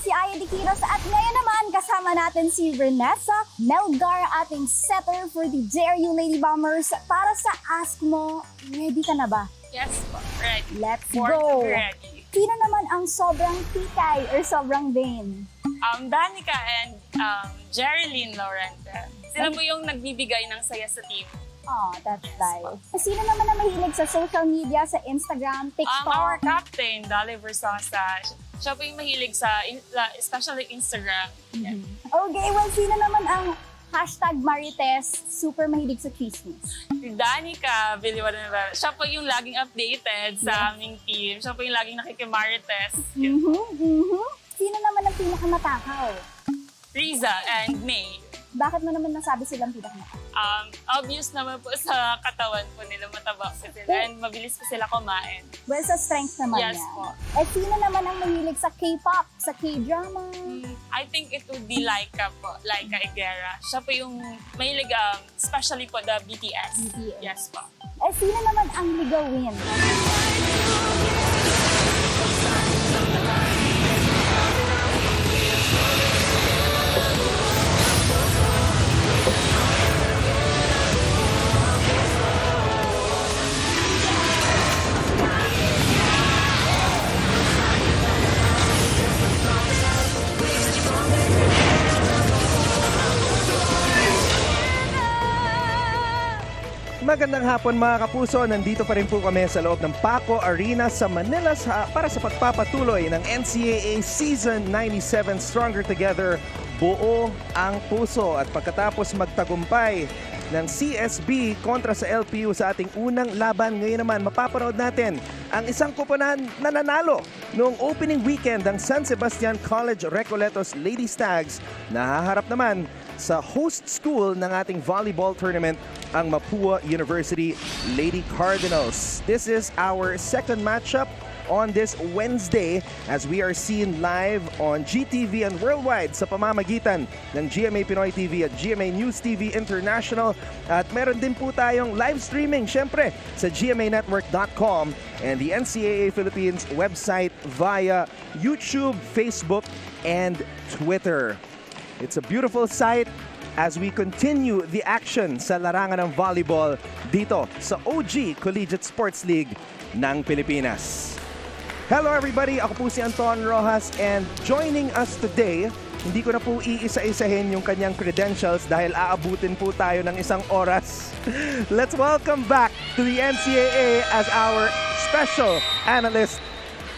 si Aya Diquiros at ngayon naman kasama natin si Renessa Melgar, ating setter for the JRU Lady Bombers. Para sa Ask Mo, ready ka na ba? Yes po, ready. Let's Born to go! be ready. Sino naman ang sobrang tikay or sobrang vain? Danica and Jerilyn Lorente. Sila po yung nagbibigay ng saya sa team. Oh, that's nice. Sino naman ang mahilig sa social media, sa Instagram, TikTok? Our captain, Dali Versosa, siya po yung mahilig sa, especially Instagram. Yeah. Okay, well, sino naman ang #Marites super mahilig sa chismis? Si Danica Villanueva, siya po yung laging updated sa aming team. Siya po yung laging nakikimarites. Sino naman ang pinakamatakaw? Riza and May. Bakit mo naman nasabi silang pinakamatakaw? Obvious naman po sa katawan po nila, mataba po sila and mabilis po sila kumain. Well, sa strength naman Yes yan. po. Eh, sino naman ang mahilig sa K-pop, sa K-drama? I think it would be Laika po, Laika Higuera. Siya po yung mahilig, especially po the BTS. Yes po. Eh, sino naman ang ligawin? Magandang hapon mga kapuso, nandito pa rin po kami sa loob ng Paco Arena sa Manila para sa pagpapatuloy ng NCAA Season 97 Stronger Together, buo ang puso. At pagkatapos magtagumpay ng CSB kontra sa LPU sa ating unang laban, ngayon naman mapapanood natin ang isang koponan na nanalo noong opening weekend ng San Sebastian College Recoletos Lady Stags. Nahaharap naman sa host school ng ating volleyball tournament, ang Mapua University Lady Cardinals. This is our second matchup on this Wednesday as we are seen live on GTV and worldwide sa pamamagitan ng GMA Pinoy TV at GMA News TV International. At meron din po tayong live streaming syempre sa gmanetwork.com and the NCAA Philippines website via YouTube, Facebook, and Twitter. It's a beautiful sight as we continue the action sa larangan ng volleyball dito sa OG Collegiate Sports League ng Pilipinas. Hello everybody, ako po si Anton Rojas and joining us today, hindi ko na po iisa-isahin yung kanyang credentials dahil aabutin po tayo ng isang oras. Let's welcome back to the NCAA as our special analyst,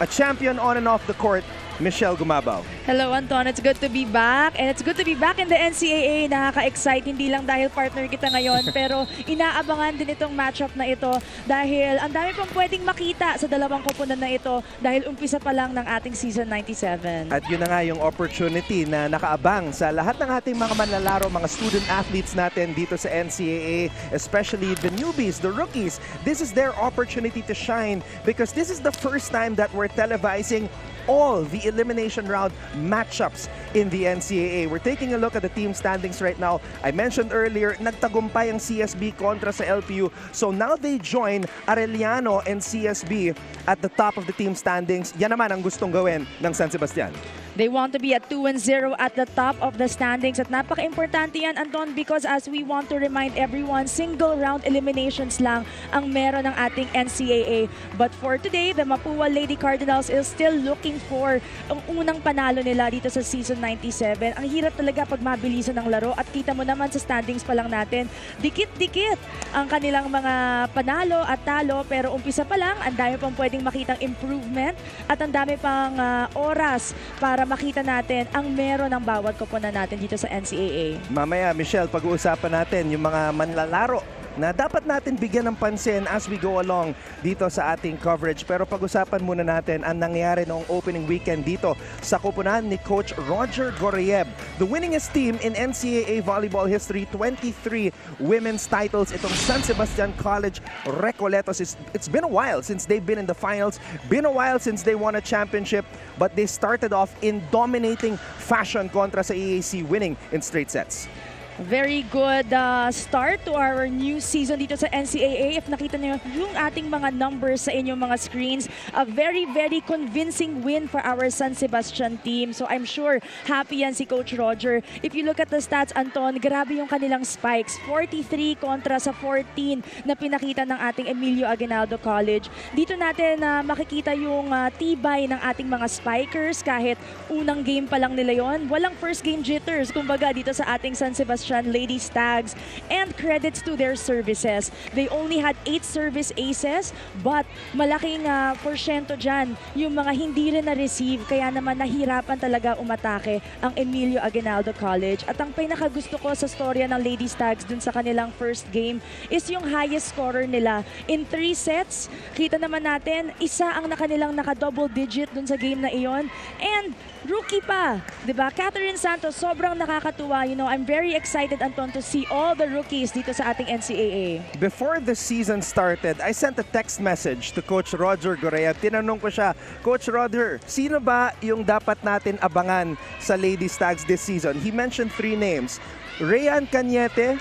a champion on and off the court, Michelle Gumabaw. Hello Anton, it's good to be back and it's good to be back in the NCAA. Nakaka-excite hindi lang dahil partner kita ngayon pero inaabangan din itong matchup na ito dahil ang dami pang pwedeng makita sa dalawang koponan na ito dahil umpisa pa lang ng ating Season 97. At yun na nga yung opportunity na nakaabang sa lahat ng ating mga manlalaro, mga student athletes natin dito sa NCAA, especially the newbies, the rookies. This is their opportunity to shine because this is the first time that we're televising all the elimination round matchups in the NCAA. We're taking a look at the team standings right now. I mentioned earlier, nagtagumpay ang CSB kontra sa LPU. So now they join Arellano and CSB at the top of the team standings. Yan naman ang gustong gawin ng San Sebastian. They want to be at 2-0 at the top of the standings. At napaka-importante yan, Anton, because as we want to remind everyone, single round eliminations lang ang meron ng ating NCAA. But for today, the Mapua Lady Cardinals is still looking for ang unang panalo nila dito sa Season 97. Ang hirap talaga pag mabilisan ng laro at kita mo naman sa standings pa lang natin, dikit-dikit ang kanilang mga panalo at talo. Pero umpisa pa lang, ang dami pang pwedeng makitang improvement at ang dami pang oras para makita natin ang meron ng bawat koponan natin dito sa NCAA. Mamaya, Michelle, pag-uusapan natin yung mga manlalaro na dapat natin bigyan ng pansin as we go along dito sa ating coverage. Pero pag-usapan muna natin ang nangyari noong opening weekend dito sa koponan ni Coach Roger Goriev. The winningest team in NCAA volleyball history, 23 women's titles. Itong San Sebastian College Recoletos. It's been a while since they've been in the finals. Been a while since they won a championship. But they started off in dominating fashion kontra sa EAC, winning in straight sets. Very good start to our new season dito sa NCAA. If nakita niyo yung ating mga numbers sa inyong mga screens, a very, very convincing win for our San Sebastian team. So I'm sure happy yan si Coach Roger. If you look at the stats, Anton, grabe yung kanilang spikes. 43 kontra sa 14 na pinakita ng ating Emilio Aguinaldo College. Dito natin makikita yung tibay ng ating mga spikers kahit unang game pa lang nila yon. Walang first game jitters, kumbaga dito sa ating San Sebastian Lady Stags, and credits to their services. They only had 8 service aces, but malaking porsyento dyan yung mga hindi rin na-receive, kaya naman nahirapan talaga umatake ang Emilio Aguinaldo College. At ang pinakagusto ko sa storya ng Lady Stags dun sa kanilang first game is yung highest scorer nila. In 3 sets, kita naman natin, isa ang kanilang naka-double digit dun sa game na iyon. And rookie pa, diba? Catherine Santos, sobrang nakakatuwa. You know, I'm very excited, Anton, to see all the rookies dito sa ating NCAA. Before the season started, I sent a text message to Coach Roger Gorea. Tinanong ko siya, Coach Roger, sino ba yung dapat natin abangan sa Lady Stags this season? He mentioned 3 names. Rayan Cañete,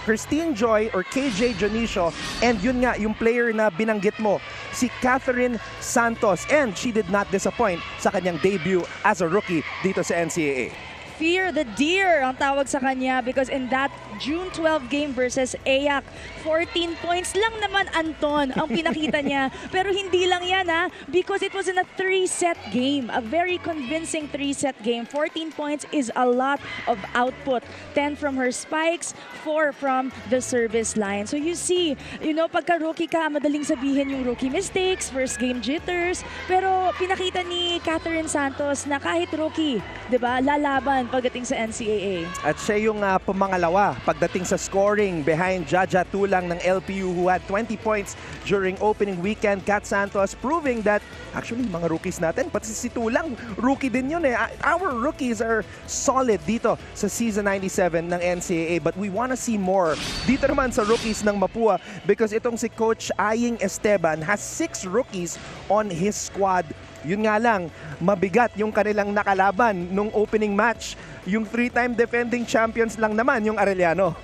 Christine Joy or KJ Jonicio, and yun nga, yung player na binanggit mo, si Catherine Santos, and she did not disappoint sa kanyang debut as a rookie dito sa NCAA. Fear the Deer ang tawag sa kanya because in that June 12 game versus AYAC, 14 points lang naman, Anton, ang pinakita niya. Pero hindi lang yan because it was in a 3-set game. A very convincing 3-set game. 14 points is a lot of output. 10 from her spikes, 4 from the service line. So you see, you know, pagka rookie ka, madaling sabihin yung rookie mistakes, first game jitters. Pero pinakita ni Catherine Santos na kahit rookie, di ba, lalaban pagdating sa NCAA. At siya yung pumangalawa pagdating sa scoring behind Jaja Tulang ng LPU who had 20 points during opening weekend. Cat Santos proving that actually mga rookies natin, pati si Tulang, rookie din yun eh. Our rookies are solid dito sa season 97 ng NCAA, but we wanna see more dito naman sa rookies ng Mapua because itong si Coach Aying Esteban has 6 rookies on his squad. Yun nga lang, mabigat yung kanilang nakalaban nung opening match. Yung 3-time defending champions lang naman yung Arellano.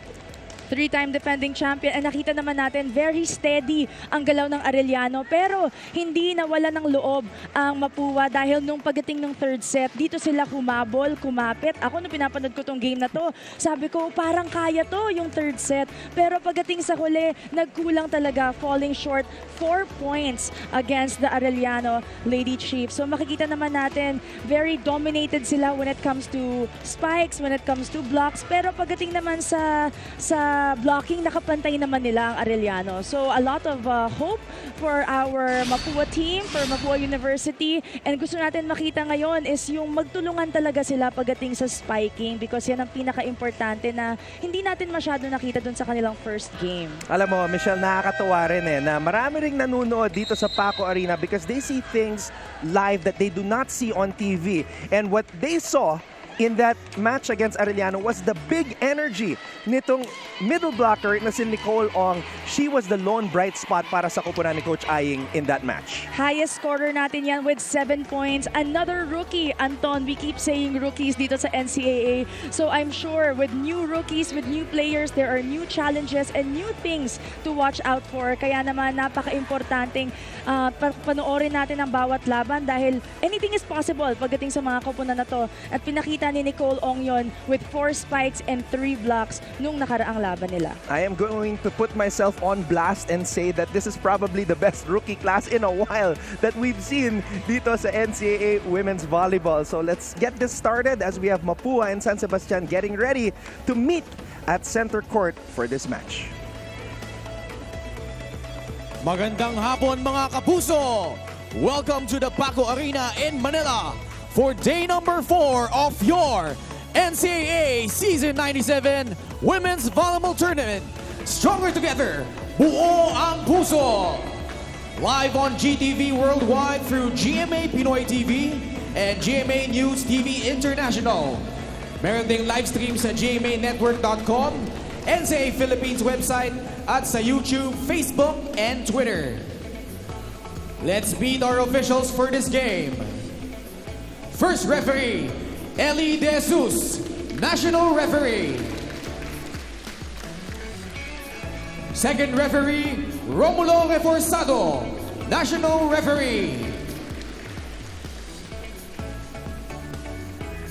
3-time defending champion, and nakita naman natin very steady ang galaw ng Arellano, pero hindi nawala ng loob ang Mapua dahil nung pagdating ng third set, dito sila kumabol, kumapit. Ako nung pinapanood ko tong game na to, sabi ko parang kaya to yung third set, pero pagdating sa huli, nagkulang talaga, falling short 4 points against the Arellano Lady Chiefs. So makikita naman natin, very dominated sila when it comes to spikes, when it comes to blocks, pero pagdating naman sa blocking, nakapantay naman nila ang Arellano. So a lot of hope for our Mapua team, for Mapua University. And gusto natin makita ngayon is yung magtulungan talaga sila pagdating sa spiking because yan ang pinaka-importante na hindi natin masyado nakita dun sa kanilang first game. Alam mo, Michelle, nakakatuwa rin na marami ring nanonood dito sa Paco Arena because they see things live that they do not see on TV. And what they saw in that match against Arellano was the big energy nitong middle blocker na si Nicole Ong. She was the lone bright spot para sa kupunan ni Coach Aying in that match. Highest scorer natin yan with 7 points. Another rookie, Anton. We keep saying rookies dito sa NCAA. So I'm sure with new rookies, with new players, there are new challenges and new things to watch out for. Kaya naman napaka-importanting panoorin natin ang bawat laban dahil anything is possible pagdating sa mga kupunan na to. At pinakita ni Nicole Ong yon with 4 spikes and 3 blocks nung nakaraang laban nila. I am going to put myself on blast and say that this is probably the best rookie class in a while that we've seen dito sa NCAA Women's Volleyball. So let's get this started as we have Mapua and San Sebastian getting ready to meet at center court for this match. Magandang hapon mga kapuso! Welcome to the Paco Arena in Manila for day number 4 of your NCAA Season 97 Women's Volleyball Tournament. Stronger together, buo ang puso! Live on GTV Worldwide through GMA Pinoy TV and GMA News TV International. Meron ding live stream sa gmanetwork.com, NCAA Philippines website at sa YouTube, Facebook, and Twitter. Let's meet our officials for this game. First referee, Eli De Jesus. National Referee. Second Referee, Romulo Reforzado, National Referee.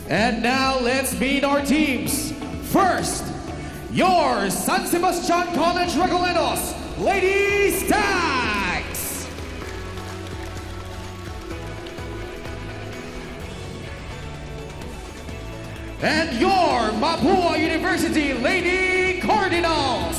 And now let's meet our teams. First, your San Sebastian College Cardinals Lady Stags. And your Mapua University Lady Cardinals.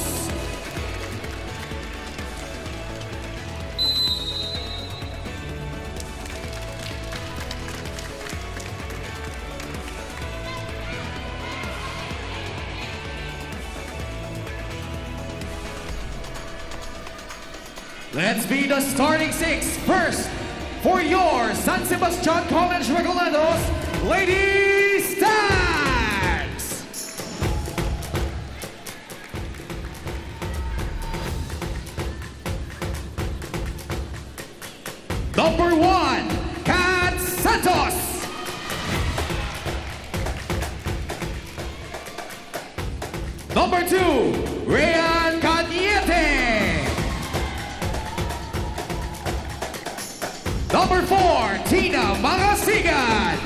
Let's be the starting six. First, for your San Sebastian College Cardinals Lady Stags. Number 1, Kat Santos. Number 2, Ryan Cañete. Number 4, Tina Mangasigan.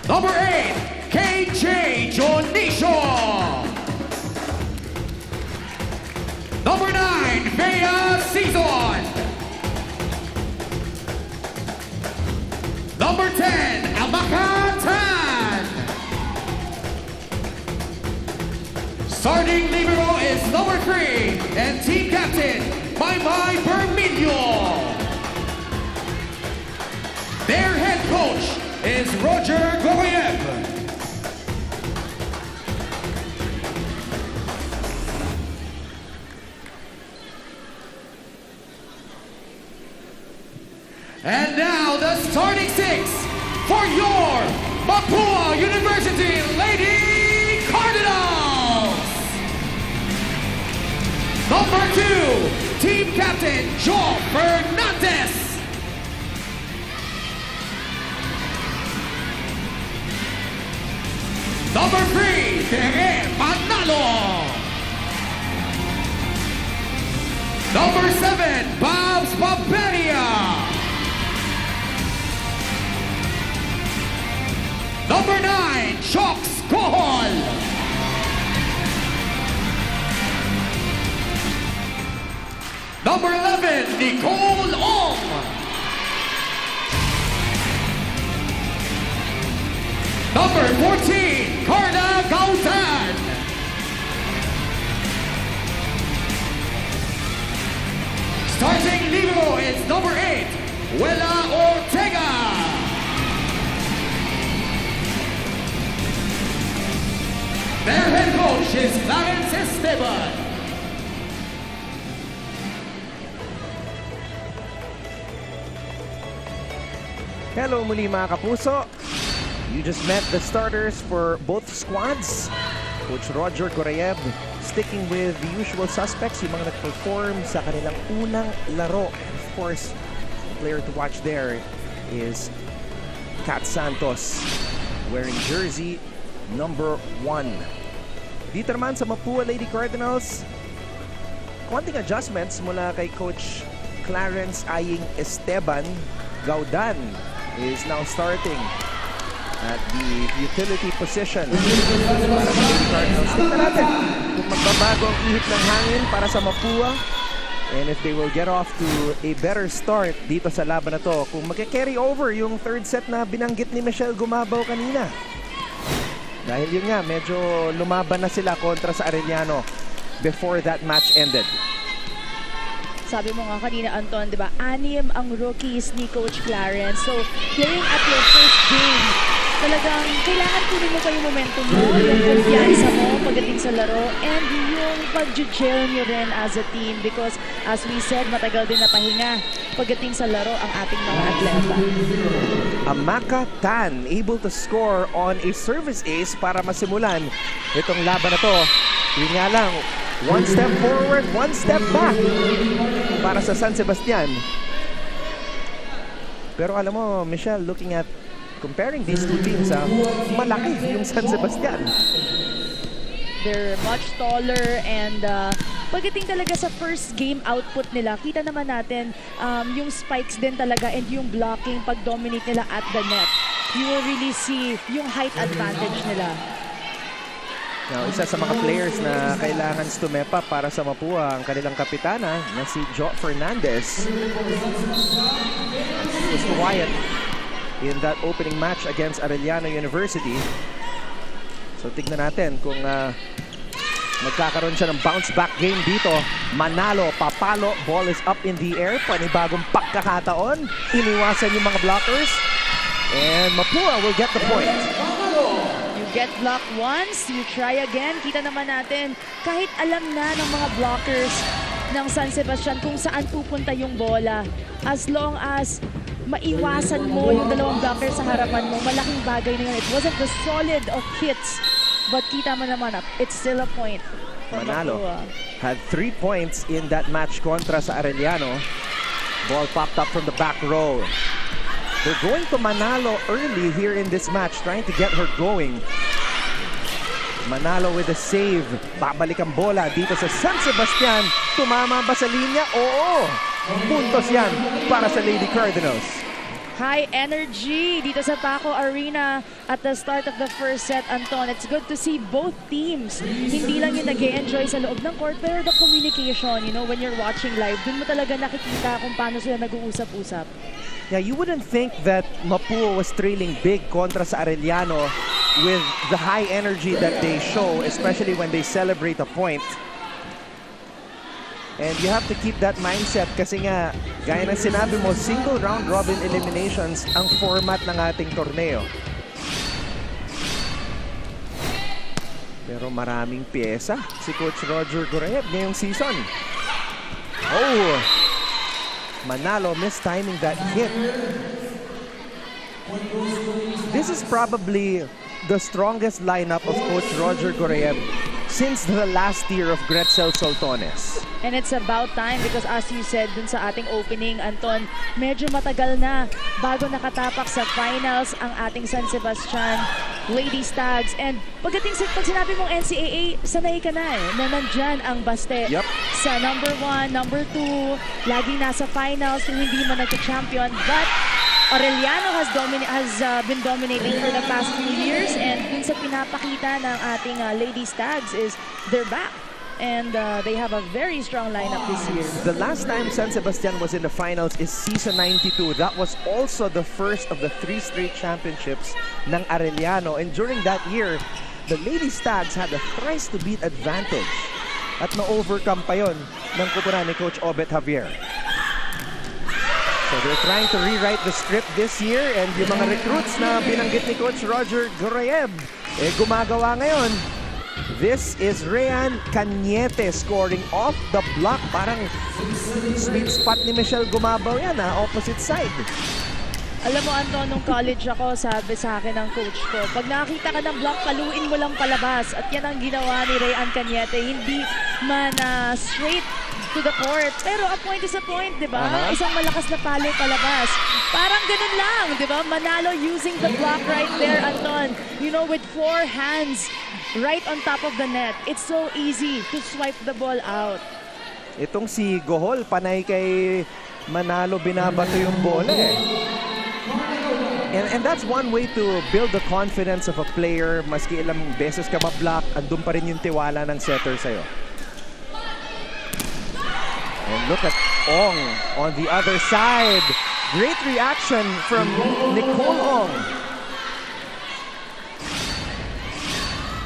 Number 8, KJ Jonicio. Number 9, Bea Season. Number 10, Amaka Tan. Starting libero is number 3 and team captain, Maymay Bermillo. Their head coach is Roger Gogoyev. And now the starting six for your Mapua University Lady Cardinals. Number 2, team captain Joe Fernandez. Number 3, Tere Manalo. Number 7, Babs Paperia. Number 9, Choks Kohol. Number 11, Nicole Ong. Number 14, Carla Gautan. Starting libero is number 8, Wela Ortega. Their head coach is Clarence Esteban. Hello muli mga kapuso. You just met the starters for both squads. Coach Roger Gogoyev sticking with the usual suspects, yung mga nag-perform sa kanilang unang laro. And of course, the player to watch there is Kat Santos, wearing jersey number 1. Dito naman sa Mapua Lady Cardinals, konting adjustments mula kay Coach Clarence Aying Esteban. Gaudan is now starting at the utility position para sa Lady Cardinals. Tingnan natin kung magbabago ang ihip ng hangin para sa Mapua and if they will get off to a better start dito sa laban na to. Kung magka-carry over yung third set na binanggit ni Michelle Gumabaw kanina. Dahil yun nga, medyo lumaban na sila kontra sa Arellano before that match ended. Sabi mo nga kanina, Anton, di ba? 6 ang rookies ni Coach Clarence. So, playing at your first game, talagang kailangan kunin mo pa yung momentum mo, yung kumpiyansa mo pagdating sa laro, and yung pag-gel nyo rin as a team because, as we said, matagal din na pahinga pagdating sa laro ang ating mga atleta. Amaka Tan able to score on a service ace para masimulan itong laban na to. Yun nga lang, one step forward, one step back para sa San Sebastian. Pero alam mo, Michelle, looking at comparing these two teams, malaki yung San Sebastian. They're much taller and pagdating talaga sa first game output nila, kita naman natin yung spikes din talaga and yung blocking pag-dominate nila at the net. You will really see yung height advantage nila. Now, isa sa mga players na kailangan stumepa para sa Mapua, ang kanilang kapitana na si Jo Fernandez. Was quiet in that opening match against Arellano University. So tignan natin kung magkakaroon siya ng bounce back game dito. Manalo, papalo, ball is up in the air. Panibagong pagkakataon. Iniwasan yung mga blockers. And Mapua will get the point. You get blocked once, you try again. Kita naman natin, kahit alam na ng mga blockers ng San Sebastian kung saan pupunta yung bola, as long as maiwasan mo yung dalawang blockers sa harapan mo, malaking bagay na yun. It wasn't the solid of hits, but kita mo naman, it's still a point for Manalo Mapua. had 3 points in that match kontra sa Arellano. Ball popped up from the back row. They're going to Manalo early here in this match, trying to get her going. Manalo with a save. Babalik ang bola dito sa San Sebastian. Tumama ba sa linya? Oo! Puntos yan para sa Lady Cardinals. High energy dito sa Paco Arena at the start of the first set, Anton. It's good to see both teams. Hindi lang yung nag-e-enjoy sa loob ng court, pero the communication, you know, when you're watching live, dun mo talaga nakikita kung paano sila nag-uusap-usap. Yeah, you wouldn't think that Mapua was trailing big kontra sa Arellano with the high energy that they show, especially when they celebrate a point. And you have to keep that mindset kasi nga, gaya ng sinabi mo, single round robin eliminations ang format ng ating torneo. Pero maraming pyesa si Coach Roger Goreeb ngayong season. Oh! Manalo mistiming that hit. This is probably the strongest lineup of Coach Roger Goreeb since the last year of Gretzel Soltones. And it's about time because as you said dun sa ating opening, Anton, medyo matagal na bago nakatapak sa finals ang ating San Sebastian Lady Stags. And pag sinabi mong NCAA, sanay ka na na nandyan ang Baste. Yep. Sa number 1, number 2, lagi nasa finals kung hindi man nagka-champion. But Arellano has been dominating for the past few years, and dun sa pinapakita ng ating Lady Stags is they're back. And they have a very strong lineup this year. The last time San Sebastian was in the finals is season 92. That was also the first of the 3 straight championships ng Arellano. And during that year, the Lady Stags had a thrice-to-beat advantage. At na-overcome pa yon ng kupunan ni Coach Obet Javier. So they're trying to rewrite the script this year, and yung mga recruits na binanggit ni Coach Roger Goreeb, gumagawa ngayon. This is Ryan Cañete scoring off the block. Parang sweet spot ni Michelle Gumabaw yan, opposite side. Alam mo, Anton, nung college ako, sabi sa akin ng coach ko, pag nakakita ka ng block, paluin mo lang palabas. At yan ang ginawa ni Ryan Cañete. Hindi man straight to the court. Pero a point is a point, di ba? Isang malakas na palo palabas. Parang ganun lang, di ba? Manalo using the block right there, Anton. You know, with 4 hands right on top of the net. It's so easy to swipe the ball out. Itong si Gohol, panay kay Manalo binabato yung bola And that's one way to build the confidence of a player. Maski ilang beses ka ma-block, andun pa rin yung tiwala ng setter sa'yo. And look at Ong on the other side. Great reaction from Nicole Ong.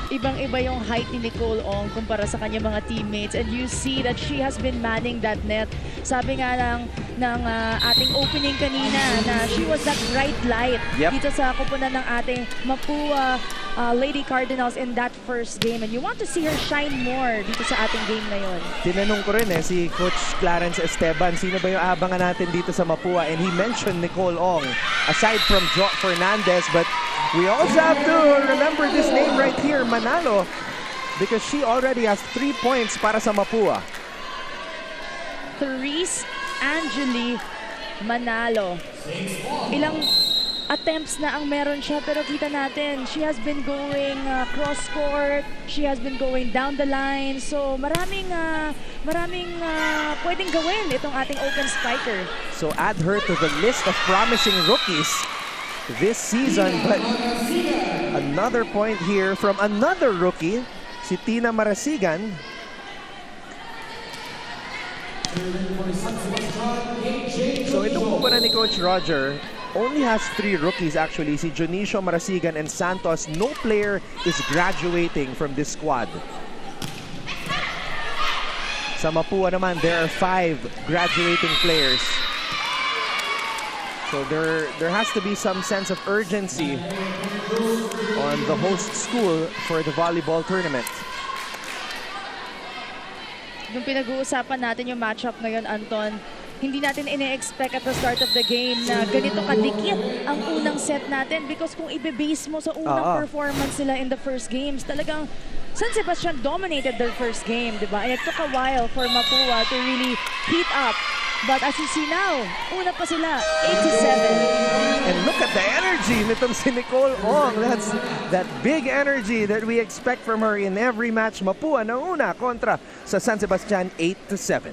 Ibang-iba yung height ni Nicole Ong kumpara sa kanyang mga teammates, and you see that she has been manning that net. Sabi nga ng ating opening kanina na she was that bright light dito sa kupunan ng ating Mapua Lady Cardinals in that first game, and you want to see her shine more dito sa ating game ngayon. Tinanong ko rin si Coach Clarence Esteban, sino ba yung abangan natin dito sa Mapua, and he mentioned Nicole Ong aside from Jo Fernandez, but we also have to remember this name right here, Manalo, because she already has 3 points para sa Mapua. Therese Angeli Manalo. attempts na ang meron siya, pero kita natin, she has been going cross-court, she has been going down the line, so maraming pwedeng gawin itong ating open spiker. So add her to the list of promising rookies this season. But another point here from another rookie, si Tina Marasigan. So itong kukunan ni Coach Roger only has 3 rookies actually, si Jonicio, Marasigan, and Santos. No player is graduating from this squad. Sa Mapua naman, there are 5 graduating players. So there has to be some sense of urgency on the host school for the volleyball tournament. Nung pinag-uusapan natin yung matchup ngayon, Anton, hindi natin ine-expect at the start of the game na ganito kadikit ang unang set natin, because kung ibe-base mo sa unang performance nila in the first games, talagang San Sebastian dominated their first game, di ba? And it took a while for Mapua to really heat up. But as you see now, una pa sila, 8-7. And look at the energy nitong si Nicole Ong. That's that big energy that we expect from her in every match. Mapua na una kontra sa San Sebastian, 8-7.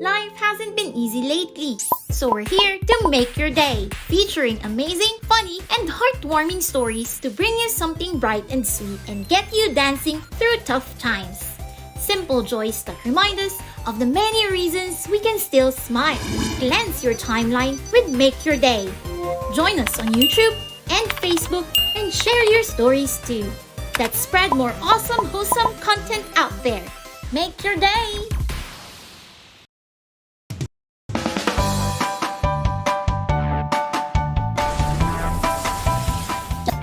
Life hasn't been easy lately, so we're here to make your day, featuring amazing, funny, and heartwarming stories to bring you something bright and sweet and get you dancing through tough times. Simple joys that remind us of the many reasons we can still smile. Cleanse your timeline with Make Your Day. Join us on YouTube and Facebook and share your stories too. Let's spread more awesome, wholesome content out there. Make your day!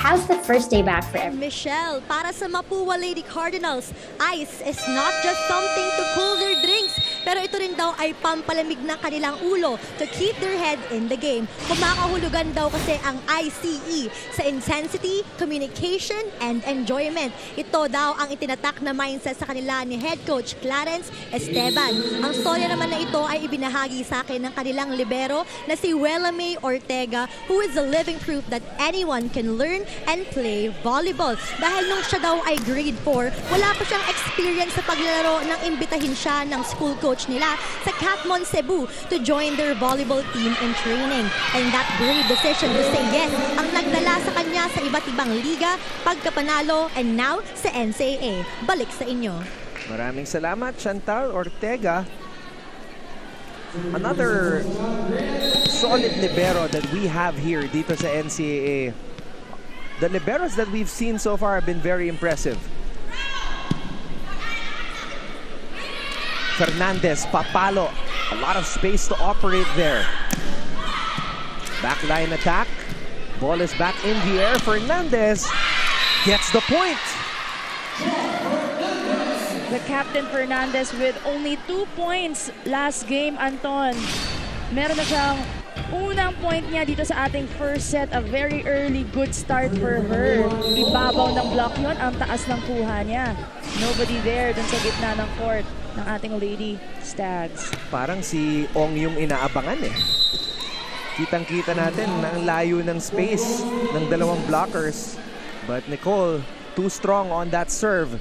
How's the first day back for everyone? Michelle, para sa Mapua Lady Cardinals, ice is not just something to cool their drinks, pero ito rin daw ay pampalamig ng kanilang ulo to keep their head in the game. Kumakahulugan daw kasi ang ICE sa intensity, communication, and enjoyment. Ito daw ang itinatak na mindset sa kanila ni Head Coach Clarence Esteban. Ang storya naman na ito ay ibinahagi sa akin ng kanilang libero na si Wella May Ortega, who is a living proof that anyone can learn and play volleyball. Dahil nung siya daw ay grade 4, wala pa siyang experience sa paglalaro nang imbitahin siya ng school coach nila sa Catmon, Cebu to join their volleyball team in training. And that brave decision to say yes ang nagdala sa kanya sa iba't ibang liga, pagkapanalo, and now sa NCAA. Balik sa inyo. Maraming salamat, Chantal Ortega. Another solid libero that we have here dito sa NCAA. The liberos that we've seen so far have been very impressive. Fernandez, papalo. A lot of space to operate there. Backline attack. Ball is back in the air. Fernandez gets the point. The captain Fernandez with only 2 points last game, Anton. Meron na siyang unang point niya dito sa ating first set. A very early good start for her. Ibabaw ng block yon, ang taas ng kuha niya. Nobody there dun sa gitna ng court ng ating Lady Stags. Parang si Ong yung inaabangan eh. Kitang-kita natin na ang layo ng space ng dalawang blockers. But Nicole, too strong on that serve.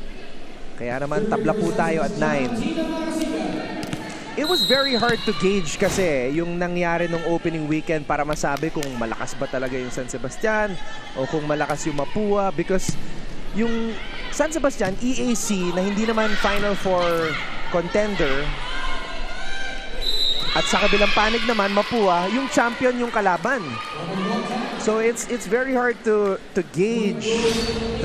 Kaya naman tabla po tayo at 9. It was very hard to gauge kasi yung nangyari nung opening weekend para masabi kung malakas ba talaga yung San Sebastian o kung malakas yung Mapua, because yung San Sebastian, EAC, na hindi naman Final Four contender, at sa kabilang panig naman, Mapua, yung champion yung kalaban. So it's very hard to gauge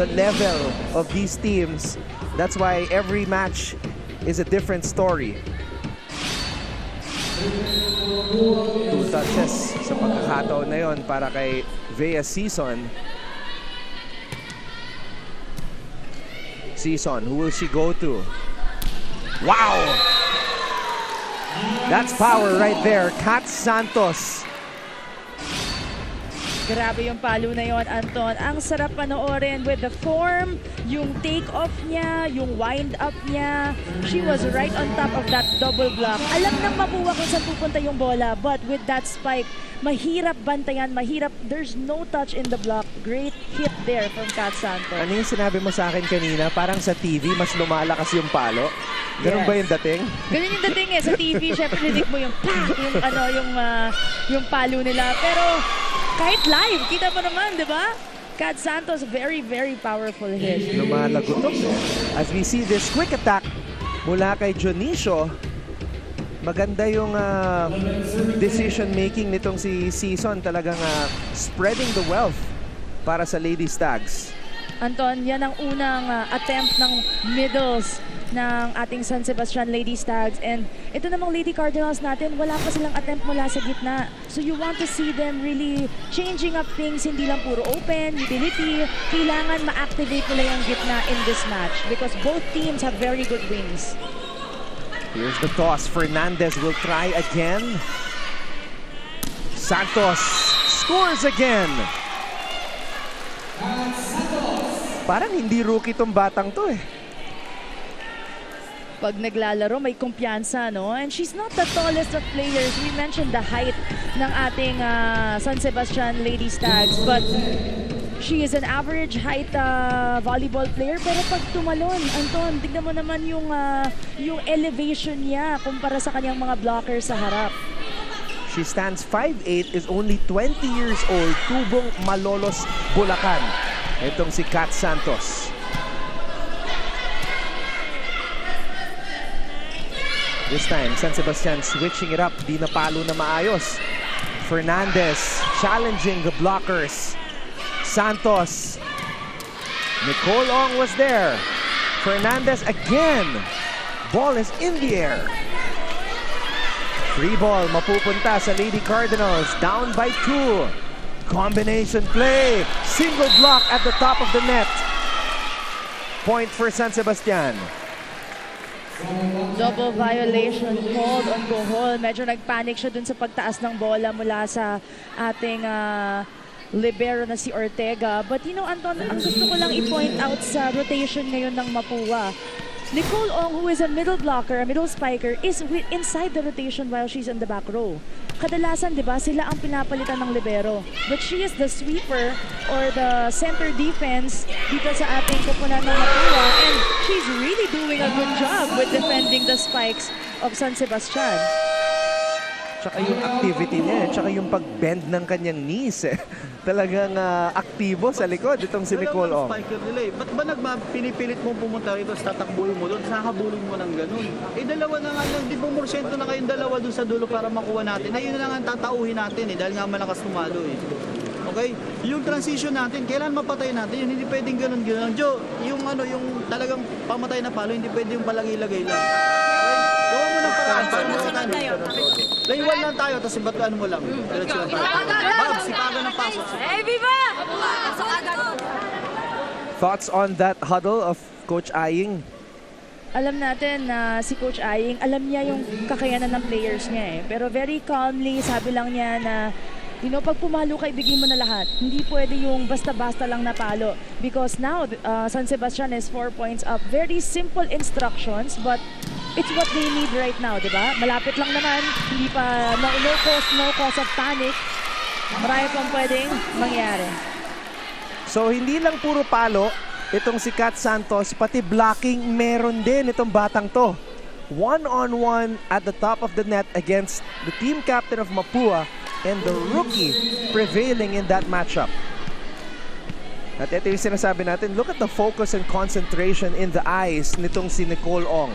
the level of these teams. That's why every match is a different story. 2 touches sa pagkakataon na yon para kay Vea Season. Season, who will she go to? Wow! That's power right there. Kat Santos. Grabe yung palo na yon, Anton. Ang sarap panoorin with the form, yung take-off niya, yung wind-up niya. She was right on top of that double block. Alam ng Mapua kung saan pupunta yung bola, but with that spike, mahirap bantayan, mahirap. There's no touch in the block. Great hit there from Kat Santos. Ano yung sinabi mo sa akin kanina? Parang sa TV, mas lumalakas yung palo. Ganun Yes. ba yung dating? Ganun yung dating eh. Sa TV, syempre rinig mo yung pa, yung palo nila. Pero kahit live, kita mo naman, di ba? Kat Santos, very, very powerful hit. Lumalagotok. As we see this quick attack mula kay Dionisio, maganda yung decision-making nitong si Season. Talagang spreading the wealth para sa Lady Stags. Anton, yan ang unang attempt ng middles ng ating San Sebastian Lady Stags. And ito namang Lady Cardinals natin, wala pa silang attempt mula sa gitna. So you want to see them really changing up things, hindi lang puro open, utility. Kailangan ma-activate nila yung gitna in this match because both teams have very good wings. Here's the toss. Fernandez will try again. Santos scores again. Parang hindi rookie tong batang to eh. Pag naglalaro, may kumpiyansa, no? And she's not the tallest of players. We mentioned the height ng ating San Sebastian Lady Stags, but she is an average height volleyball player. Pero pag tumalon, Anton, tignan mo naman yung elevation niya kumpara sa kanyang mga blockers sa harap. She stands 5'8", is only 20 years old. Tubong Malolos, Bulacan. Itong si Kat Santos. This time, San Sebastian switching it up. Di napalo na maayos. Fernandez challenging the blockers. Santos. Nicole Ong was there. Fernandez again. Ball is in the air. Free ball mapupunta sa Lady Cardinals. Down by 2. Combination play. Single block at the top of the net. Point for San Sebastian. Double violation, hold on goal. Medyo nagpanic siya dun sa pagtaas ng bola mula sa ating libero na si Ortega. But you know, Anton, ang gusto ko lang i-point out sa rotation ngayon ng Mapua, Nicole Ong, who is a middle blocker, a middle spiker, is inside the rotation while she's in the back row. Kadalasan, di ba, sila ang pinapalitan ng libero. But she is the sweeper or the center defense dito sa ating kupunan ng Mapua. And she's really doing a good job with defending the spikes of San Sebastian. Tsaka yung activity niya, tsaka yung pag-bend ng kanyang knees eh. Talagang aktibo sa likod itong si Nicole Ong. Spiker nila eh. Ba't ba pinipilit mo pumunta rito, tatakbuhin mo doon, sahabulin mo ng ganun? Eh dalawa na nga lang, di ba morsento na kayong dalawa doon sa dulo para makuha natin? Ayun na lang ang tatauhin natin eh, dahil nga malakas tumalo eh. Okay? Yung transition natin, kailan mapatay natin yun? Hindi pwedeng ganun-ganun. Joe, yung talagang pamatay na palo, hindi pwede yung palagay-lagay lang. Okay? Gawa mo ng paraan. Layuan lang tayo, tapos ibatuan mo lang. Diretso lang tayo. Bab, sipagan ng pasok. Thoughts on that huddle of Coach Aying? Alam natin na si Coach Aying, alam niya yung kakayanan ng players niya eh. Pero very calmly, sabi lang niya na, you know, pag pumalo ka, ibigay mo na lahat. Hindi pwede yung basta-basta lang napalo. Because now, San Sebastian is 4 points up. Very simple instructions, but it's what they need right now, di ba? Malapit lang naman, hindi pa, no cause of panic. Marami pang pwedeng mangyari. So hindi lang puro palo, itong si Kat Santos, pati blocking meron din itong batang to. One-on-one at the top of the net against the team captain of Mapua and the rookie prevailing in that matchup. At ito yung sinasabi natin, look at the focus and concentration in the eyes nitong si Nicole Ong.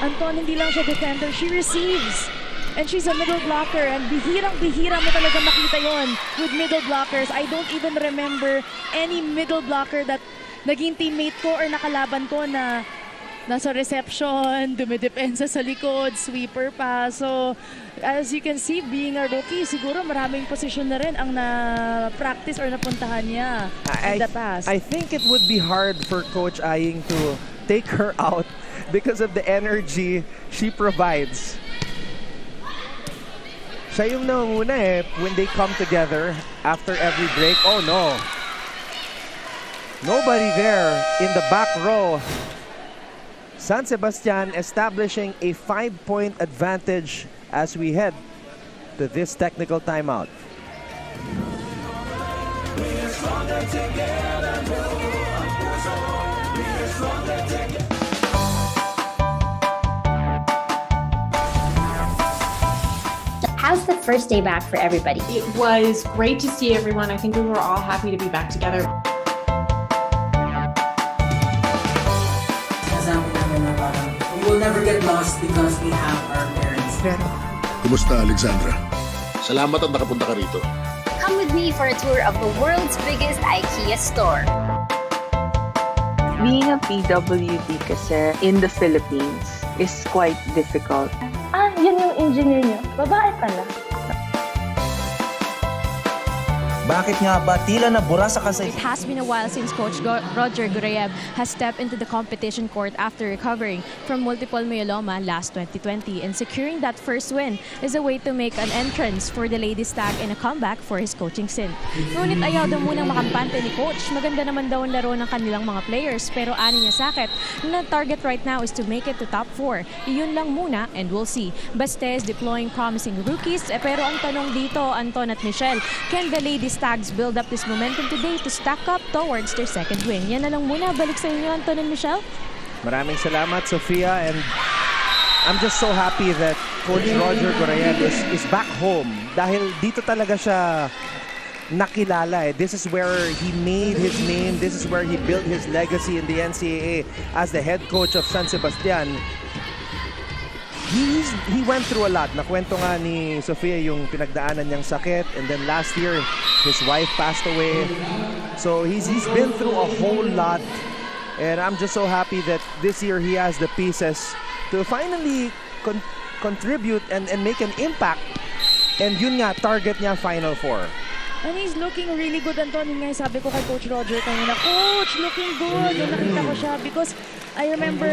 Anton, hindi lang siya defender, she receives. And she's a middle blocker and bihirang-bihira mo talaga makita yon with middle blockers. I don't even remember any middle blocker that naging teammate ko or nakalaban ko na nasa reception, dumidepensa sa likod, sweeper pa. So, as you can see, being a rookie, siguro maraming posisyon na rin ang na-practice or napuntahan niya in the past. I think it would be hard for Coach Aying to take her out because of the energy she provides. Siya yung nangunguna eh when they come together after every break. Oh no. Nobody there in the back row. San Sebastian establishing a 5-point advantage as we head to this technical timeout. How's the first day back for everybody? It was great to see everyone. I think we were all happy to be back together. We will never get lost because we have our parents. Kumusta, Alexandra? Salamat at nakapunta ka rito. Come with me for a tour of the world's biggest IKEA store. Being a PWD kasi in the Philippines is quite difficult. Yun yung engineer niyo. Babae pala. Bakit nga ba tila nabura sa kasay? It has been a while since Coach Roger Gureyev has stepped into the competition court after recovering from multiple myeloma last 2020, and securing that first win is a way to make an entrance for the Lady Stag and a comeback for his coaching stint. Ngunit ayaw daw munang makampante ni Coach. Maganda naman daw ang laro ng kanilang mga players, pero ani niya sakit na target right now is to make it to top 4. Iyon lang muna and we'll see. Basta is deploying promising rookies, pero ang tanong dito, Anton at Michelle, can the Lady Stags build up this momentum today to stack up towards their second win? Yan na lang muna. Balik sa inyo, Anton and Michelle. Maraming salamat, Sofia, and I'm just so happy that Coach Roger Gureyev is back home dahil dito talaga siya nakilala. This is where he made his name. This is where he built his legacy in the NCAA as the head coach of San Sebastian. He went through a lot. Nakwento nga ni Sofia yung pinagdaanan niyang sakit, and then last year his wife passed away. So he's been through a whole lot, and I'm just so happy that this year he has the pieces to finally contribute and make an impact. And yun nga, target niya Final Four. And he's looking really good, Anton. Yung nga sabi ko kay Coach Roger kanina, Coach, looking good. Yung nakita ko siya because I remember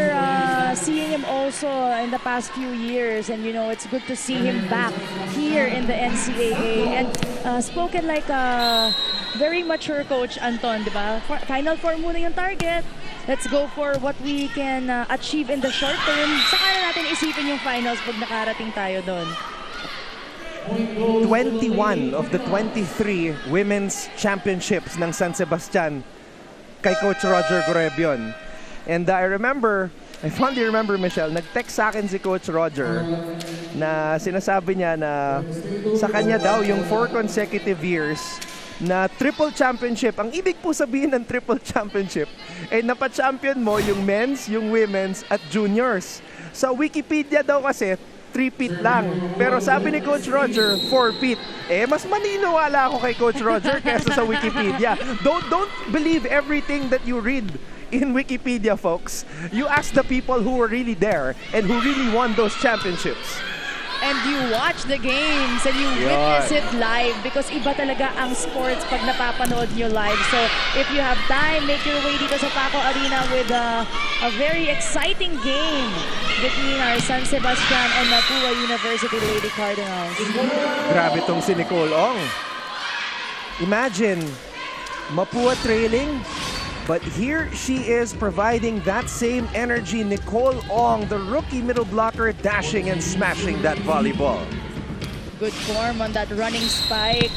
seeing him also in the past few years, and you know, it's good to see him back here in the NCAA, and spoken like a very mature coach, Anton, di ba? Final Four muna yung target. Let's go for what we can achieve in the short term. Saka na natin isipin yung finals pag nakarating tayo doon. 21 of the 23 women's championships ng San Sebastian kay Coach Roger Gureyev yun. And I fondly remember, Michelle, nag-text sa akin si Coach Roger na sinasabi niya na sa kanya daw yung 4 consecutive years na triple championship. Ang ibig po sabihin ng triple championship ay napa-champion mo yung men's, yung women's at juniors. Sa Wikipedia daw kasi 3-peat lang. Pero sabi ni Coach Roger, 4-peat. Mas maniniwala ako kay Coach Roger kaysa sa Wikipedia. Don't believe everything that you read in Wikipedia, folks. You ask the people who were really there and who really won those championships. And you watch the games and you witness it live because iba talaga ang sports pag napapanood nyo live. So if you have time, make your way dito sa Paco Arena with a very exciting game between our San Sebastian and Mapua University Lady Cardinals. Grabe tong si Nicole Ong. Imagine, Mapua trailing, but here she is providing that same energy. Nicole Ong, the rookie middle blocker, dashing and smashing that volleyball. Good form on that running spike.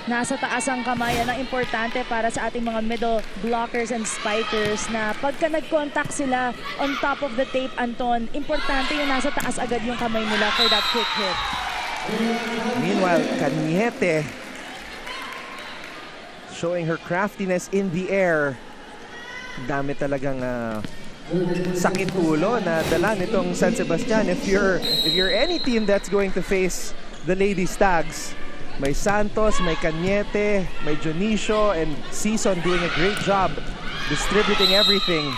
Nasa taas ang kamay. Yan ang importante para sa ating mga middle blockers and spikers na pagka nag-contact sila on top of the tape, Anton, importante yung nasa taas agad yung kamay nila for that quick hit. Meanwhile, Cañete showing her craftiness in the air. Dami talagang sakit ulo na dala nitong San Sebastian. If you're any team that's going to face the Lady Stags, may Santos, may Cañete, may Jonicio, and Season doing a great job distributing everything.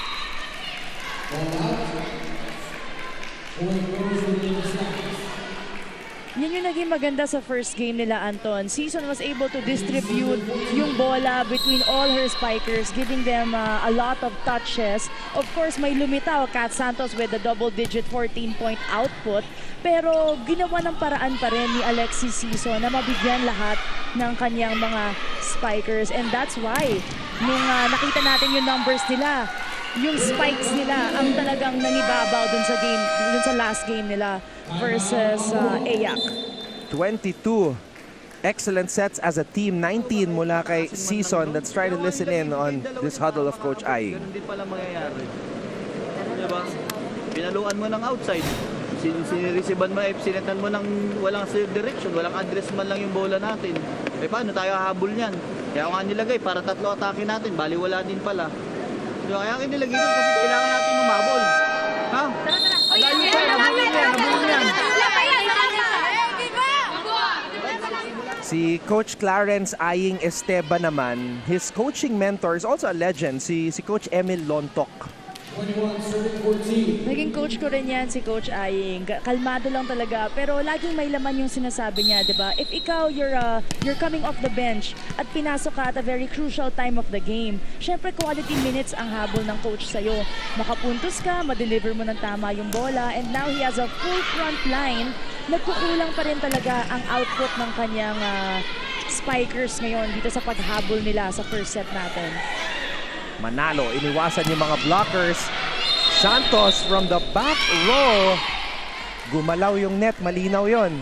Yan yung naging maganda sa first game nila, Anton, Season was able to distribute yung bola between all her spikers, giving them a lot of touches. Of course, may lumitaw, Kat Santos with a double-digit 14-point output. Pero ginawa ng paraan pa rin ni Alexis Season na mabigyan lahat ng kanyang mga spikers. And that's why, nung nakita natin yung numbers nila, yung spikes nila ang talagang nanibabaw dun sa last game nila versus AYAC. 22 excellent sets as a team, 19 mula kay Season. Let's try to listen in on this huddle of Coach Aying. Ganun din pala mangyayari. Diba? Pinaluan mo ng outside. Siniresiban mo, sinetan mo ng walang direction, walang address man lang yung bola natin. Eh paano tayo hahabol niyan? Kaya nga nilagay para 3 atake natin, bali wala din pala. Diba? Kaya kinilagay doon kasi kailangan natin umabol. Ha? Nabulin yan. Si Coach Clarence Aying Esteban naman, his coaching mentor is also a legend, si Coach Emil Lontok. Naging coach ko rin yan si Coach Aying. Kalmado lang talaga, pero laging may laman yung sinasabi niya, 'di ba? If ikaw you're coming off the bench at pinasok ka at a very crucial time of the game, syempre quality minutes ang habol ng coach sa'yo. Makapuntos ka, ma-deliver mo ng tama yung bola, and now he has a full front line. Nagkukulang pa rin talaga ang output ng kanyang spikers ngayon dito sa paghabol nila sa first set natin. Manalo, iniwasan yung mga blockers. Santos from the back row. Gumalaw yung net, malinaw yon.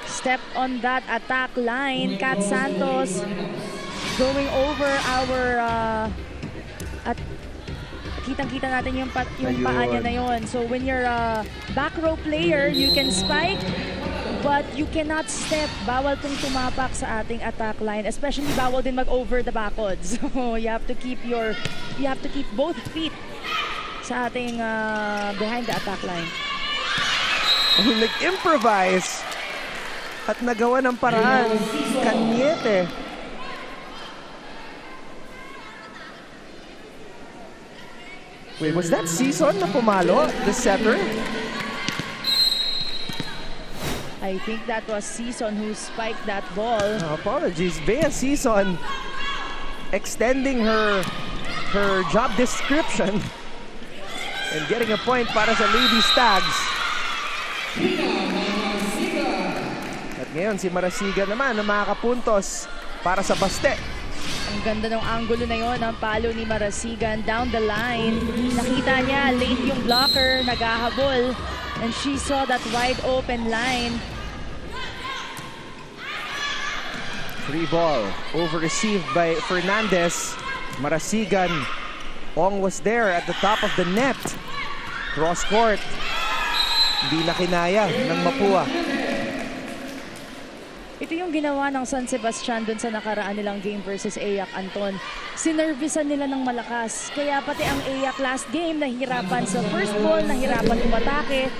Step on that attack line. Kat Santos going over our at kitang-kita natin yung paa niya na yon. So when you're a back row player, you can spike, but you cannot step. Bawal kung tumapak sa ating attack line. Especially bawal din mag-over the backward. So you have to keep both feet sa ating behind the attack line. Nag-improvise at nagawa ng paraan. Kanyete. Wait, was that Season na pumalo? The setter? I think that was Season who spiked that ball. Apologies. Bea Season extending her job description and getting a point para sa Lady Stags. At ngayon si Marasigan naman na makakapuntos para sa Baste. Ang ganda ng angulo na yon, ang palo ni Marasigan down the line. Nakita niya late yung blocker, naghahabol, and she saw that wide open line. Free ball, over-received by Fernandez. Marasigan. Ong was there at the top of the net. Cross court. Hindi na kinaya ng Mapua. Ito yung ginawa ng San Sebastian dun sa nakaraan nilang game versus AYAC, Anton. Sinervisan nila ng malakas. Kaya pati ang AYAC last game nahihirapan sa first ball, nahihirapan umatake.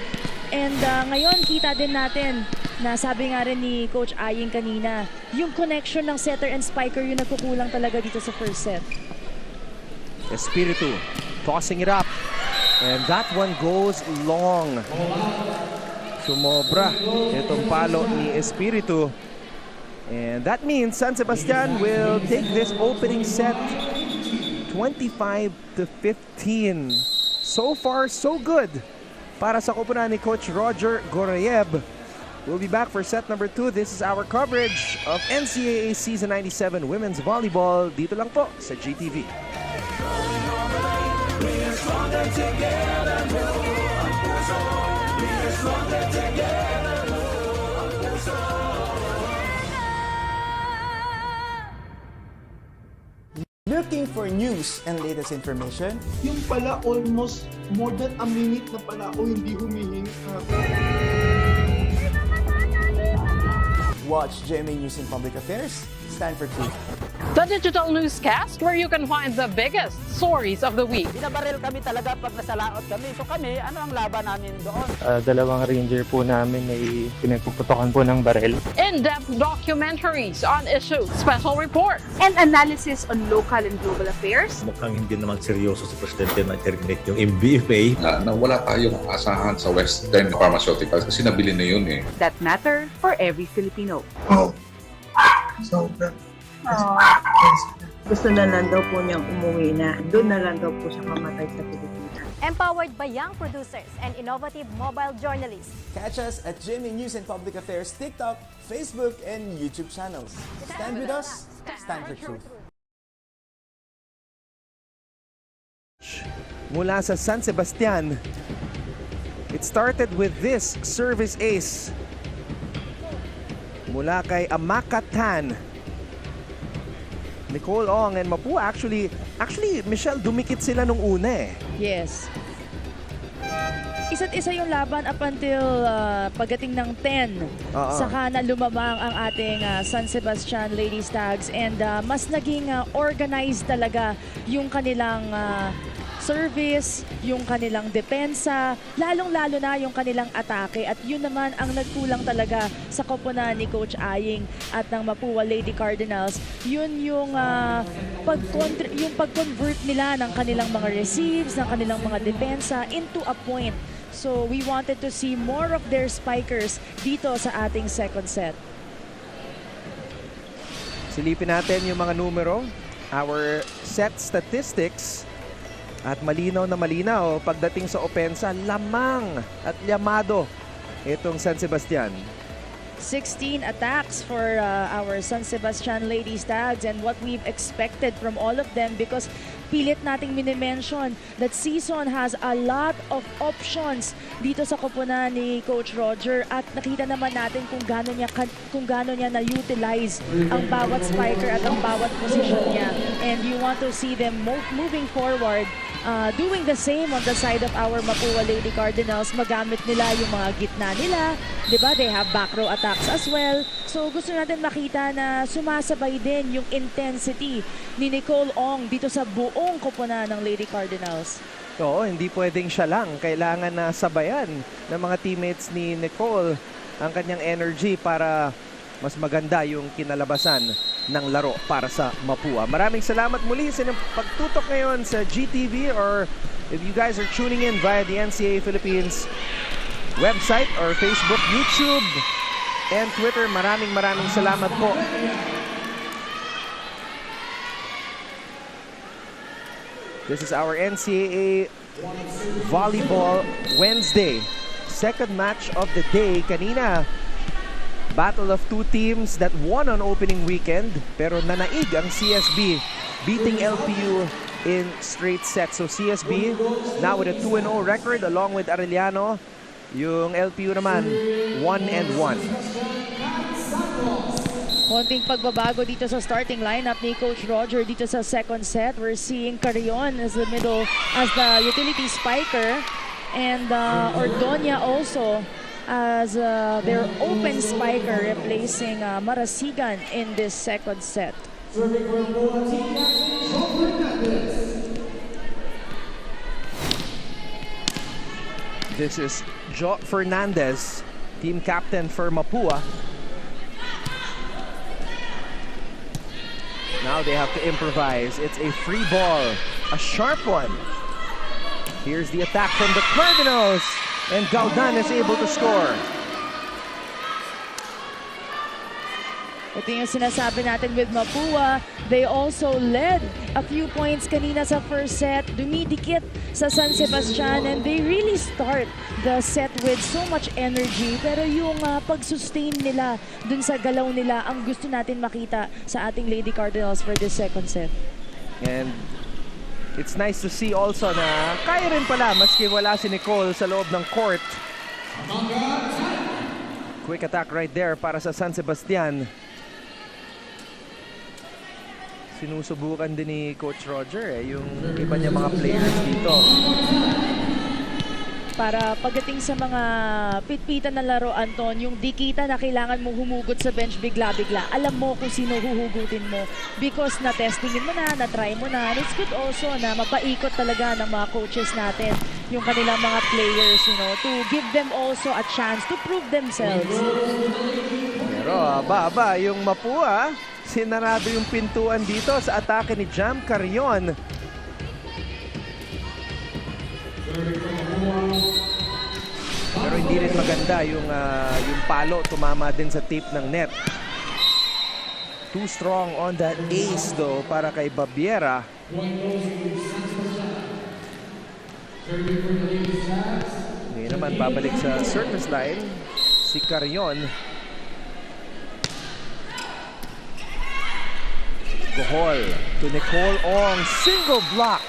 And ngayon kita din natin na sabi nga rin ni Coach Aying kanina, yung connection ng setter and spiker yung nagkukulang talaga dito sa first set. Espiritu tossing it up. And that one goes long. Sumobra itong palo ni Espiritu. And that means San Sebastian will take this opening set 25-15. So far, so good para sa koponan ni Coach Roger Gorayeb. We'll be back for set number 2. This is our coverage of NCAA Season 97 Women's Volleyball dito lang po sa GTV. Looking for news and latest information? Yung pala almost more than a minute na pala ako hindi humihingi. Watch GMA News and Public Affairs Stand for Truth. The digital newscast where you can find the biggest stories of the week. Binabaril kami talaga pag nasalaot kami. So kami, ano ang laban namin doon? Dalawang ranger po namin ay pinagpuputokan po ng baril. In-depth documentaries on issues, special reports, and analysis on local and global affairs. Mukhang hindi naman seryoso si Presidente na terminate yung MBFA. Na wala tayong asahan sa Western Pharmaceuticals kasi nabili na yun eh. That matter for every Filipino. Oh, so gusto na lang daw po niyang umuwi na. Doon na lang daw po siya mamatay sa Pilipinas. Empowered by young producers and innovative mobile journalists. Catch us at GMA News and Public Affairs TikTok, Facebook, and YouTube channels. Stand with us, stand for truth. Mula sa San Sebastian, it started with this service ace mula kay Amakatan. Nicole Ong and Mapua, actually, Michelle, dumikit sila nung una eh. Yes. Isa't isa yung laban up until pagdating ng 10. Saka na lumamang ang ating San Sebastian Lady Stags and mas naging organized talaga yung kanilang service, yung kanilang depensa, lalong-lalo na yung kanilang atake. At yun naman ang nagkulang talaga sa koponan ni Coach Aying at ng Mapua Lady Cardinals. Yun yung pag-convert nila ng kanilang mga receives, ng kanilang mga depensa into a point. So we wanted to see more of their spikers dito sa ating second set. Silipin natin yung mga numero, our set statistics. At malinaw na malinaw, pagdating sa opensa, lamang at yamado itong San Sebastian. 16 attacks for our San Sebastian Lady Stags and what we've expected from all of them because pilit nating minimension that season has a lot of options dito sa koponan ni Coach Roger at nakita naman natin kung gaano niya na-utilize ang bawat spiker at ang bawat position niya. And you want to see them moving forward, doing the same on the side of our Mapua Lady Cardinals. Magamit nila yung mga gitna nila, di ba? They have back row attacks as well. So gusto natin makita na sumasabay din yung intensity ni Nicole Ong dito sa buong koponan ng Lady Cardinals. Oo, hindi pwedeng siya lang. Kailangan na sabayan ng mga teammates ni Nicole ang kanyang energy para mas maganda yung kinalabasan ng laro para sa Mapua. Maraming salamat muli sa inyong pagtutok ngayon sa GTV or if you guys are tuning in via the NCAA Philippines website or Facebook, YouTube, and Twitter. Maraming salamat po. This is our NCAA Volleyball Wednesday. Second match of the day. Kanina, battle of two teams that won on opening weekend. Pero nanaig ang CSB beating LPU in straight sets. So CSB now with a 2-0 record along with Arellano. Yung LPU naman 1-1. Konting pagbabago dito sa starting lineup ni Coach Roger dito sa second set. We're seeing Carrion as the utility spiker and Ordonia also as their open spiker replacing Marasigan in this second set. This is Jo Fernandez, team captain for Mapua. Now they have to improvise. It's a free ball, a sharp one. Here's the attack from the Cardinals, and Gaudan is able to score. Ito yung sinasabi natin with Mapua. They also led a few points kanina sa first set. Dumidikit sa San Sebastian and they really start the set with so much energy. Pero yung pag-sustain nila dun sa galaw nila ang gusto natin makita sa ating Lady Cardinals for this second set. And it's nice to see also na kaya rin pala maski wala si Nicole sa loob ng court. Quick attack right there para sa San Sebastian. Sinusubukan din ni Coach Roger yung iba niya mga players dito. para pagdating sa mga pitpitan na laro, Anton, yung di kita na kailangan mong humugot sa bench bigla-bigla. Alam mo kung sino huhugutin mo because na-testingin mo na-try mo na. And it's good also na mapaikot talaga ng mga coaches natin yung kanilang mga players, to give them also a chance to prove themselves. Pero yung Mapua, sinarado yung pintuan dito sa atake ni Jam Carrion. Pero hindi rin maganda yung palo, tumama din sa tip ng net. Too strong on that ace though para kay Babiera. Ngayon naman babalik sa service line si Carrion. Gohol to Nicole Ong, single block.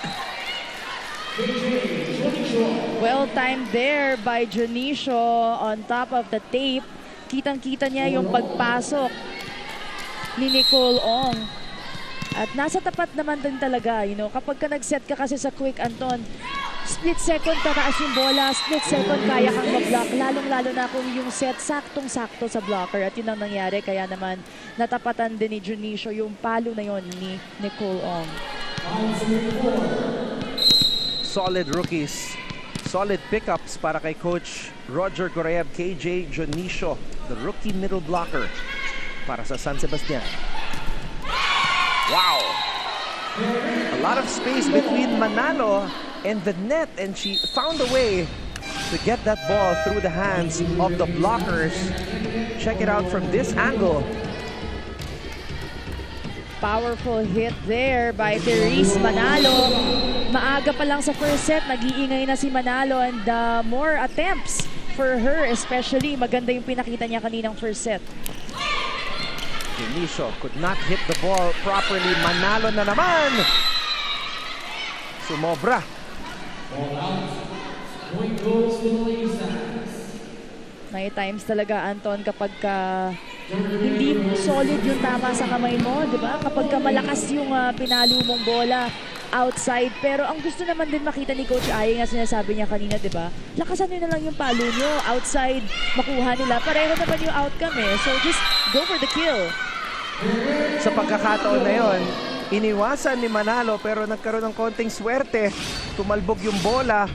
Well timed there by Jonicio on top of the tape. Kitang-kita niya yung pagpasok ni Nicole Ong. At nasa tapat naman din talaga, kapag ka nag-set ka kasi sa quick, Anton, split second tataas yung bola, split second kaya kang mag-block, lalong-lalo na kung yung set saktong-sakto sa blocker. At yun ang nangyari, kaya naman natapatan din ni Jonicio yung palo na yon ni Nicole Ong. Solid rookies, solid pickups para kay Coach Roger Goreab, KJ Jonicio, the rookie middle blocker para sa San Sebastian. Wow! A lot of space between Manalo and the net, and she found a way to get that ball through the hands of the blockers. Check it out from this angle. Powerful hit there by Therese Manalo. Maaga pa lang sa first set, nag-iingay na si Manalo, and more attempts for her, especially maganda yung pinakita niya kaninang first set. Jonicio could not hit the ball properly. Manalo na naman. Sumobra. May times talaga, Anton, kapag hindi solid yung tama sa kamay mo, di ba? Kapag malakas yung pinalo mong bola outside. Pero ang gusto naman din makita ni Coach Ay, nga sinasabi niya kanina, di ba? Lakasan nyo na lang yung palo nyo. Outside, makuha nila. Pareho naman yung outcome eh. So just go for the kill. Sa pagkakataon na yon, iniwasan ni Manalo pero nagkaroon ng konting swerte. Tumalbog yung bola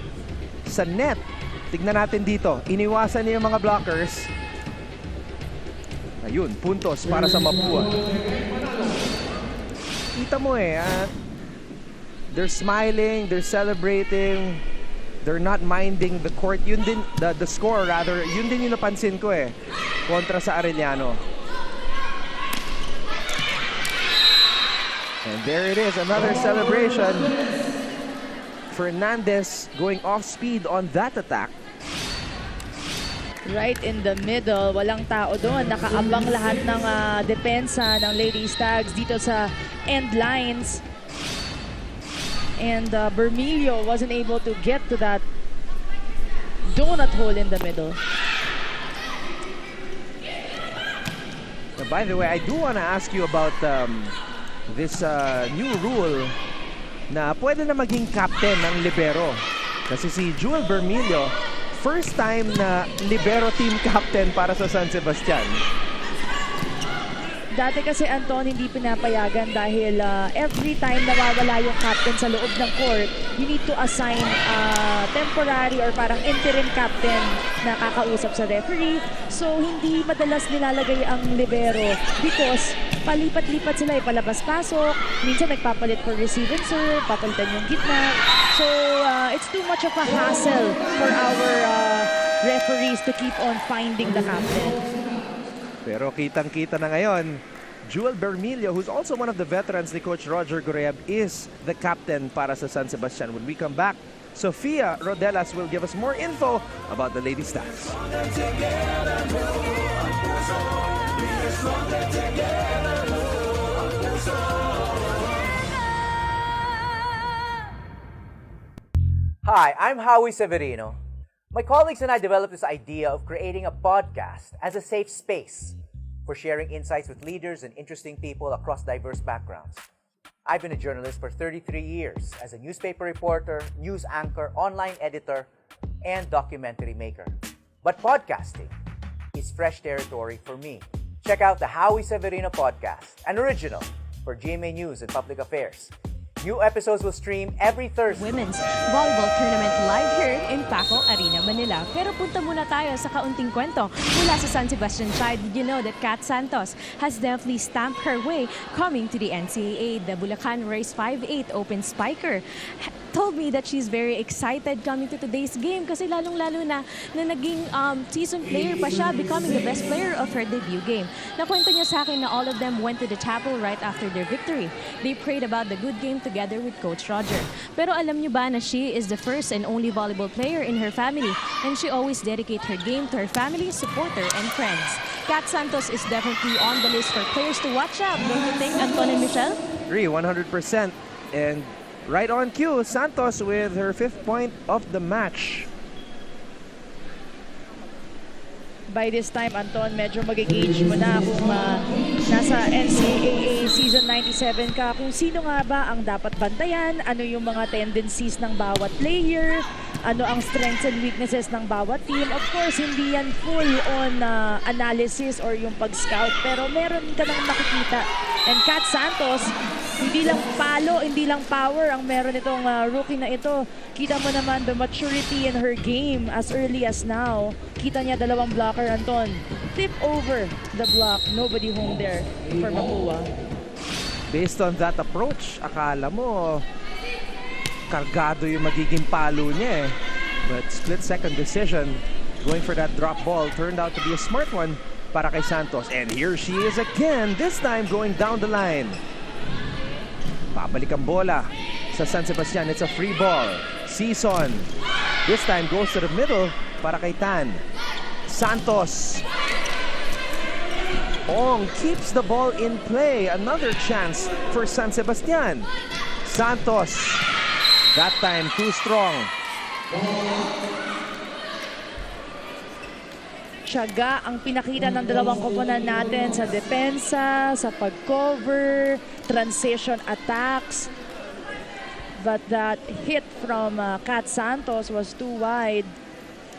sa net. Tignan natin dito. Iniwasan niya yung mga blockers. Ayun, puntos para sa Mapua. Kita mo they're smiling, they're celebrating, they're not minding the court. Yun din, the score rather, yun din yung napansin ko kontra sa Arellano. And there it is, another celebration. Fernandez going off speed on that attack. Right in the middle, walang tao doon. Nakaabang lahat ng depensa ng Lady Stags dito sa end lines. And Bermilio wasn't able to get to that donut hole in the middle. Now, by the way, I do want to ask you about this new rule na pwede na maging captain ng libero. Kasi si Jewel Bermilio, first time na libero team captain para sa San Sebastian. Dati kasi, Anton, hindi pinapayagan dahil every time nawawala yung captain sa loob ng court, you need to assign temporary or parang interim captain na kakausap sa referee. So, hindi madalas nilalagay ang libero because palipat-lipat sila, palabas-pasok. Minsan nagpapalit for receive and serve, papalitan yung gitna. So, it's too much of a hassle for our referees to keep on finding the captain. Pero kitang-kita na ngayon, Jewel Bermilio, who's also one of the veterans ni Coach Roger Goreab, is the captain para sa San Sebastian. When we come back, Sofia Rodelas will give us more info about the Lady Stags. Hi, I'm Howie Severino. My colleagues and I developed this idea of creating a podcast as a safe space for sharing insights with leaders and interesting people across diverse backgrounds. I've been a journalist for 33 years as a newspaper reporter, news anchor, online editor, and documentary maker. But podcasting is fresh territory for me. Check out the Howie Severino podcast, an original for GMA News and Public Affairs. New episodes will stream every Thursday. Women's Volleyball Tournament live here in Paco Arena, Manila. Pero punta muna tayo sa kaunting kwento mula sa San Sebastian side. Did you know that Kat Santos has definitely stamped her way coming to the NCAA? The Bulacan Race 5'8" open spiker told me that she's very excited coming to today's game kasi lalong-lalo na naging season player pa siya, becoming the best player of her debut game. Nakwento niya sa akin na all of them went to the chapel right after their victory. They prayed about the good game together with Coach Roger. Pero alam niyo ba na she is the first and only volleyball player in her family and she always dedicates her game to her family, supporter, and friends. Kat Santos is definitely on the list for players to watch out, don't you think, Anton and Michelle? Agree, 100%. And right on cue, Santos with her 5th point of the match. By this time, Anton, medyo mag-gauge mo na kung nasa NCAA Season 97 ka, kung sino nga ba ang dapat bantayan, ano yung mga tendencies ng bawat player, ano ang strengths and weaknesses ng bawat team. Of course, hindi yan full-on analysis or yung pag-scout, pero meron ka nang makikita. And Kat Santos, hindi lang palo, hindi lang power ang meron itong rookie na ito. Kita mo naman the maturity in her game as early as now. Kita niya dalawang blocker, Anton. Tip over the block. Nobody home there for Mapua. Based on that approach, akala mo kargado yung magiging palo niya eh. But split-second decision, going for that drop ball, turned out to be a smart one para kay Santos. And here she is again, this time going down the line. Pabalik ang bola sa San Sebastian. It's a free ball. Season. This time goes to the middle para kay Tan. Santos. Ong keeps the ball in play. Another chance for San Sebastian. Santos. That time too strong. Tiyaga ang pinakita ng dalawang koponan natin sa depensa, sa pag-cover, transition attacks. But that hit from Kat Santos was too wide.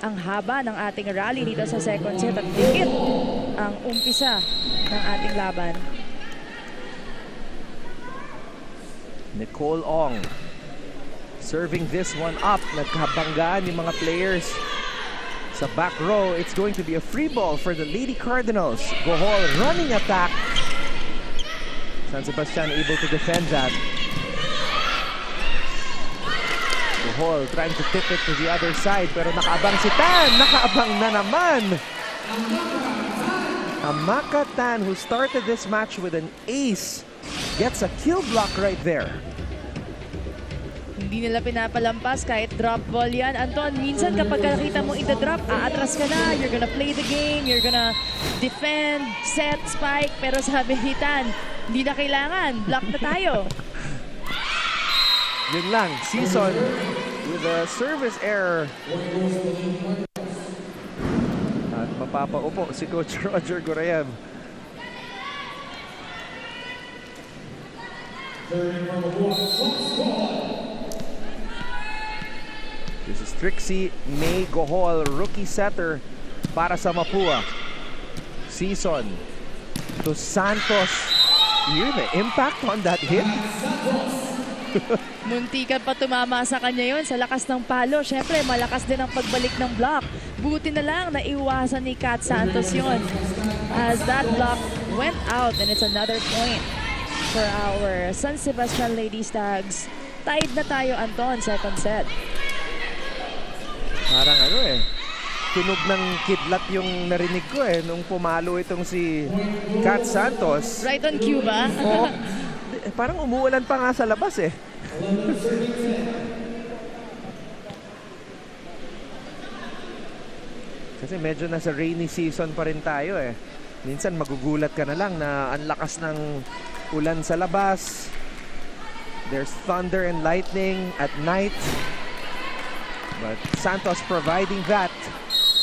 Ang haba ng ating rally dito sa second set at hit ang umpisa ng ating laban. Nicole Ong serving this one up. Nagkabanggaan yung mga players. Sa back row, it's going to be a free ball for the Lady Cardinals. Gohol running attack. San Sebastian able to defend that. Gohol trying to tip it to the other side, pero nakaabang si Tan. Nakaabang na naman. Amaka Tan, who started this match with an ace, gets a kill block right there. Hindi nila pinapalampas kahit drop ball yan. Anton, minsan kapag nakita mo ita-drop, aatras ka na, you're gonna play the game, you're gonna defend, set, spike, pero sabi ni Tan, hindi na kailangan, block na tayo. Yun lang, Season with a service error. At mapapaupo si Coach Roger Goreyev. This is Trixie May Gohol, rookie setter para sa Mapua. Season to Santos. Hear the impact on that hit? Muntikan pa tumama sa kanya yon sa lakas ng palo. Siyempre, malakas din ang pagbalik ng block. Buti na lang na iwasan ni Kat Santos yon. As that block went out and it's another point for our San Sebastian Lady Stags. Tied na tayo, Anton, second set. Parang tunog ng kidlat yung narinig ko nung pumalo itong si Kat Santos. Right on cue ba? Parang umuulan pa nga sa labas Kasi medyo nasa rainy season pa rin tayo Minsan magugulat ka na lang na ang lakas ng ulan sa labas. There's thunder and lightning at night. But Santos providing that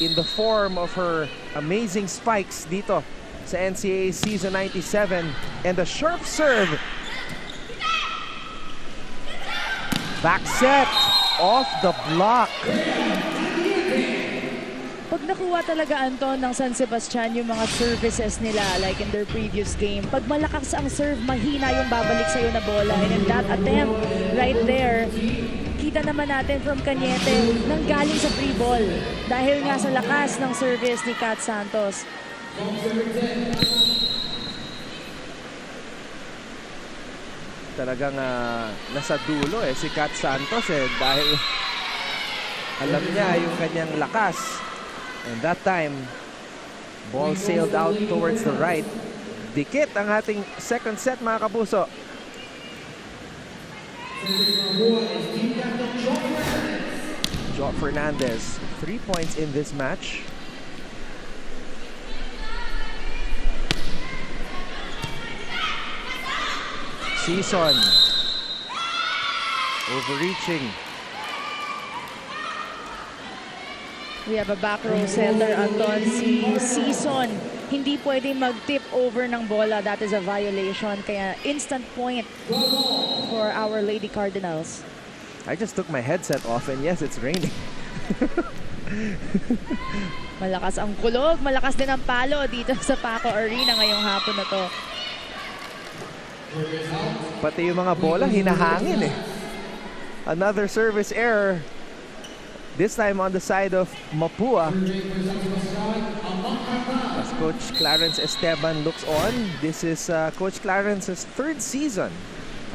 in the form of her amazing spikes dito sa NCAA Season 97 and a sharp serve. Back set off the block. Pag nakuha talaga, Anton, ng San Sebastian yung mga services nila like in their previous game, pag malakas ang serve, mahina yung babalik sa'yo na bola. And in that attempt, right there, kita naman natin from Cañete nanggaling sa free ball dahil nga sa lakas ng service ni Kat Santos. Talagang nasa dulo si Kat Santos dahil alam niya yung kanyang lakas. And that time, ball sailed out towards the right. Dikit ang ating second set, mga kapuso. Jo Fernandez, 3 points in this match. Season. Overreaching. We have a back row setter, Anton. Si Season, hindi pwede mag-tip over ng bola. That is a violation. Kaya instant point for our Lady Cardinals. I just took my headset off and yes, it's raining. Malakas ang kulog. Malakas din ang palo dito sa Paco Arena ngayong hapon na to. Pati yung mga bola, hinahangin Another service error. This time on the side of Mapua. As Coach Clarence Esteban looks on, this is Coach Clarence's third season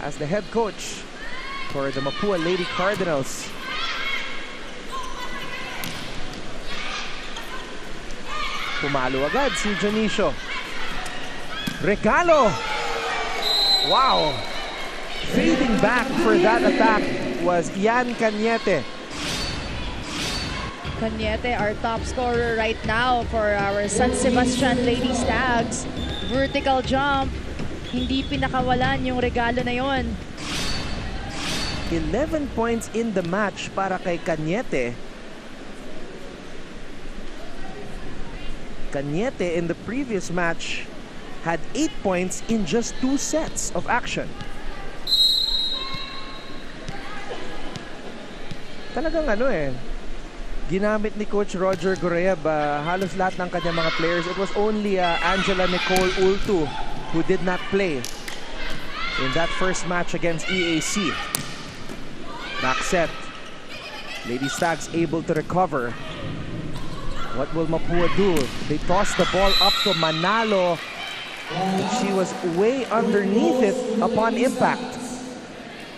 as the head coach for the Mapua Lady Cardinals. Pumalo agad si Dionisio. Regalo! Wow! Fading back for that attack was Ian Cañete. Cañete, our top scorer right now for our San Sebastian Lady Stags. Vertical jump. Hindi pinakawalan yung regalo na yon. 11 points in the match para kay Cañete. Cañete in the previous match had 8 points in just 2 sets of action. Talagang ginamit ni Coach Roger Goreb halos lahat ng kanyang mga players. It was only Angela Nicole Ultu who did not play in that first match against EAC. Back set. Lady Stags able to recover. What will Mapua do? They toss the ball up to Manalo. She was way underneath it upon impact.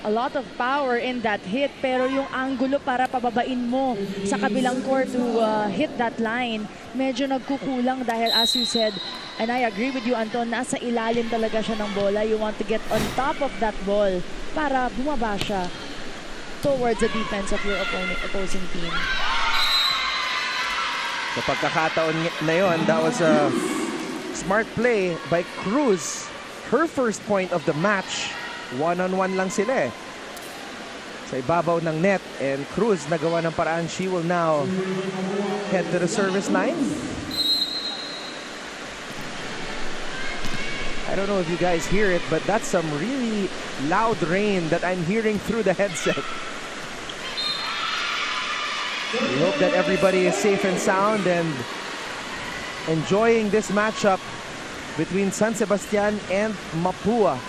A lot of power in that hit, pero yung angulo para pababain mo sa kabilang court to hit that line, medyo nagkukulang dahil as you said, and I agree with you, Anton, nasa ilalim talaga siya ng bola. You want to get on top of that ball para bumaba siya towards the defense of your opposing team. Sa pagkakataon na yon, that was a smart play by Cruz. Her first point of the match. One-on-one lang sila sa ibabaw ng net, and Cruz nagawa ng paraan. She will now head to the service line. I don't know if you guys hear it, but that's some really loud rain that I'm hearing through the headset. We hope that everybody is safe and sound and enjoying this matchup between San Sebastian and Mapua.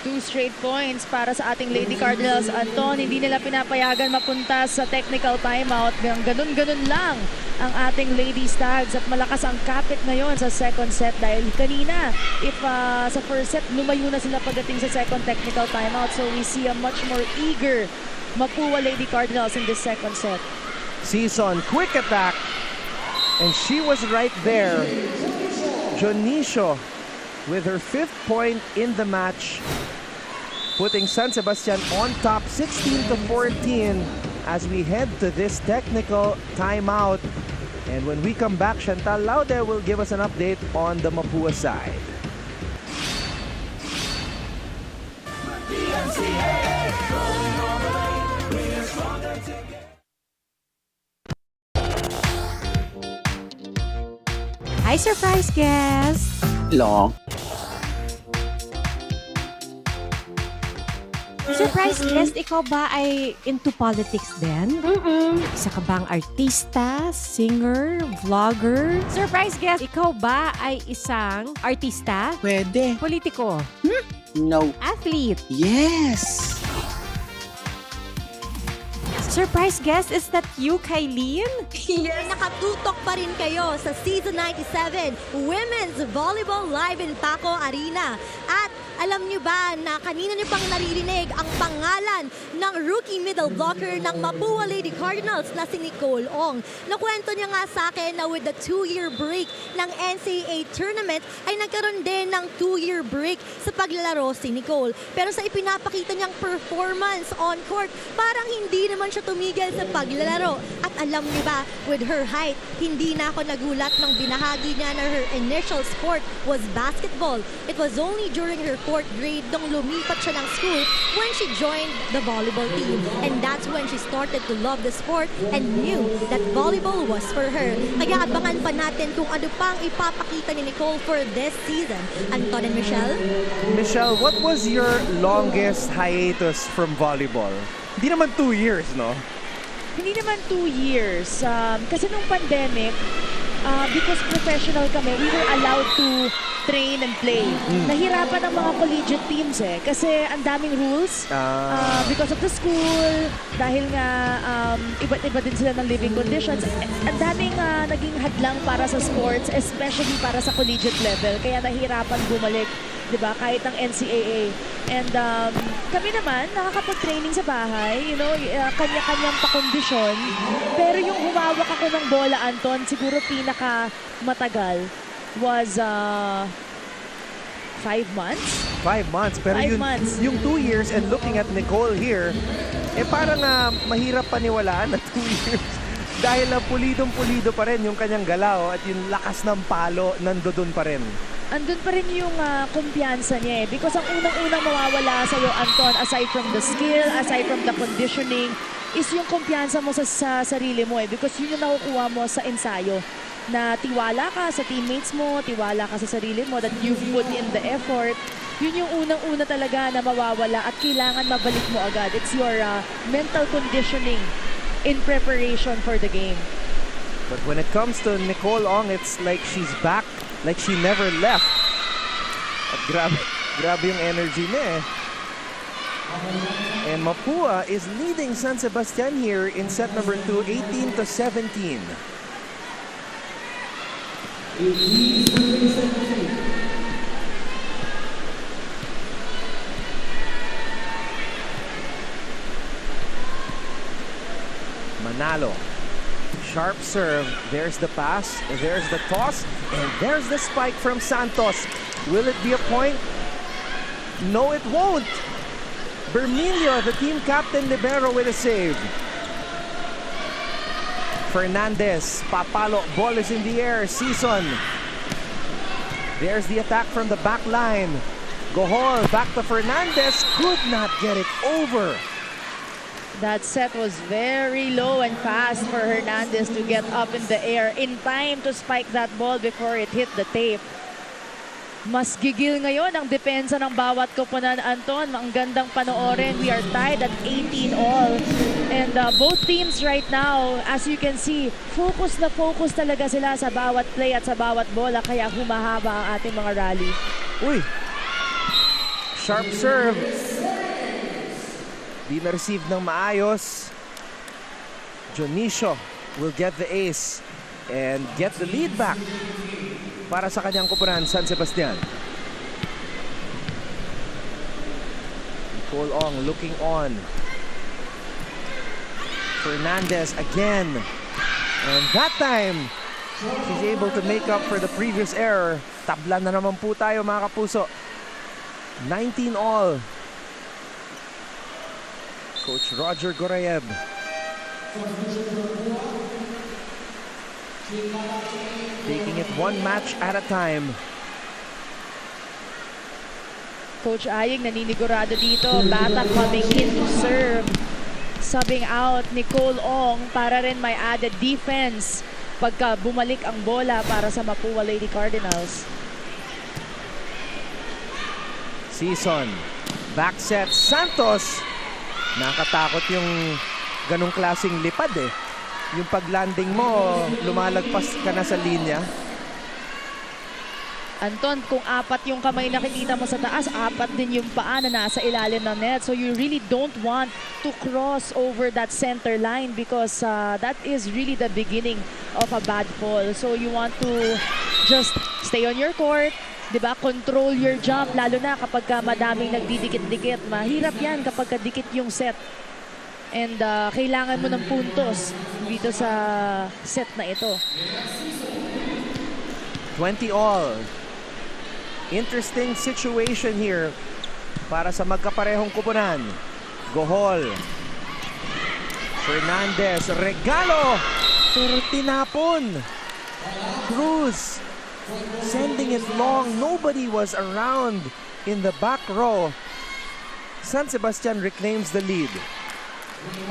2 straight points para sa ating Lady Cardinals. Anton, hindi nila pinapayagan mapunta sa technical timeout. Ganun-ganun lang ang ating Lady Stags at malakas ang kapit ngayon sa second set dahil kanina, if sa first set, lumayo na sila pagdating sa second technical timeout. So we see a much more eager Mapua Lady Cardinals in this second set. Season, quick attack. And she was right there. Dionisio with her 5th point in the match, putting San Sebastian on top 16-14 as we head to this technical timeout. And when we come back, Chantal Laude will give us an update on the Mapua side. Hi, surprise guest! Long. Surprise guest, ikaw ba ay into politics din? Isa ka bang artista, singer, vlogger? Surprise guest, ikaw ba ay isang artista? Pwede. Politiko? No. Athlete? Yes! Surprise guest, is that you, Kylene? Yes. Nakatutok pa rin kayo sa Season 97 Women's Volleyball Live in Paco Arena. At alam niyo ba na kanina niyo pang naririnig ang pangalan ng rookie middle blocker ng Mapua Lady Cardinals na si Nicole Ong. Nakwento niya nga sa akin na with the 2-year break ng NCAA tournament ay nagkaroon din ng 2-year break sa paglalaro si Nicole. Pero sa ipinapakita niyang performance on court, parang hindi naman siya tumigil sa paglalaro. At alam niyo ba, with her height, hindi na ako nagulat nang binahagi niya na her initial sport was basketball. It was only during her 4th grade nung lumipat siya ng school when she joined the volleyball team. And that's when she started to love the sport and knew that volleyball was for her. Kaya abangan pa natin kung ano pang ipapakita ni Nicole for this season. Anton and Michelle? Michelle, what was your longest hiatus from volleyball? Hindi naman 2 years, no? Hindi naman 2 years. Kasi nung pandemic, because professional kami, we were allowed to train and play. Nahirapan ang mga collegiate teams kasi ang daming rules because of the school, dahil nga iba't iba din sila ng living conditions. Ang daming naging hadlang para sa sports, especially para sa collegiate level. Kaya nahirapan bumalik, di ba, kahit ang NCAA. And kami naman, nakakapag-training sa bahay, kanya-kanyang pakondisyon. Pero yung humawak ako ng bola, Anton, siguro pinaka matagal was 5 months. 5 months. Pero 5 months. Yung 2 years and looking at Nicole here, parang mahirap paniwalaan na 2 years. Dahil pulidong-pulido pa rin yung kanyang galaw at yung lakas ng palo nandoon pa rin. Andun pa rin yung kumpiyansa niya because ang unang-unang mawawala sa'yo, Anton, aside from the skill, aside from the conditioning, is yung kumpiyansa mo sa sarili mo because yun yung nakukuha mo sa ensayo. Na tiwala ka sa teammates mo, tiwala ka sa sarili mo, that you've put in the effort. Yun yung unang-una talaga na mawawala at kailangan mabalik mo agad. It's your mental conditioning in preparation for the game. But when it comes to Nicole Ong, it's like she's back, like she never left. At grabe yung energy niya And Mapua is leading San Sebastian here in set number 2, 18-17. Manalo. Sharp serve. There's the pass. There's the toss. And there's the spike from Santos. Will it be a point? No, it won't. Bermilio, the team captain libero, with a save. Fernandez, papalo, ball is in the air. Season. There's the attack from the back line. Gohol, back to Fernandez. Could not get it over. That set was very low and fast for Hernandez to get up in the air in time to spike that ball before it hit the tape. Mas gigil ngayon ang depensa ng bawat koponan, Anton. Ang gandang panoorin. We are tied at 18-all. And both teams right now, as you can see, focus na focus talaga sila sa bawat play at sa bawat bola. Kaya humahaba ang ating mga rally. Uy! Sharp serve. Di na-receive ng maayos. Jonicio will get the ace and get the lead back para sa kanyang koponan, San Sebastian. Nicole Ong looking on. Fernandez again. And that time, she's able to make up for the previous error. Tabla na naman po tayo, mga kapuso. 19-all. Coach Roger Gorayev. Taking it one match at a time. Coach Aying naninigurado dito. Bata coming in to serve. Subbing out Nicole Ong para rin may added defense pagka bumalik ang bola para sa Mapua Lady Cardinals. Season. Back set. Santos Nakatakot yung ganong klaseng lipad eh. Yung pag-landing mo, lumalagpas ka na sa linya. Anton, kung 4 yung kamay nakikita mo sa taas, 4 din yung paa na nasa ilalim ng net. So you really don't want to cross over that center line because that is really the beginning of a bad fall. So you want to just stay on your court, diba? Control your jump, lalo na kapag madaming nagdidikit-dikit. Mahirap yan kapag dikit yung set. And kailangan mo ng puntos dito sa set na ito. 20 all. Interesting situation here para sa magkaparehong kupunan. Gohol. Fernandez. Regalo. Pero tinapon. Cruz. Sending it long. Nobody was around in the back row. San Sebastian reclaims the lead.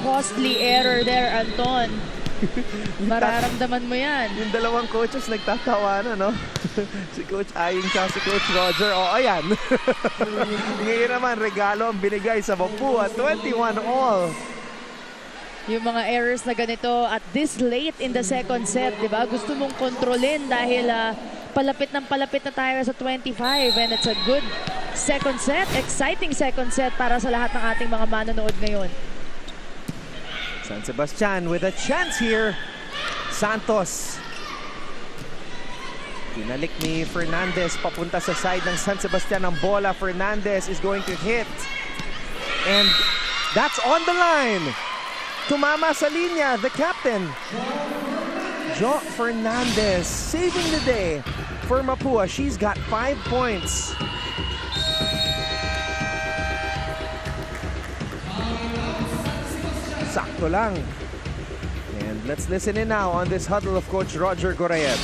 Costly error there, Anton. Mararamdaman mo yan. Yung dalawang coaches nagtatawanan, no? Si Coach Aying siya, si Coach Roger. O, ayan. Ngayon naman, regalo ang binigay sa Mapua. 21 all. Yung mga errors na ganito at this late in the second set, di ba? Gusto mong kontrolin dahil palapit na tayo sa 25 and it's a good second set. Exciting second set para sa lahat ng ating mga manonood ngayon. San Sebastian with a chance here. Santos. Pinalik ni Fernandez papunta sa side ng San Sebastian ang bola. Fernandez is going to hit. And that's on the line. Tumama sa linya, the captain. Jo Fernandez saving the day for Mapua. She's got 5 points. Sakto lang. And let's listen in now on this huddle of Coach Roger Gorayev.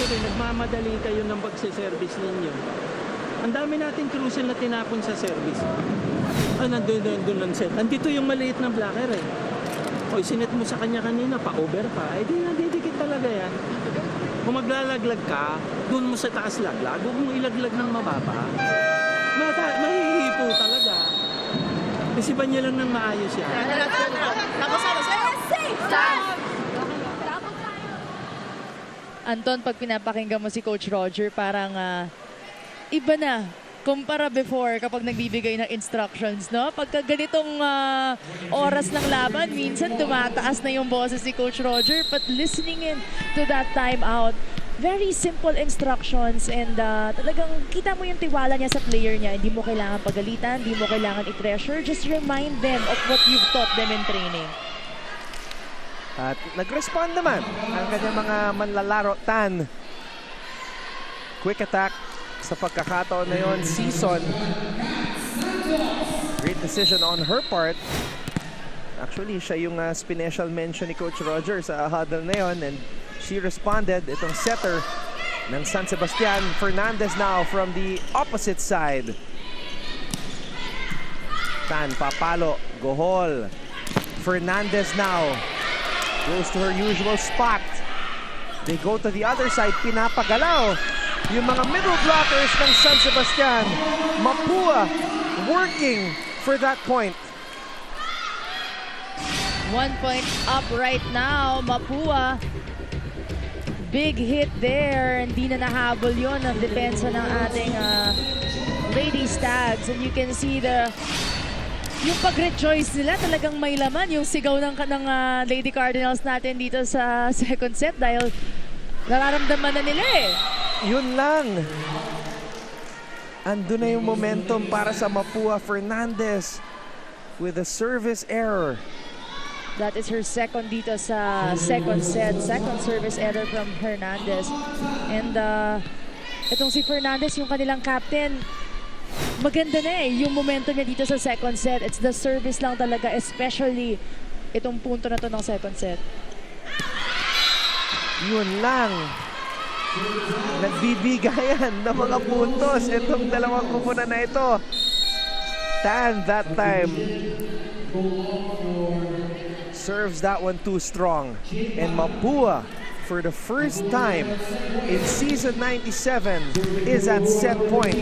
Nagmamadali kayo ng pagsiservice ninyo. Ang dami natin crucial na tinapon sa service. Nandun lang set. Andito yung maliit na blocker eh. O sinet mo sa kanya kanina, pa-over pa. Eh di nadidikit talaga yan. Kung maglalaglag ka, doon mo sa taas laglag. Huwag mong ilaglag ng mababa. Mahihipo talaga. Isipan niya lang ng maayos yan. Anton, pag pinapakinggan mo si Coach Roger, parang iba na kumpara before kapag nagbibigay ng instructions, no? Pagka ganitong oras ng laban, minsan tumataas na yung boses ni Coach Roger, but listening in to that timeout, very simple instructions and talagang kita mo yung tiwala niya sa player niya. Hindi mo kailangan pagalitan, hindi mo kailangan i-pressure. Just remind them of what you've taught them in training. At nag-respond naman ang kanyang mga manlalaro. Tan. Quick attack sa pagkakataon na yon. Season. Great decision on her part. Actually, siya yung special mention ni Coach Roger sa huddle na yon. And she responded. Itong setter ng San Sebastian. Fernandez now from the opposite side. Tan, papalo. Gohol. Fernandez now goes to her usual spot. They go to the other side. Pinapagalaw yung mga middle blockers ng San Sebastian. Mapua working for that point. 1 point up right now, Mapua. Big hit there. Hindi na nahabol yun ang depensa ng ating Lady Stags. And you can see yung pag-rejoice nila talagang may laman. Yung sigaw ng Lady Cardinals natin dito sa second set dahil nararamdaman na nila eh. Yun lang. Andun na yung momentum para sa Mapua. Fernandez with a service error. That is her second dito sa second set. Second service error from Hernandez. And itong si Fernandez, yung kanilang captain, maganda na eh yung momentum niya dito sa second set. It's the service lang talaga, especially itong punto na to ng second set. Yun lang. Nagbibigayan ng mga puntos itong dalawang kupunan na ito. Tan that time serves that one too strong. And Mapua, for the first time in season 97, is at set point.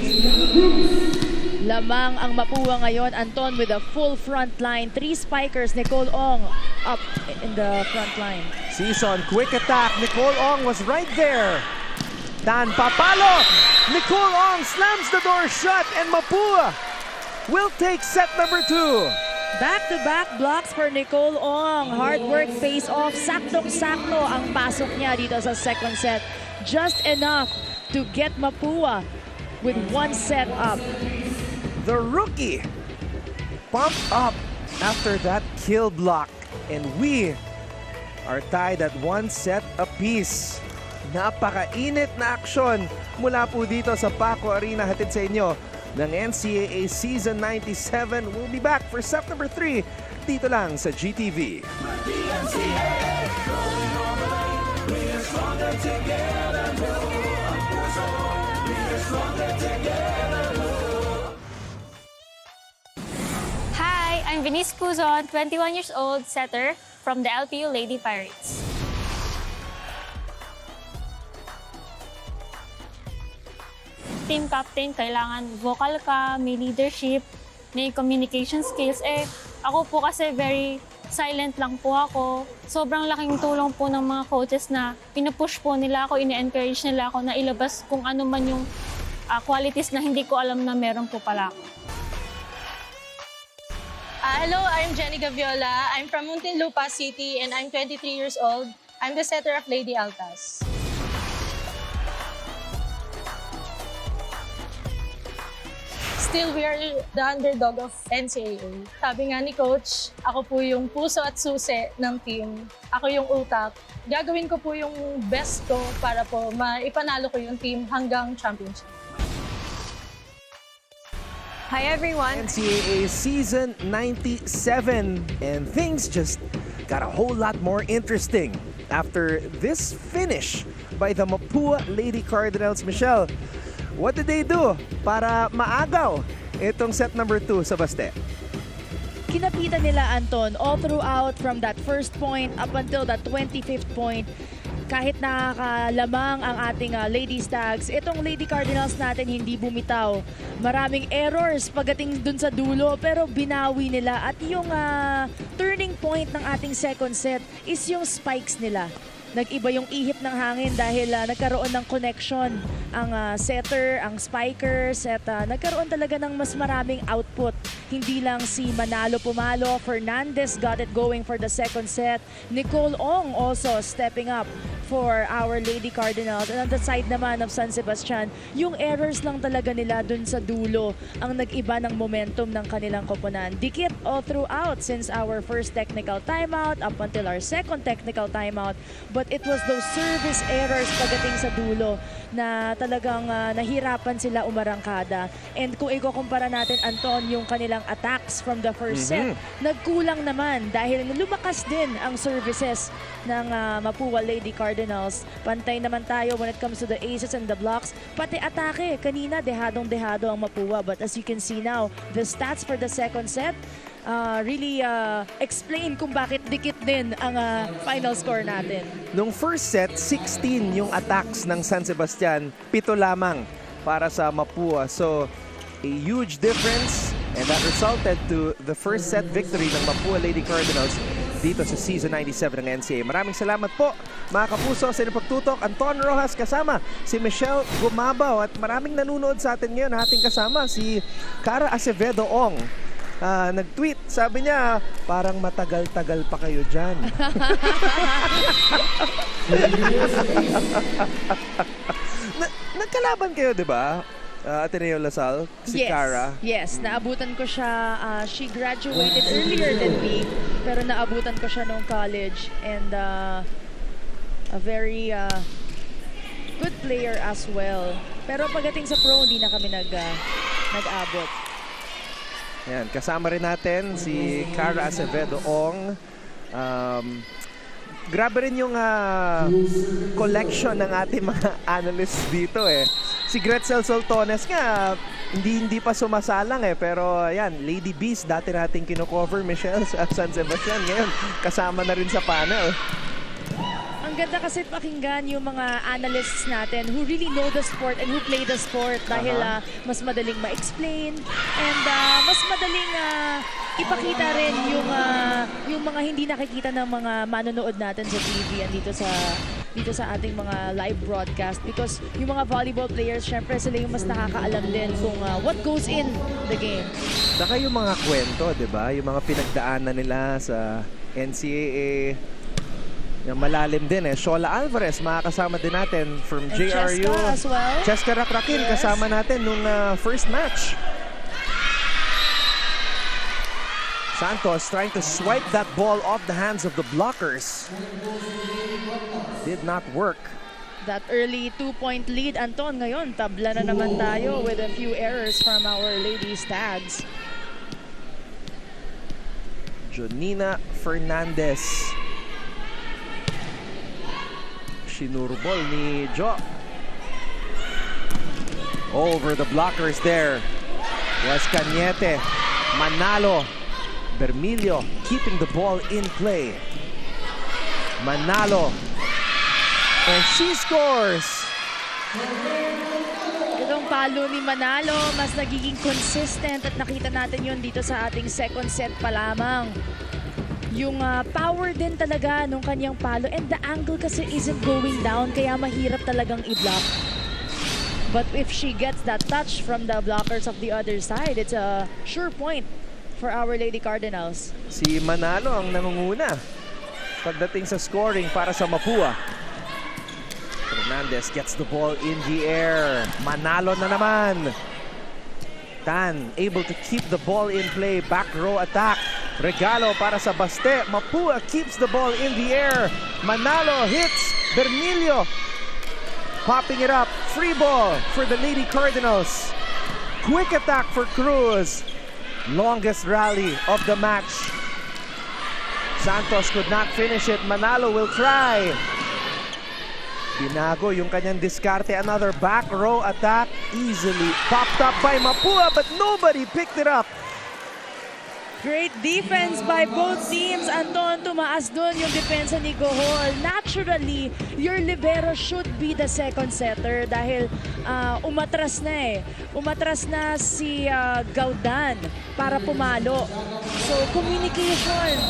Lamang ang Mapua ngayon. Anton with a full front line. 3 spikers. Nicole Ong up in the front line. Season, quick attack. Nicole Ong was right there. Dan papalo. Nicole Ong slams the door shut and Mapua will take set number 2. Back-to-back blocks for Nicole Ong. Hard work face off. Saktong-sakto ang pasok niya dito sa second set. Just enough to get Mapua with 1 set up. The rookie pumped up after that kill block. And we are tied at 1 set apiece. Napakainit na aksyon mula po dito sa Paco Arena, hatid sa inyo ng NCAA Season 97. We'll be back for set number 3 dito lang sa GTV. Hi, I'm Venice Cuzon, 21 years old, setter from the LPU Lady Pirates. Team captain, kailangan vocal ka, may leadership, may communication skills. Ako po kasi very silent lang po ako. Sobrang laking tulong po ng mga coaches na pinupush po nila ako, ine-encourage nila ako na ilabas kung ano man yung qualities na hindi ko alam na meron po pala ako. Hello, I'm Jenny Gaviola. I'm from Muntinlupa City and I'm 23 years old. I'm the setter of Lady Altas. Still, we are the underdog of NCAA. Sabi nga ni Coach, ako po yung puso at susi ng team. Ako yung utak. Gagawin ko po yung best ko para po maipanalo ko yung team hanggang championship. Hi everyone! NCAA Season 97. And things just got a whole lot more interesting after this finish by the Mapua Lady Cardinals. Michelle, what did they do para maagaw itong set number 2 sa Baste? Kinapitan nila, Anton, all throughout from that first point up until that 25th point. Kahit nakakalamang ang ating Lady Stags, itong Lady Cardinals natin hindi bumitaw. Maraming errors pagdating dun sa dulo pero binawi nila. At yung turning point ng ating second set is yung spikes nila. Nag-iba yung ihip ng hangin dahil nagkaroon ng connection ang setter, ang spikers, at nagkaroon talaga ng mas maraming output. Hindi lang si Manalo pumalo, Fernandez got it going for the second set. Nicole Ong also stepping up for our Lady Cardinals. And on the side naman of San Sebastian, yung errors lang talaga nila dun sa dulo ang nag-iba ng momentum ng kanilang koponan. Dikit all throughout since our first technical timeout up until our second technical timeout. But it was those service errors pagdating sa dulo na talagang nahirapan sila umarangkada. And kung ikukumpara natin, Anton, yung kanilang attacks from the first set, nagkulang naman dahil lumakas din ang services ng Mapua Lady Cardinals. Pantay naman tayo when it comes to the aces and the blocks. Pati atake, kanina dehadong-dehado ang Mapua. But as you can see now, the stats for the second set really explain kung bakit dikit din ang final score natin. Nung first set, 16 yung attacks ng San Sebastian, 7 lamang para sa Mapua. So, a huge difference, and that resulted to the first set victory ng Mapua Lady Cardinals dito sa Season 97 ng NCAA. Maraming salamat po mga kapuso sa inyong pagtutok. Anton Rojas kasama si Michelle Gumabaw at maraming nanonood sa atin ngayon. Ating kasama si Cara Acevedo Ong. Nag-tweet, sabi niya, parang matagal-tagal pa kayo dyan. Nagkalaban kayo, di ba? Ateneo Lasal, si Cara. Yes, naabutan ko siya. She graduated earlier than me, pero naabutan ko siya nung college. And a very good player as well. Pero pagdating sa pro, hindi na kami nag-abot. Yan, kasama rin natin si Cara Acevedo Ong. Grabe rin yung collection ng ating mga analysts dito eh. Si Gretzel Soltones nga, hindi pa sumasalang eh. Pero yan, Lady Beast, dati nating kino-cover, Michelle, sa San Sebastian. Ngayon, kasama na rin sa panel. Ang Ang ganda kasi pakinggan yung mga analysts natin who really know the sport and who play the sport dahil mas madaling ma-explain and mas madaling ipakita rin yung mga hindi nakikita ng mga manonood natin sa TV and dito sa ating mga live broadcast because yung mga volleyball players, syempre sila yung mas nakakaalam din kung what goes in the game. Saka yung mga kwento, di ba? Yung mga pinagdaanan nila sa NCAA. Yung malalim din eh. Shola Alvarez, makakasama din natin from And JRU. Cheska as well. Cheska Rakrakin, kasama natin nung first match. Santos trying to swipe that ball off the hands of the blockers. Did not work. That early 2-point lead, Anton, ngayon tabla na naman tayo with a few errors from our Lady Stags. Jonina Fernandez. Sinurbol ni Jo. Over the blockers there. Was Cañete. Manalo. Bermilio keeping the ball in play. Manalo. And she scores! Itong palo ni Manalo, mas nagiging consistent at nakita natin yun dito sa ating second set pa lamang. Yung power din talaga nung kanyang palo and the angle kasi isn't going down kaya mahirap talagang i-block. But if she gets that touch from the blockers of the other side, it's a sure point for our Lady Cardinals. Si Manalo ang nangunguna pagdating sa scoring para sa Mapua. Fernandez gets the ball in the air. Manalo na naman. Tan able to keep the ball in play. Back row attack. Regalo para sa Baste. Mapua keeps the ball in the air. Manalo hits. Bermilio popping it up. Free ball for the Lady Cardinals. Quick attack for Cruz. Longest rally of the match. Santos could not finish it. Manalo will try. Binago yung kanyang diskarte. Another back row attack. Easily popped up by Mapua but nobody picked it up. Great defense by both teams. Anton, tumaas doon yung depensa ni Gohol. Naturally, your libero should be the second setter dahil umatras na eh. Umatras na si Gaudan para pumalo. So, communication.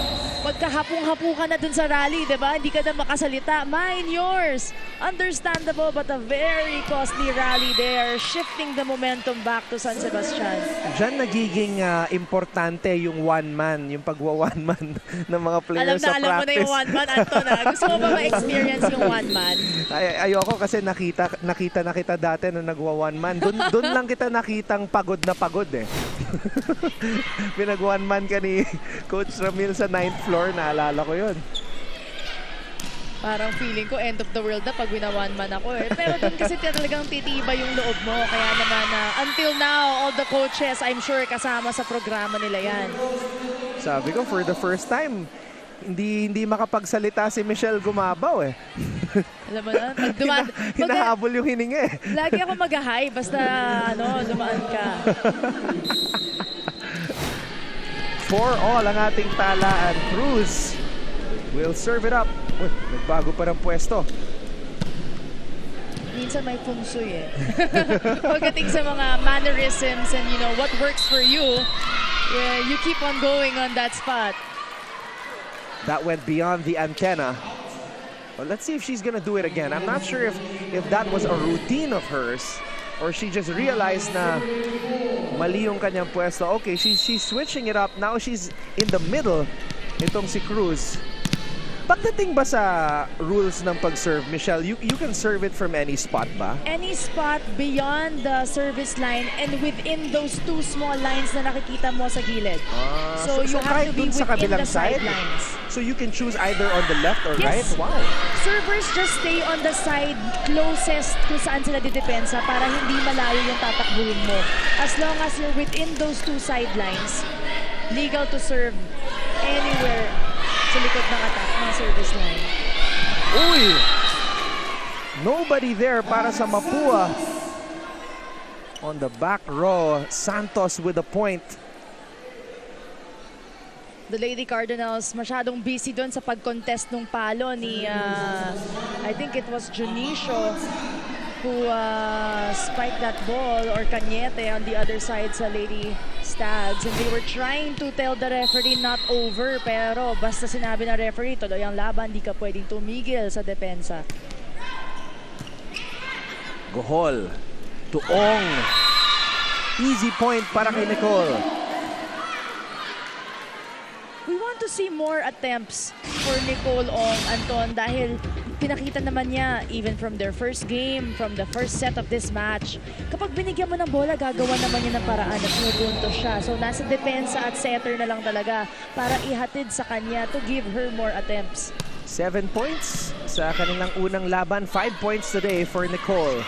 Pagkahapong-hapo ka na dun sa rally, diba? Hindi ka na makasalita. Mine, yours. Understandable but a very costly rally there. Shifting the momentum back to San Sebastian. Diyan nagiging importante yung one-man, yung pagwa-one-man ng mga players sa practice. Alam mo na yung one-man, Anton. Gusto mo ba ma-experience yung one-man? Ayoko kasi nakita na kita dati na nagwa-one-man. Doon lang kita nakitang pagod na pagod eh. Pinag-one-man ka ni Coach Ramil sa 9th floor, naalala ko yun. Parang feeling ko end of the world na pag wina-one-man ako eh. Pero doon kasi talagang titiba yung loob mo. Kaya naman until now, all the coaches, I'm sure kasama sa programa nila yan. Sabi ko, for the first time, hindi makapagsalita si Michelle Gumabaw eh. Alam mo na, pag hinahabol yung hininga eh. Lagi ako mag-hi basta dumaan ka. 4-all ang ating talaan. Cruz will serve it up. Uy, nagbago pa ng pwesto. Minsan may feng shui eh. Pagdating sa mga mannerisms and you know what works for you, you keep on going on that spot. That went beyond the antenna. Well, let's see if she's gonna do it again. I'm not sure if that was a routine of hers or she just realized na mali yung kanyang pwesto. Okay, she's switching it up. Now she's in the middle. Itong si Cruz. Pagdating ba sa rules ng pag-serve, Michelle, you can serve it from any spot ba? Any spot beyond the service line and within those two small lines na nakikita mo sa gilid. So you have to be within the sidelines. So you can choose either on the left or right? Wow. Servers just stay on the side closest kung saan sila didepensa para hindi malayo yung tatakbuhin mo. As long as you're within those two sidelines, legal to serve anywhere sa likod ng attack ng service line. Uy! Nobody there para sa Mapua. On the back row, Santos with a point. The Lady Cardinals masyadong busy doon sa pag-contest ng palo ni, I think it was Junicio who spiked that ball, or Cañete on the other side sa Lady Stags. And they were trying to tell the referee not over, pero basta sinabi ng referee, tuloy ang laban, di ka pwedeng tumigil sa depensa. Gohol. Tuong. Easy point para kay Nicole. We want to see more attempts for Nicole Ong, Anton, dahil pinakita naman niya even from their first game, from the first set of this match, kapag binigyan mo ng bola, gagawa naman niya ng paraan at pupunto siya. So nasa depensa at setter na lang talaga para ihatid sa kanya to give her more attempts. 7 points sa kanilang unang laban. 5 points today for Nicole.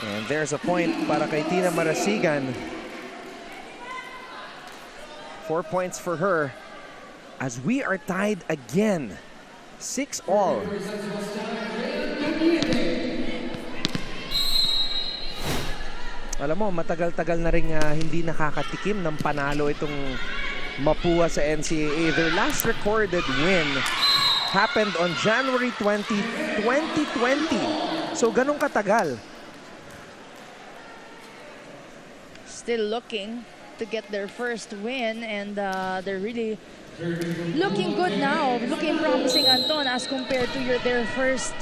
And there's a point para kay Tina Marasigan. 4 points for her as we are tied again. 6-all. Alam mo, matagal-tagal na rin hindi nakakatikim ng panalo itong Mapua sa NCAA. Their last recorded win happened on January 20, 2020. So, ganun katagal. Still looking to get their first win, and they're really looking good now, looking promising, Anton, as compared to their first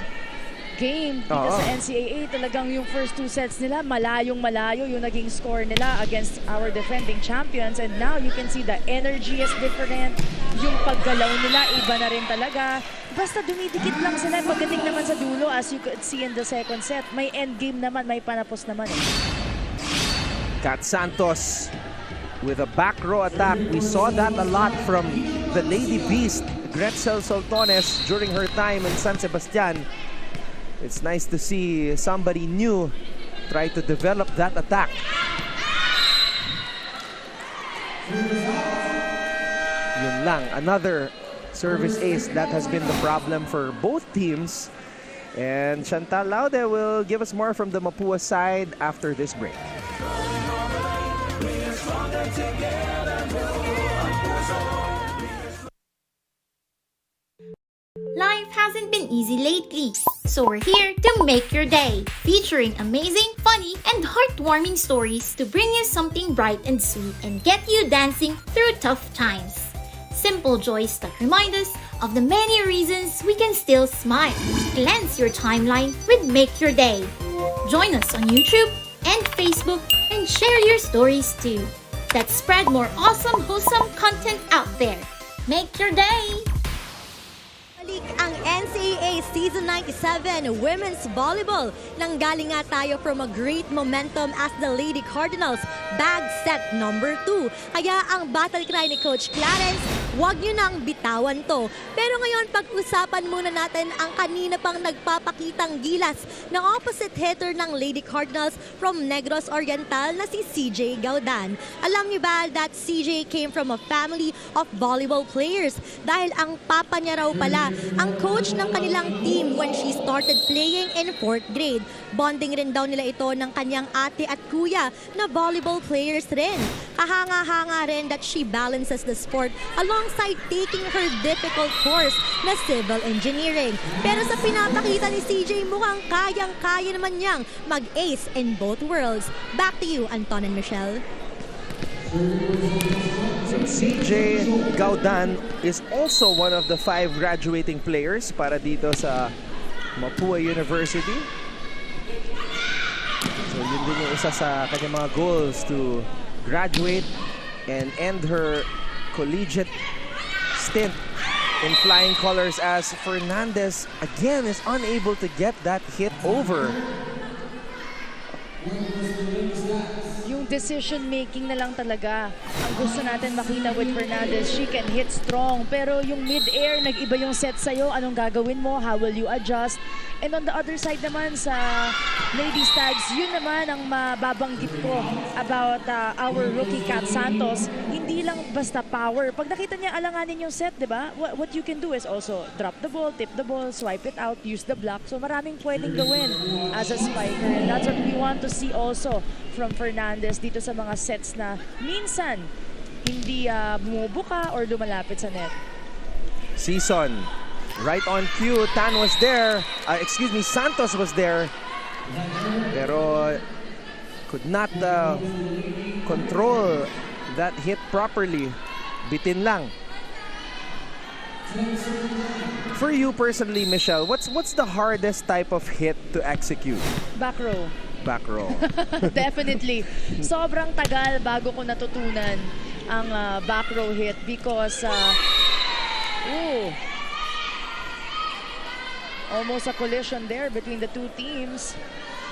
game dito sa NCAA. Talagang yung first 2 sets nila, malayo yung naging score nila against our defending champions, and now you can see the energy is different, yung paggalaw nila iba na rin talaga. Basta dumidikit lang sila. Pagdating naman sa dulo, as you could see in the second set, may end game naman, may panapos naman eh. Kat Santos with a back row attack. We saw that a lot from the Lady Beast, Gretzel Soltones, during her time in San Sebastian. It's nice to see somebody new try to develop that attack. Yun lang, another service ace that has been the problem for both teams. And Chantal Laude will give us more from the Mapua side after this break. Life hasn't been easy lately, so we're here to make your day, featuring amazing, funny, and heartwarming stories to bring you something bright and sweet and get you dancing through tough times. Simple joys that remind us of the many reasons we can still smile. Cleanse your timeline with Make Your Day. Join us on YouTube and Facebook and share your stories too. Let's spread more awesome, wholesome content out there. Make your day! Balik ang NCAA Season 97 Women's Volleyball. Nanggaling nga tayo from a great momentum as the Lady Cardinals bag set number 2. Kaya ang battle cry ni Coach Clarence, huwag nyo nang bitawan to. Pero ngayon, pag-usapan muna natin ang kanina pang nagpapakitang gilas ng opposite hitter ng Lady Cardinals from Negros Oriental na si CJ Gaudan. Alam niyo ba that CJ came from a family of volleyball players dahil ang papa niya raw pala ang coach ng kanilang team when she started playing in 4th grade. Bonding rin daw nila ito ng kanyang ate at kuya na volleyball players rin. Kahanga-hanga rin that she balances the sport alongside taking her difficult course na civil engineering. Pero sa pinapakita ni CJ, mukhang kayang-kaya naman niyang mag-ace in both worlds. Back to you, Anton and Michelle. So CJ Gaudan is also one of the 5 graduating players para dito sa Mapua University. So yun din yung isa sa kanyang mga goals, to graduate and end her collegiate stint in flying colors, as Fernandez again is unable to get that hit over. Yung decision making na lang talaga ang gusto natin makita with Fernandez. She can hit strong, pero yung mid-air, nag-iba yung set sa'yo. Anong gagawin mo? How will you adjust? And on the other side naman sa Lady Stags, yun naman ang mababanggit ko about our rookie Kat Santos. Hindi lang basta power. Pag nakita niya alanganin yung set, di ba? What you can do is also drop the ball, tip the ball, swipe it out, use the block. So maraming pwedeng gawin as a spiker. And that's what we want to see also from Fernandez dito sa mga sets na minsan hindi bumubuka or lumalapit sa net. Season, right on cue. Tan was there. Santos was there. Pero could not control that hit properly. Bitin lang. For you personally, Michelle, what's the hardest type of hit to execute? Back row. Back row. Definitely. Sobrang tagal bago ko natutunan ang back row hit because almost a collision there between the two teams.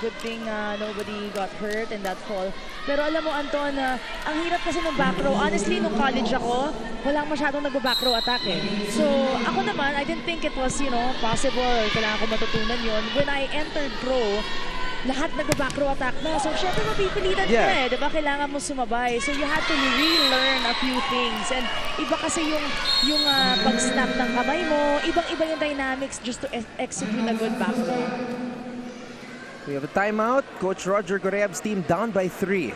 Good thing nobody got hurt in that fall. Pero alam mo, Anton, ang hirap kasi ng back row. Honestly, nung college ako, walang masyadong nag-back row attack eh. So, ako naman, I didn't think it was, possible. Kailangan ko matutunan yon. When I entered pro, lahat nag-back row attack na. So, syempre mapipilitan ka eh. Diba? Kailangan mo sumabay. So, you had to relearn a few things. And iba kasi yung pag-snap ng kamay mo. Ibang-iba yung dynamics just to execute a good back row. We have a timeout. Coach Roger Goreyab's team down by 3.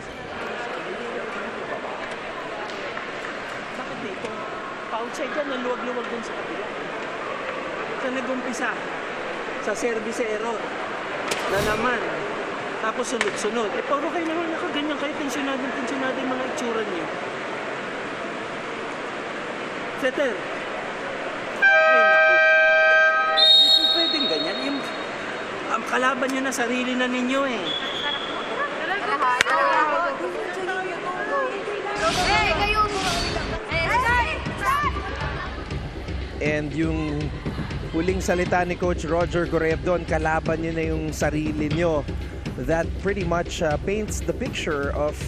Bakit dito? Pa-outside yan, naluwag-luwag dun sa kabila. Sa nag-umpisa, sa service error, na naman. Tapos sunod-sunod. Puro kayo naman nakaganyan kayo, tensyonado yung mga itsura niyo. Setter. Ay, naku. Hindi po pwedeng ganyan. Ang kalaban nyo na sarili na ninyo eh. And yung huling salita ni Coach Roger Goreyab doon, kalaban nyo na yung sarili nyo. That pretty much paints the picture of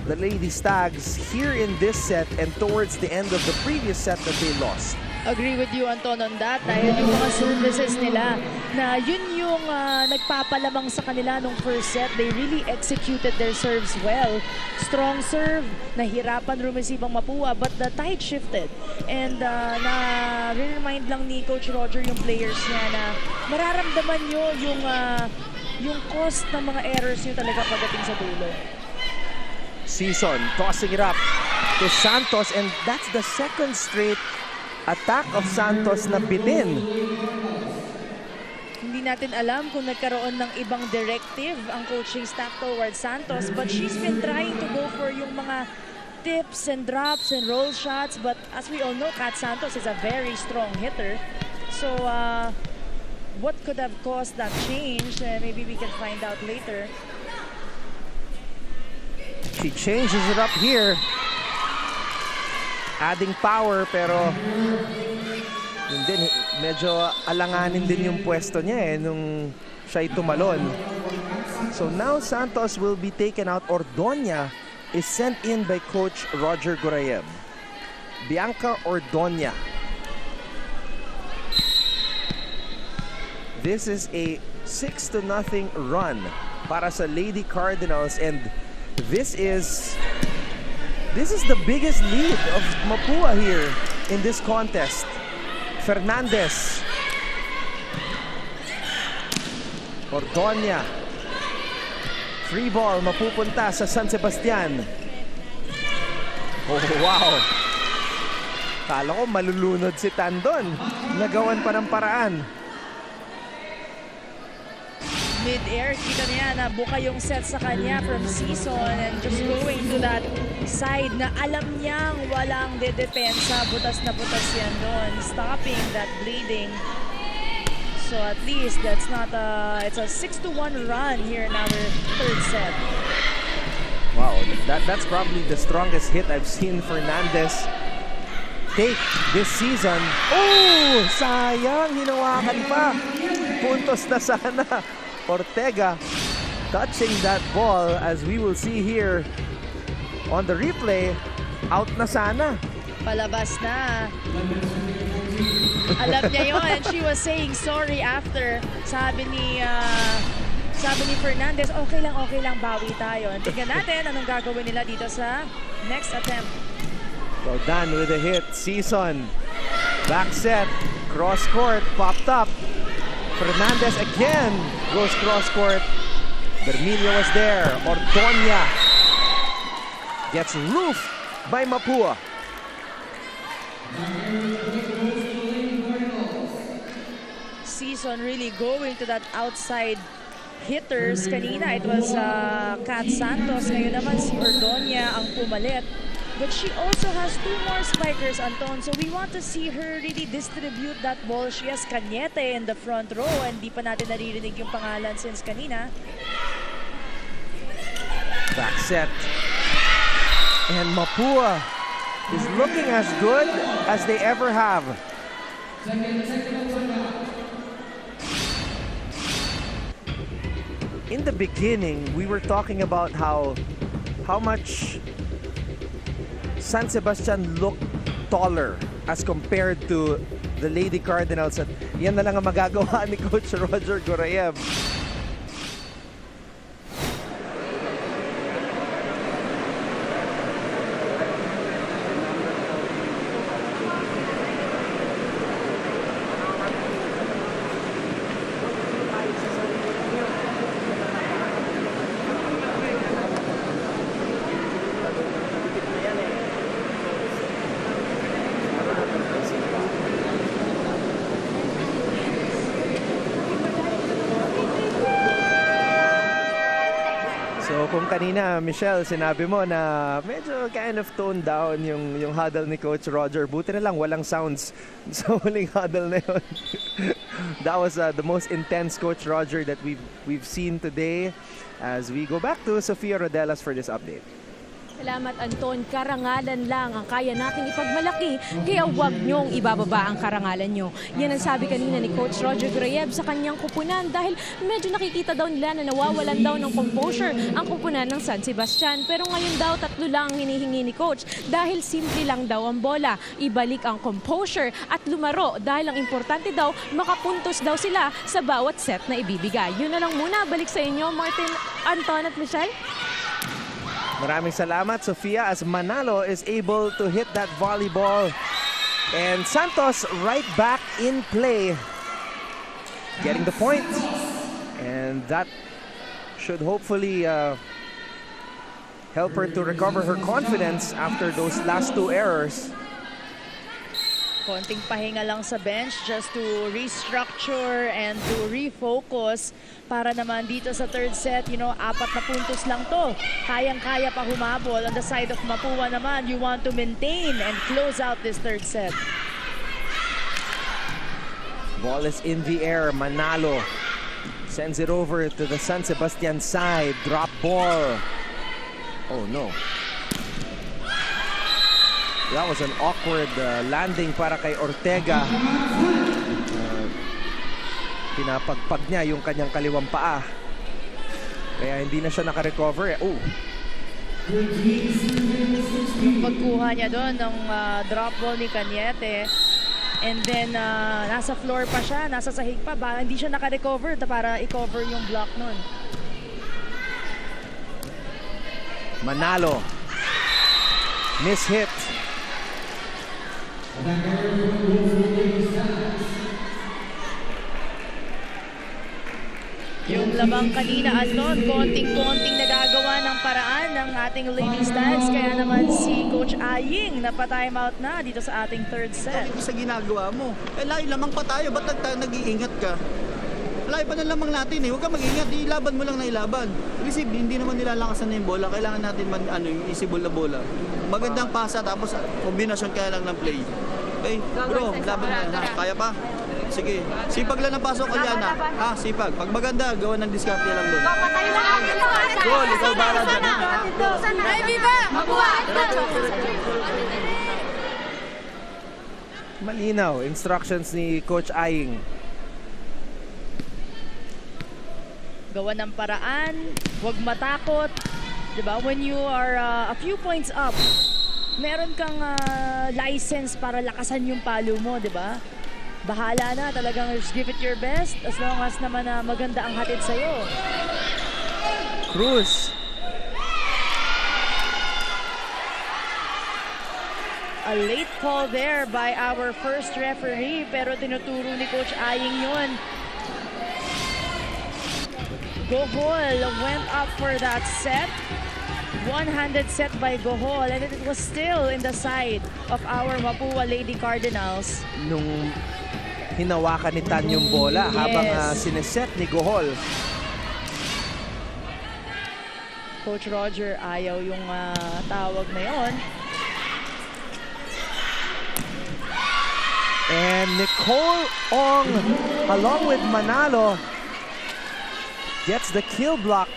the Lady Stags here in this set and towards the end of the previous set that they lost. Agree with you, Anton, on that. Dahil yung mga services nila na yun yung nagpapalamang sa kanila nung first set. They really executed their serves well. Strong serve, nahirapan rumeceive ang Mapua, but the tide shifted. And na-remind lang ni Coach Roger yung players niya na mararamdaman nyo yung cost ng mga errors nyo talaga pagdating sa dulo. Season tossing it up to Santos, and that's the second straight attack of Santos na bitin. Hindi natin alam kung nagkaroon ng ibang directive ang coaching staff towards Santos, but she's been trying to go for yung mga tips and drops and roll shots, but as we all know, Kat Santos is a very strong hitter. So what could have caused that change? Maybe we can find out later. She changes it up here, adding power, pero yun din, medyo alanganin din yung pwesto niya nung siya'y tumalon. So now Santos will be taken out. Ordoña is sent in by Coach Roger Goreyab. Bianca Ordoña. This is a 6-0 run para sa Lady Cardinals, and this is the biggest lead of Mapua here in this contest. Fernandez. Ordoña. Free ball mapupunta sa San Sebastian. Oh, wow. Kala ko malulunod si Tandon. Nagawan pa ng paraan. Mid-air, kita niya na buka yung set sa kanya from Season and just going to that side na alam niyang walang dedepensa. Butas na butas yan doon. Stopping that bleeding. So at least that's not it's a 6-1 run here in our third set. Wow, that's probably the strongest hit I've seen Fernandez take this season. Oh, sayang, hinawakan pa. Puntos na sana. Ortega touching that ball, as we will see here on the replay. Out na sana. Palabas na. Alam niya yun, and she was saying sorry after. Sabi ni Fernandez, okay lang, bawi tayo. And tignan natin anong gagawin nila dito sa next attempt. Roldan with a hit. Season. Back set. Cross court. Popped up. Fernandez again goes cross court. Bermilio was there. Ordoña gets roofed by Mapua. Season really going to that outside hitters. Kanina it was Kat Santos, ngayon naman si Ordonia ang pumalit. But she also has 2 more spikers, Anton. So we want to see her really distribute that ball. She has Cañete in the front row and di pa natin naririnig yung pangalan since kanina. Back set. And Mapua is looking as good as they ever have. In the beginning, we were talking about how much San Sebastian looked taller as compared to the Lady Cardinals. At yan na lang ang magagawa ni Coach Roger Gorayev. So kung kanina, Michelle, sinabi mo na medyo kind of toned down yung huddle ni Coach Roger. Buti na lang walang sounds sa huling huddle na yun. That was the most intense Coach Roger that we've seen today as we go back to Sofia Rodelas for this update. Salamat, Anton. Karangalan lang ang kaya nating ipagmalaki, kaya huwag niyong ibababa ang karangalan niyo. Yan ang sabi kanina ni Coach Roger Gorayev sa kanyang kupunan dahil medyo nakikita daw nila na nawawalan daw ng composure ang kupunan ng San Sebastian. Pero ngayon daw 3 lang ang hinihingi ni Coach dahil simple lang daw ang bola. Ibalik ang composure at lumaro dahil ang importante daw makapuntos daw sila sa bawat set na ibibigay. Yun na lang muna. Balik sa inyo, Martin, Anton at Michelle. Maraming salamat, Sofia, as Manalo is able to hit that volleyball. And Santos right back in play. Getting the point. And that should hopefully help her to recover her confidence after those last 2 errors. Konting pahinga lang sa bench just to restructure and to refocus para naman dito sa 3rd set, 4 na puntos lang to. Kayang-kaya pa humabol. On the side of Mapua naman, you want to maintain and close out this 3rd set. Ball is in the air. Manalo sends it over to the San Sebastian side. Drop ball. Oh no. That was an awkward landing para kay Ortega. Pinapagpag niya yung kanyang kaliwang paa. Kaya hindi na siya nakarecover. Yung pagkuha niya doon ng drop ball ni Cañete. And then nasa floor pa siya, nasa sahig pa. Hindi siya nakarecover para i-cover yung block nun. Manalo. Miss hit. Yung labang kanina, Anton, konting-konting nagagawa ng paraan ng ating Lady Stags. Kaya naman si Coach Aying napatime out na dito sa ating 3rd set. Sa ginagawa mo, layo lamang pa tayo, ba't nag-iingat ka? Layo pa na lamang natin huwag ka mag-ingat, ilaban mo lang na ilaban. Receive, hindi naman nilalakasan na yung bola, kailangan natin yung isibol na bola. Magandang pasa, tapos kombinasyon kaya lang ng play. Okay, bro, laban na, kaya pa? Sige, sipag lang ng pasok, Aliana. Sipag. Pag maganda, gawa ng diskarte lang doon. Goal, ikaw bara dyan. Ay, viva! Mapua! Malinaw, instructions ni Coach Aying. Gawa ng paraan, huwag matakot. Diba? When you are a few points up, meron kang license para lakasan yung palo mo, diba? Bahala na, talagang just give it your best as long as naman maganda ang hatid sa'yo. Cruz. A late call there by our first referee, pero tinuturo ni Coach Aying yun. Gohol went up for that set. One-handed set by Gohol, and it was still in the side of our Mapua Lady Cardinals. Nung hinawakan ni Tan yung bola habang sineset ni Gohol. Coach Roger ayaw yung tawag na yon. And Nicole Ong, along with Manalo, gets the kill block.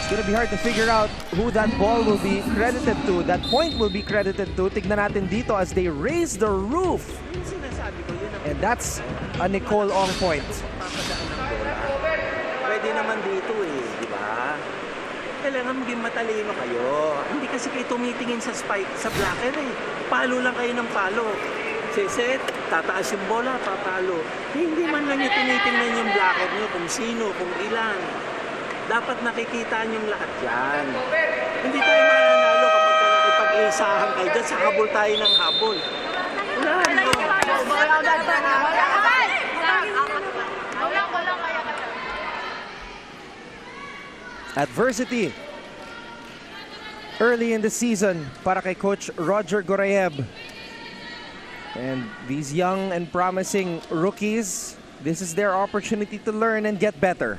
It's gonna be hard to figure out who that ball will be credited to. That point will be credited to. Tignan natin dito as they raise the roof. And that's a Nicole Ong point. Pwede naman dito di ba? Kailangan maging matalino kayo. Hindi kasi kayo tumitingin sa spike, sa blocker Palo lang kayo ng palo. Set, tataas yung bola, papalo. Hindi man lang nyo tinitingnan yung blocker nyo kung sino, kung ilan. Dapat nakikita nyo lahat yan. Hindi tayo mananalo kapag nakipag-isahan kayo dyan, sa habol tayo ng habol. Adversity early in the season para kay Coach Roger Gorayev. And these young and promising rookies, this is their opportunity to learn and get better.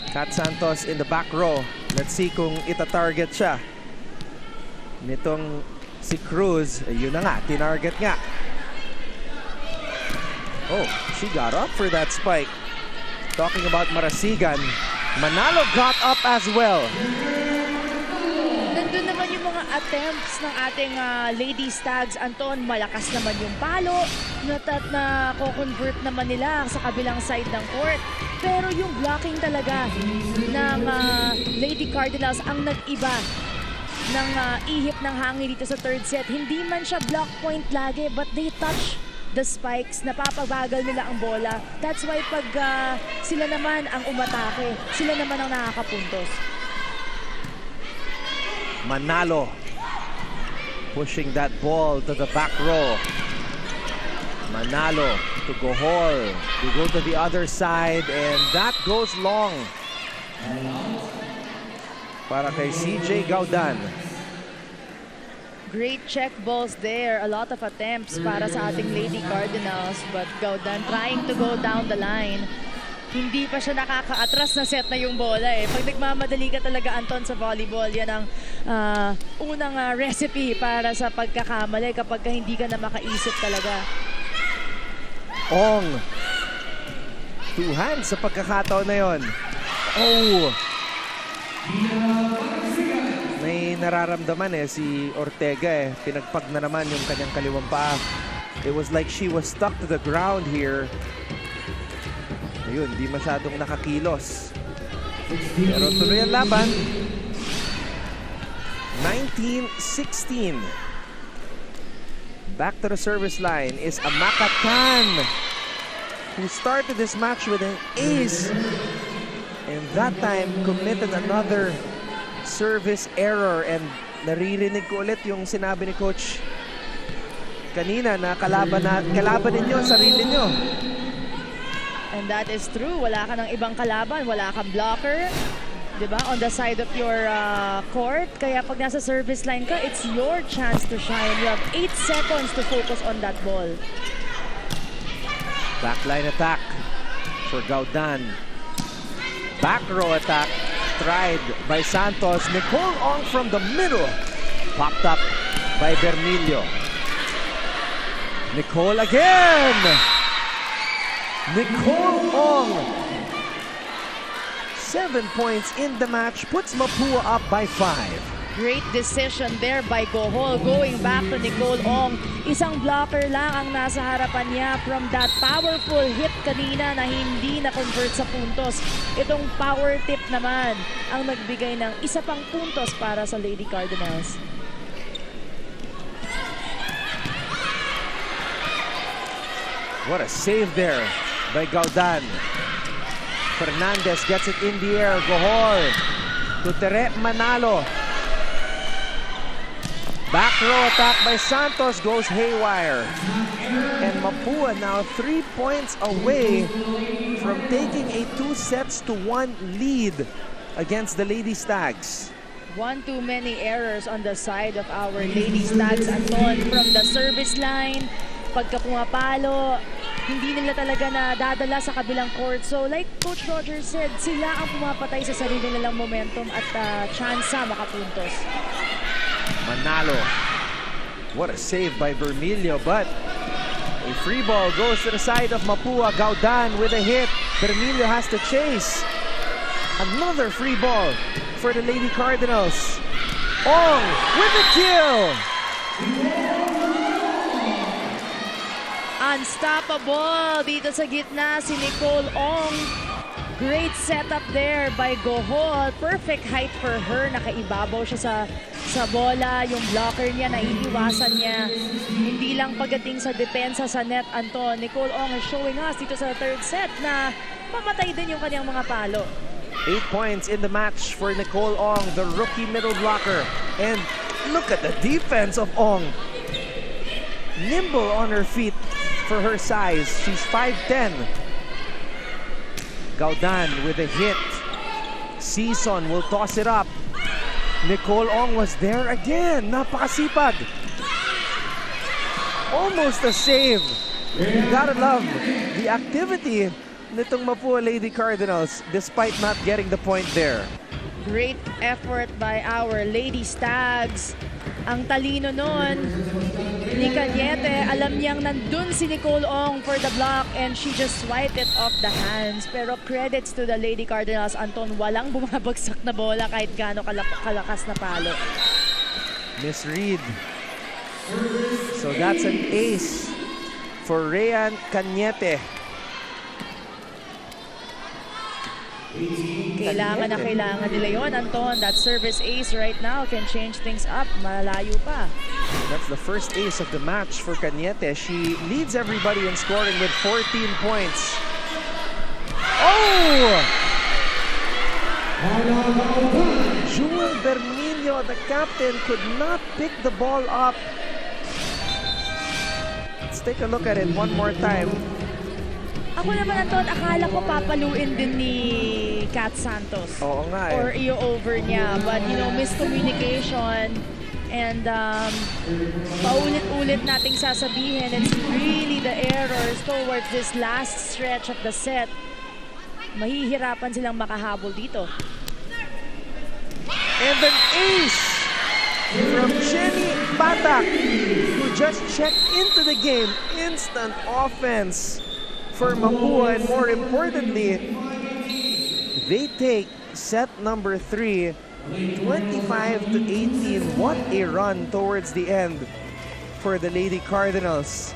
Kat Santos in the back row. Let's see kung ita-target siya. Nitong si Cruz, yun na nga, tinarget nga. Oh, she got up for that spike. Talking about Marasigan, Manalo got up as well. Nandun naman yung mga attempts ng ating Lady Stags. Anton, malakas naman yung palo. Na ko-convert naman nila sa kabilang side ng court. Pero yung blocking talaga ng Lady Cardinals ang nag-iba ng ihip ng hangin dito sa third set. Hindi man siya block point lagi, but they touch the spikes. Napapabagal nila ang bola. That's why pag sila naman ang umatake, sila naman ang nakakapuntos. Manalo pushing that ball to the back row. Manalo to Gohol. They go to the other side and that goes long. Para kay CJ Gaudan. Great check balls there. A lot of attempts para sa ating Lady Cardinals. But Gaudan trying to go down the line. Hindi pa siya nakaka-atras na set na yung bola Pag nagmamadali ka talaga, Anton, sa volleyball, yan ang unang recipe para sa pagkakamali kapag hindi ka na makaisip talaga. Ong. Two hands sa pagkakataon na yon. Oh! May nararamdaman si Ortega Pinagpag na naman yung kanyang kaliwang paa. It was like she was stuck to the ground here. Ayun, di masyadong nakakilos. Pero tuloy ang laban. 19-16. Back to the service line is Amaka Tan, who started this match with an ace. And that time committed another service error. And naririnig ko ulit yung sinabi ni Coach kanina na kalaban ninyo ang sarili nyo. And that is true. Wala ka ng ibang kalaban. Wala kang blocker. Diba? On the side of your court. Kaya pag nasa service line ka, it's your chance to shine. You have 8 seconds to focus on that ball. Backline attack for Gaudan. Back row attack tried by Santos. Nicole Ong from the middle. Popped up by Bernilio. Nicole again! Nicole Ong. 7 points in the match. Puts Mapua up by 5. Great decision there by Gohol. Going back to Nicole Ong. Isang blocker lang ang nasa harapan niya from that powerful hit kanina na hindi na-convert sa puntos. Itong power tip naman ang nagbigay ng isa pang puntos para sa Lady Cardinals. What a save there by Gaudan. Fernandez gets it in the air. Gohol to Tere Manalo. Back row attack by Santos goes haywire. And Mapua now 3 points away from from taking a 2-1 lead against the Lady Stags. One too many errors on the side of our Lady Stags, Anton, from the service line. Pagka pumapalo, hindi nila talaga nadadala sa kabilang court. So like Coach Roger said, sila ang pumapatay sa sarili nilang momentum at tsansa makapuntos. Manalo. What a save by Vermilio, but a free ball goes to the side of Mapua. Gaudan with a hit. Vermilio has to chase. Another free ball for the Lady Cardinals. Ong with the kill. Unstoppable dito sa gitna si Nicole Ong. Great setup there by Gohol. Perfect height for her. Nakaibabaw siya sa bola. Yung blocker niya, naiiwasan niya. Hindi lang pagdating sa depensa sa net, Anton. Nicole Ong is showing us dito sa third set na mamatay din yung kanyang mga palo. 8 points in the match for Nicole Ong, the rookie middle blocker. And look at the defense of Ong. Nimble on her feet for her size. She's 5'10". Gaudan with a hit. Season will toss it up. Nicole Ong was there again. Napakasipag. Almost a save. You gotta love the activity nitong Mapua Lady Cardinals despite not getting the point there. Great effort by our Lady Stags. Ang talino nun ni Cañete, alam niyang nandun si Nicole Ong for the block and she just swiped it off the hands. Pero credits to the Lady Cardinals, Anton, walang bumabagsak na bola kahit gaano kalakas na palo. Misread. So that's an ace for Rhean Cañete. Kailangan nila yon, Anton. That service ace right now can change things up. Malalayo pa. That's the first ace of the match for Cañete. She leads everybody in scoring with 14 points. Oh! Jewel Vermilio, the captain, could not pick the ball up. Let's take a look at it one more time. Ako naman, Anton, akala ko papaluin din ni Kat Santos. Oo nga eh. Or i-over niya. But, you know, miscommunication. And paulit-ulit nating sasabihin, it's really the errors towards this last stretch of the set. Mahihirapan silang makahabol dito. And an ace from Jenny Batak, who just checked into the game. Instant offense for Mapua, and more importantly, they take set number 3, 25-18. What a run towards the end for the Lady Cardinals.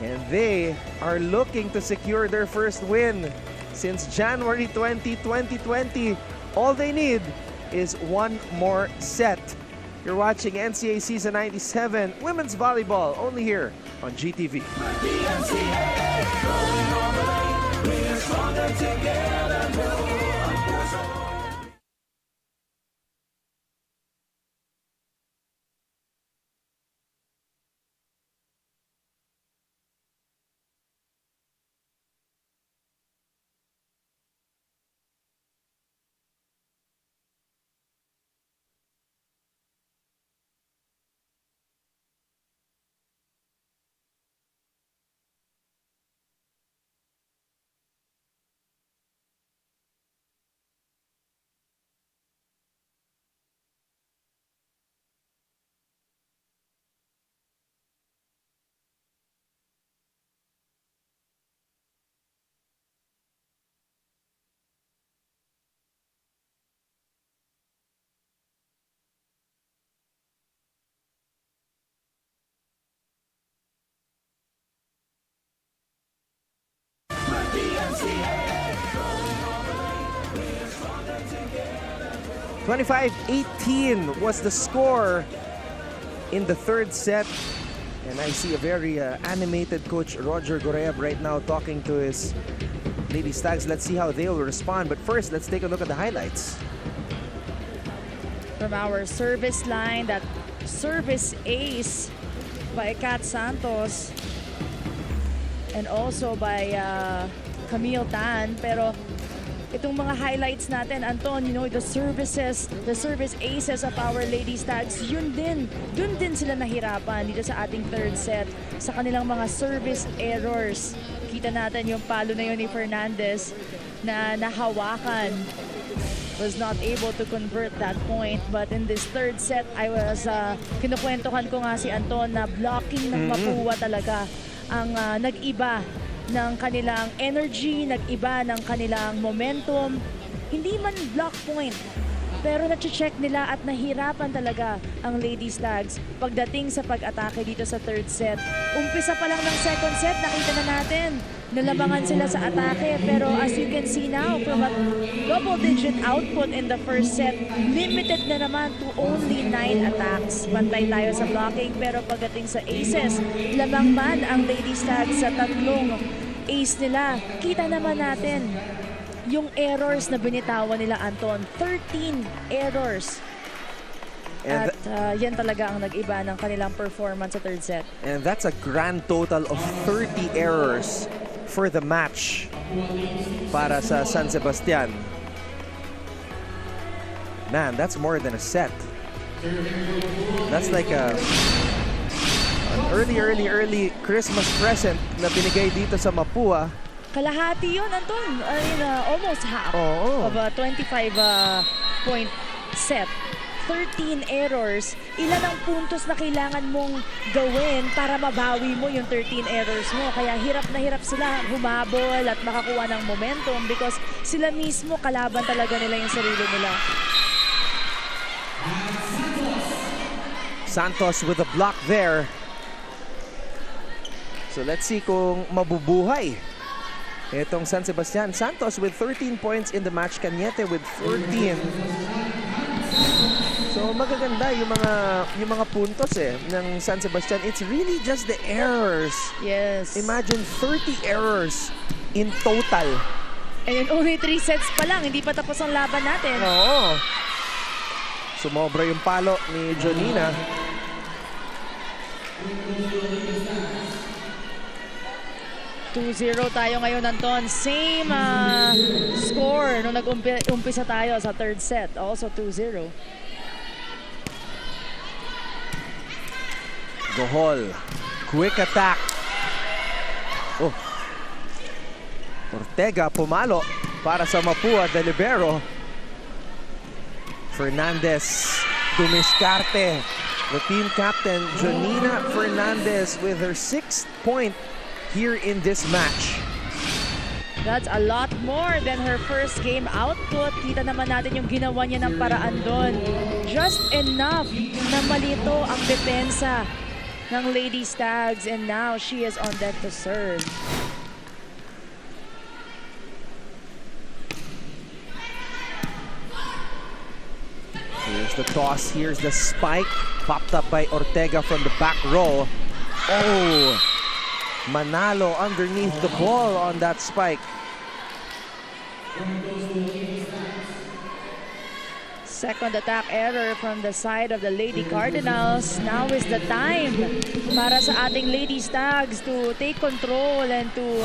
And they are looking to secure their first win since January 20, 2020. All they need is one more set. You're watching NCAA Season 97 Women's Volleyball, only here on GTV. (25-18) was the score in the third set. And I see a very animated Coach Roger Goreab right now talking to his Lady Stags. Let's see how they'll respond. But first, let's take a look at the highlights. From our service line, that service ace by Kat Santos. and also by Camille Tan. Pero itong mga highlights natin, Anton, you know, the service aces of our Lady Stags, dun din sila nahirapan dito sa ating third set sa kanilang mga service errors. Kita natin yung palo na yun ni Fernandez na nahawakan. Was not able to convert that point, but in this third set, I was kinukwentuhan ko nga si Anton na blocking ng Mapua talaga ang nag-iba ng kanilang energy, nag-iba ng kanilang momentum. Hindi man block point, pero na-check nila at nahirapan talaga ang Lady Stags pagdating sa pag-atake dito sa third set. Umpisa pa lang ng second set, nakita na natin, nalamangan sila sa atake, pero as you can see now, from a double-digit output in the first set, limited na naman to only 9 attacks. Bantay tayo sa blocking, pero pagdating sa aces, lamang man ang Lady Stags sa tatlong ace nila. Kita naman natin yung errors na binitawan nila, Anton. 13 errors. At yan talaga ang nag-iba ng kanilang performance sa third set. And that's a grand total of 30 errors for the match para sa San Sebastian. Man, that's more than a set. That's like an early Christmas present na binigay dito sa Mapua. Kalahati yun, Anton. Almost half of a 25-point set. 13 errors. Ilan ang puntos na kailangan mong gawin para mabawi mo yung 13 errors mo? Kaya hirap na hirap sila humabol at makakuha ng momentum because sila mismo kalaban talaga nila yung sarili nila. Santos with a block there. So let's see kung mabubuhay itong San Sebastian. Santos with 13 points in the match. Cañete with 14. So magaganda yung mga puntos ng San Sebastian. It's really just the errors. Yes. Imagine 30 errors in total. And only 3 sets pa lang. Hindi pa tapos ang laban natin. Oo. Sumobra yung palo ni Jonina. ...2-0 tayo ngayon, Anton. Same score nung nag-umpisa tayo sa third set. Also 2-0. Gohol. Quick attack. Oh. Ortega pumalo para sa Mapua de libero. Fernandez dumiskarte. The team captain, Jonina Fernandez, with her 6th point here in this match. That's a lot more than her first game output. Kita naman natin yung ginawa niya ng paraan doon. Just enough na malito ang depensa ng Lady Stags, and now she is on deck to serve. Here's the toss, here's the spike. Popped up by Ortega from the back row. Oh! Manalo underneath the ball on that spike. Second attack error from the side of the Lady Cardinals. Now is the time para sa ating Lady Stags to take control and to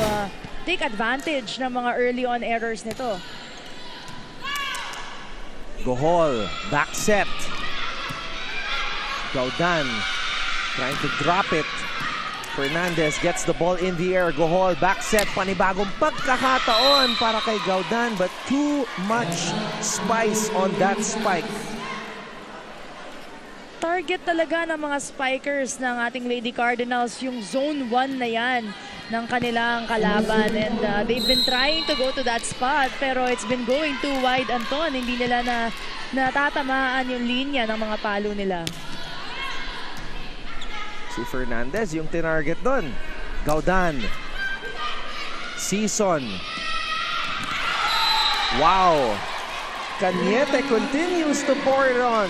take advantage ng mga early on errors nito. Gohol, back set. Gaudan trying to drop it. Fernandez gets the ball in the air. Gohol, back set. Panibagong pagkakataon para kay Gaudan, but too much spice on that spike. Target talaga ng mga spikers ng ating Lady Cardinals yung zone 1 na yan ng kanilang kalaban, and they've been trying to go to that spot pero it's been going too wide, Anton. Hindi nila natatamaan yung linya ng mga palo nila. Si Fernandez yung tinarget doon. Gaudan. Season. Wow. Cañete continues to pour it on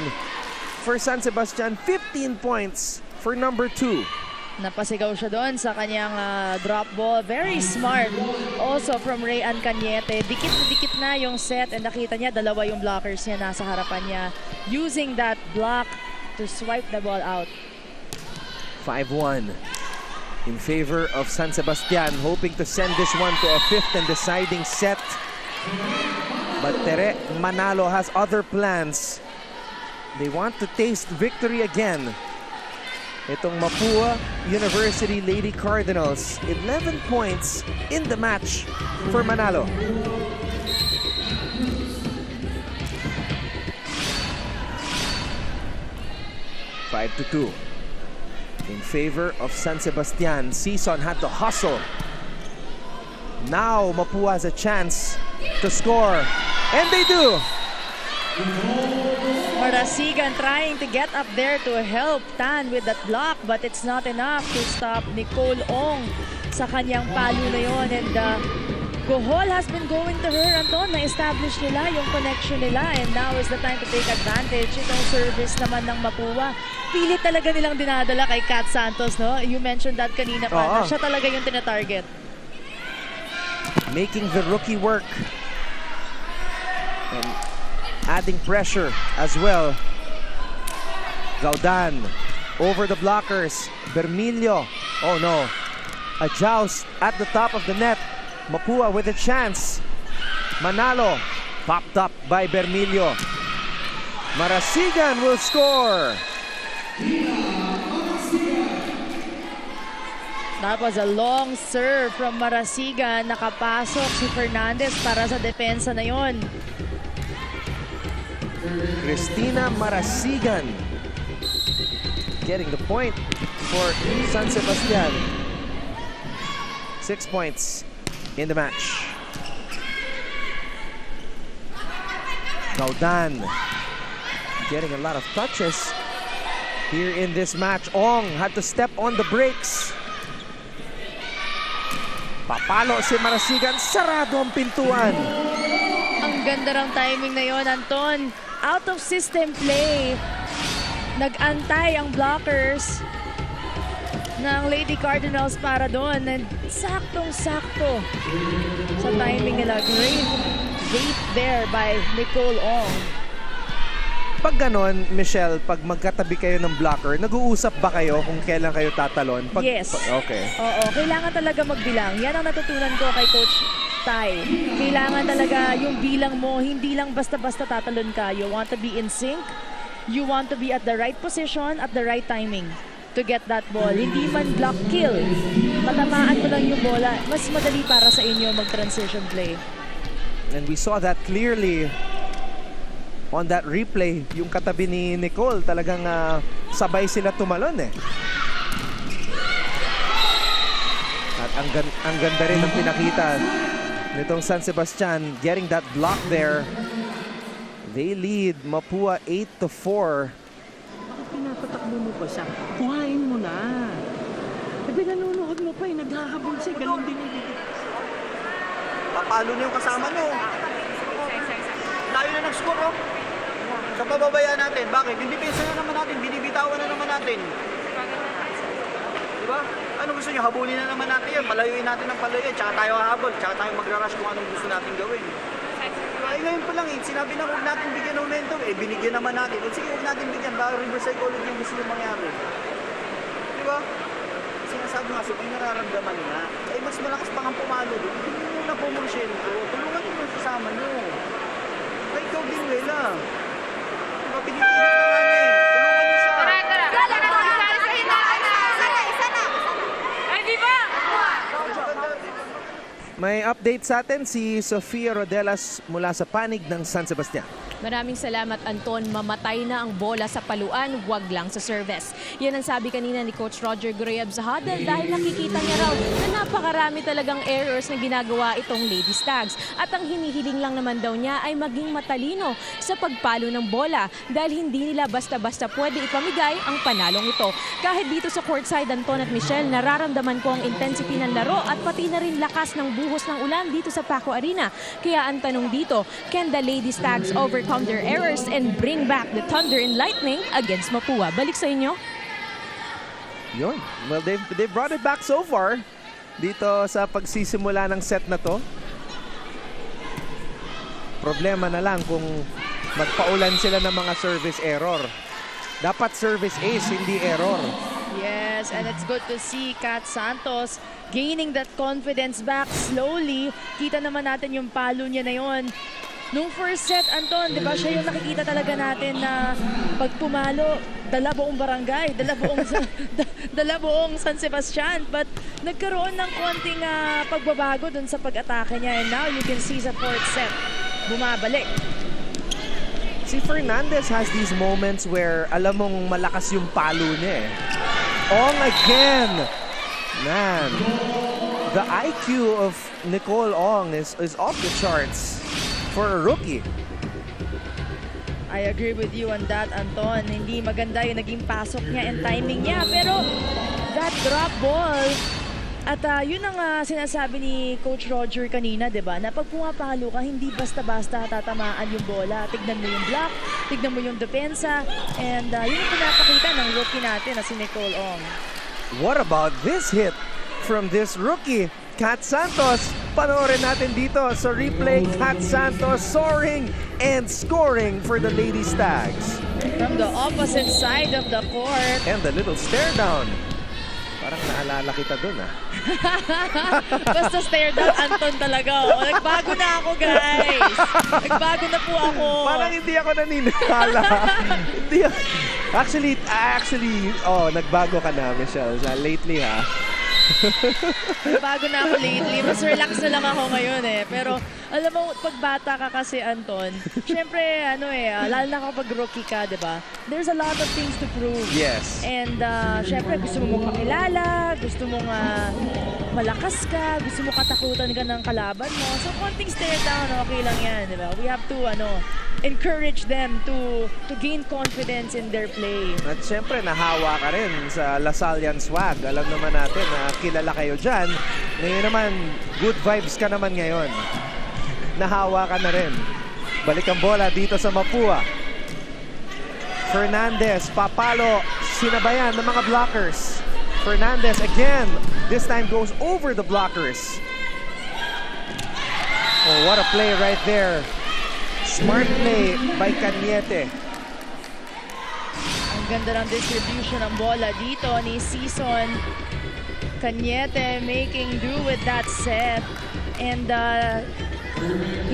for San Sebastian. 15 points for number 2. Napasigaw siya doon sa kanyang drop ball. Very smart also from Rayan Cañete. Dikit na yung set, and nakita niya dalawa yung blockers niya nasa harapan niya. Using that block to swipe the ball out. 5-1. in favor of San Sebastian, hoping to send this one to a 5th and deciding set. But Tere Manalo has other plans. They want to taste victory again. Itong Mapua University Lady Cardinals, 11 points in the match for Manalo. Five to 2 in favor of San Sebastian. Season had to hustle. Now Mapua has a chance to score, and they do. Marasigan trying to get up there to help Tan with that block, but it's not enough to stop Nicole Ong sa kanyang palo na yon. And Gohol has been going to her, Anton. Na-establish nila yung connection nila, and now is the time to take advantage. Itong service naman ng Mapua, pilit talaga nilang dinadala kay Kat Santos, no? You mentioned that kanina pa, na siya talaga yung tina-target. Making the rookie work. And adding pressure as well. Gaudan over the blockers. Bermilio. Oh no. A joust at the top of the net. Mapua with a chance. Manalo popped up by Bermilio. Marasigan will score. That was a long serve from Marasigan. Nakapasok si Fernandez para sa depensa na yon. Cristina Marasigan getting the point for San Sebastian. 6 points in the match. Gaudan getting a lot of touches here in this match. Ong had to step on the brakes. Papalo si Marasigan. Sarado ang pintuan. Ang ganda ng timing na yon, Anton. Out of system play. Nag-antay ang blockers ng Lady Cardinals para doon. And saktong-sakto sa timing nila. Great wait there by Nicole Ong. Pag ganon, Michelle, pag magkatabi kayo ng blocker, nag-uusap ba kayo kung kailan kayo tatalon? Yes. Okay. Oo, kailangan talaga magbilang. Yan ang natutunan ko kay Coach Tai. Kailangan talaga yung bilang mo, hindi lang basta-basta tatalon ka. You want to be in sync. You want to be at the right position, at the right timing to get that ball. Hindi man block kill. Matamaan mo lang yung bola. Mas madali para sa inyo mag-transition play. And we saw that clearly on that replay. Yung katabi ni Nicole, talagang sabay sila tumalon eh. At ang ganda rin ng pinakita nitong San Sebastian, getting that block there. They lead Mapua 8-4. Bakit pinapatakbo mo pa siya? Kuhain mo na. Eh, pinanunood mo pa eh. Naghahabol siya. Ganun din yung Papalo na yung kasama nyo. Layo na nag-score, oh. Sa pababayaan natin. Bakit? Hindi pinsa na naman natin. Binibitawan na naman natin. Diba? Ano gusto nyo? Habulin na naman natin yan. Palayuin natin ng palayuin. Tsaka tayo hahabol. Tsaka tayo magra-rush kung anong gusto natin gawin. Ay, ngayon pa lang eh. Sinabi na huwag natin bigyan ng momentum. Eh, binigyan naman natin. O sige, huwag natin bigyan. Baka reverse psychology yung gusto yung mangyari. Diba? Sinasabi nga, so may nararamdaman na. Eh, mas malakas pa nga pumalo doon. Hindi mo muna pumulsyento. Tulungan nyo yung kasama nyo. Ay, ikaw din, Wela. Diba, pinipilit na nga eh. Tulungan nyo siya. May update sa atin si Sofia Rodelas mula sa panig ng San Sebastian. Maraming salamat, Anton. Mamatay na ang bola sa paluan, wag lang sa service. Yan ang sabi kanina ni Coach Roger Gureyeb sa huddle dahil nakikita niya raw na napakarami talagang errors na ginagawa itong Lady Stags. At ang hinihiling lang naman daw niya ay maging matalino sa pagpalo ng bola dahil hindi nila basta-basta pwede ipamigay ang panalong ito. Kahit dito sa courtside, Anton at Michelle, nararamdaman ko ang intensity ng laro at pati na rin lakas ng buhos ng ulan dito sa Paco Arena. Kaya ang tanong dito, can the Lady Stags overcome their errors and bring back the thunder and lightning against Mapua? Balik sa inyo. Yun. Well, they brought it back so far dito sa pagsisimula ng set na to. Problema na lang kung magpaulan sila ng mga service error. Dapat service ace, hindi error. Yes, and it's good to see Kat Santos gaining that confidence back slowly. Kita naman natin yung palo niya na yon. Nung first set, Anton, di ba siya yung nakikita talaga natin na pag pumalo, dala buong barangay, dala buong San Sebastian. But nagkaroon ng konting pagbabago dun sa pag-atake niya. And now you can see sa fourth set, bumabalik. Si Fernandez has these moments where alam mong malakas yung palo niya eh. Ong again! Man, the IQ of Nicole Ong is off the charts for a rookie. I agree with you on that, Anton. Hindi maganda yung naging pasok niya and timing niya. Pero that drop ball, at yun ang sinasabi ni Coach Roger kanina, di ba? Na pag pumapalo ka, hindi basta-basta tatamaan yung bola. Tignan mo yung block, tignan mo yung depensa, and yun yung pinapakita ng rookie natin na si Nicole Ong. What about this hit from this rookie, Kat Santos? Panoorin natin dito sa replay. Kat Santos soaring and scoring for the Lady Stags. From the opposite side of the court. And the little stare down. Parang naalala kita dun Basta stare down, Anton talaga. Oh. Nagbago na ako, guys. Nagbago na po ako. Parang hindi ako naniniwala. Actually, nagbago ka na, Michelle. Lately, ha? Bago na ako lately. Mas relax na lang ako ngayon eh. Pero alam mo, pag bata ka kasi, Anton, syempre, lalo na kapag rookie ka, di ba? There's a lot of things to prove. Yes. And syempre, gusto mo makakilala, gusto mong malakas ka, gusto mo katakutan ka ng kalaban mo. So, konting stare down, okay lang yan, di ba? We have to, encourage them to gain confidence in their play. At syempre, nahawa ka rin sa Lasallian swag. Alam naman natin na kilala kayo dyan. Ngayon naman, good vibes ka naman ngayon. Nahawa ka na rin. Balik ang bola dito sa Mapua. Fernandez, papalo, sinabayan ng mga blockers. Fernandez again, this time goes over the blockers. Oh, what a play right there. Smart play by Cañete. Ang ganda ng distribution ng bola dito ni Season. Cañete making do with that set. And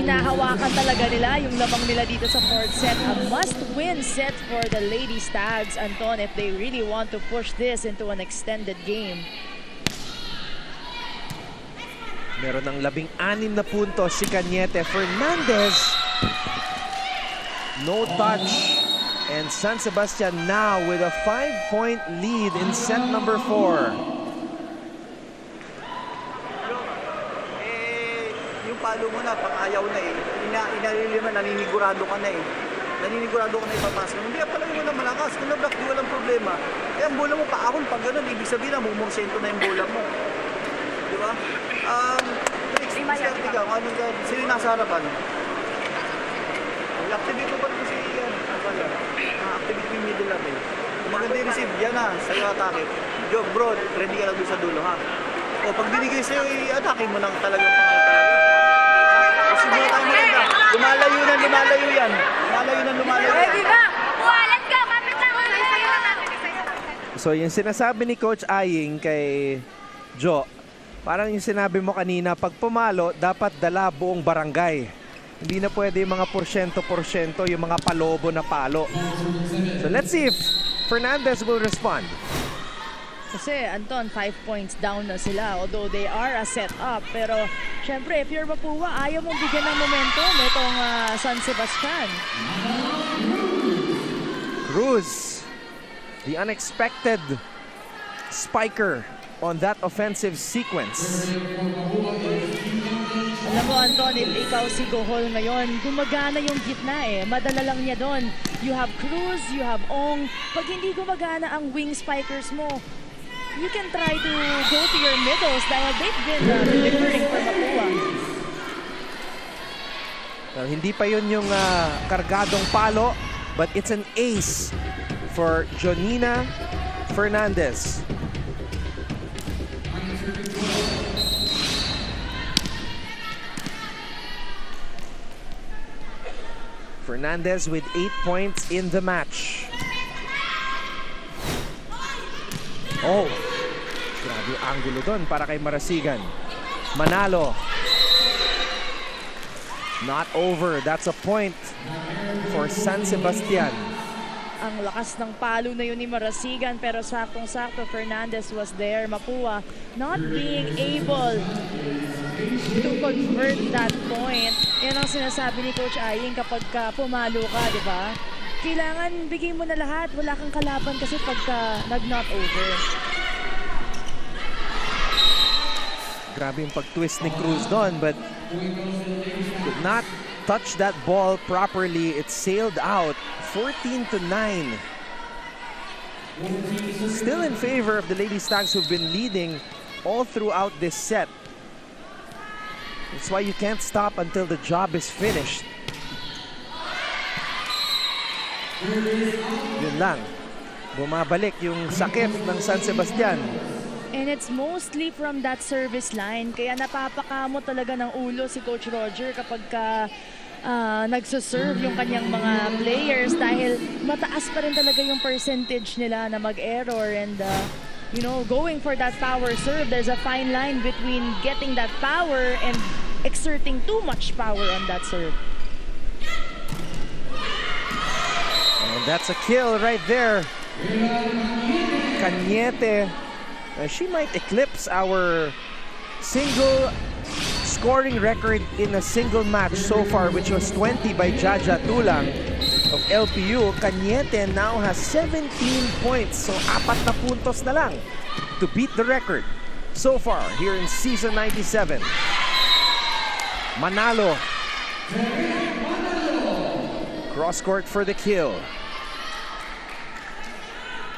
hinahawakan talaga nila yung lamang nila dito sa fourth set. A must-win set for the Lady Stags, Anton, if they really want to push this into an extended game. Meron ng 16 na puntos si Cañete. Fernandez, no touch. And San Sebastian now with a 5-point lead in set number 4. Yung palo mo na, pang-ayaw na eh. Inalilima, naninigurado ka na eh. Naninigurado ka na ipapasok. Hindi ka pala mo na malakas. Kung na-block, di walang problema. Eh, ang bola mo paahon pag gano'n. Ibig sabihin na, mumursento na yung bola mo. Di ba? Tricks, maserte ka. Sino yung nasa harapan? I-activate mo pa rin si activate yung middle natin. Kung maganda yung receive, yan na, sa'yo atake. Joke bro, ready ka lang doon sa dulo ha. O pag binigay sa'yo, i-atake mo ng talagang pangalataga. Kasi mo tayo maganda. Lumalayo yan. Lumalayo. Ready ba? Let's go! Kapit lang! So yung sinasabi ni Coach Aying kay Jo, parang yung sinabi mo kanina, pag pumalo, dapat dala buong barangay. Hindi na pwede yung mga porsyento, yung mga palobo na palo. So let's see if Fernandez will respond. Kasi, Anton, 5 points down na sila. Although they are a set-up. Pero, syempre, if you're Mapua, ayaw mong bigyan ng momentum itong San Sebastian. Cruz, the unexpected spiker on that offensive sequence. Alam mo, Anton, if ikaw si Gohol ngayon, gumagana yung gitna eh. Madala lang niya doon. You have Cruz, you have Ong. Pag hindi gumagana ang wing spikers mo, you can try to go to your middles dahil they've been delivering for Mapua. Well, hindi pa yun yung kargadong palo, but it's an ace for Jonina Fernandez. Fernandez with 8 points in the match. Oh, grabe yung angulo doon para kay Marasigan. Manalo. Not over. That's a point for San Sebastian. Ang lakas ng palo na yun ni Marasigan, pero saktong-sakto Fernandez was there. Mapua not being able to convert that point. Yan ang sinasabi ni Coach Aying kapag pumalo ka, di ba? Kailangan bigay mo na lahat. Wala kang kalaban kasi pagka nag-not over. Grabe yung pag-twist ni Cruz doon, but could not touch that ball properly. It sailed out 14-9. Still in favor of the Lady Stags, who've been leading all throughout this set. That's why you can't stop until the job is finished. Yun lang. Bumabalik yung sakit ng San Sebastian. And it's mostly from that service line. Kaya napapakamo talaga ng ulo si Coach Roger kapag nagsuserve yung kanyang mga players dahil mataas pa rin talaga yung percentage nila na mag-error and you know, going for that power serve. There's a fine line between getting that power and exerting too much power on that serve. And that's a kill right there. Cañete. She might eclipse our single scoring record in a single match so far, which was 20 by Jaja Tulang of LPU. Cañete now has 17 points, so 4 na puntos na lang to beat the record so far here in season 97. Manalo. Cross court for the kill.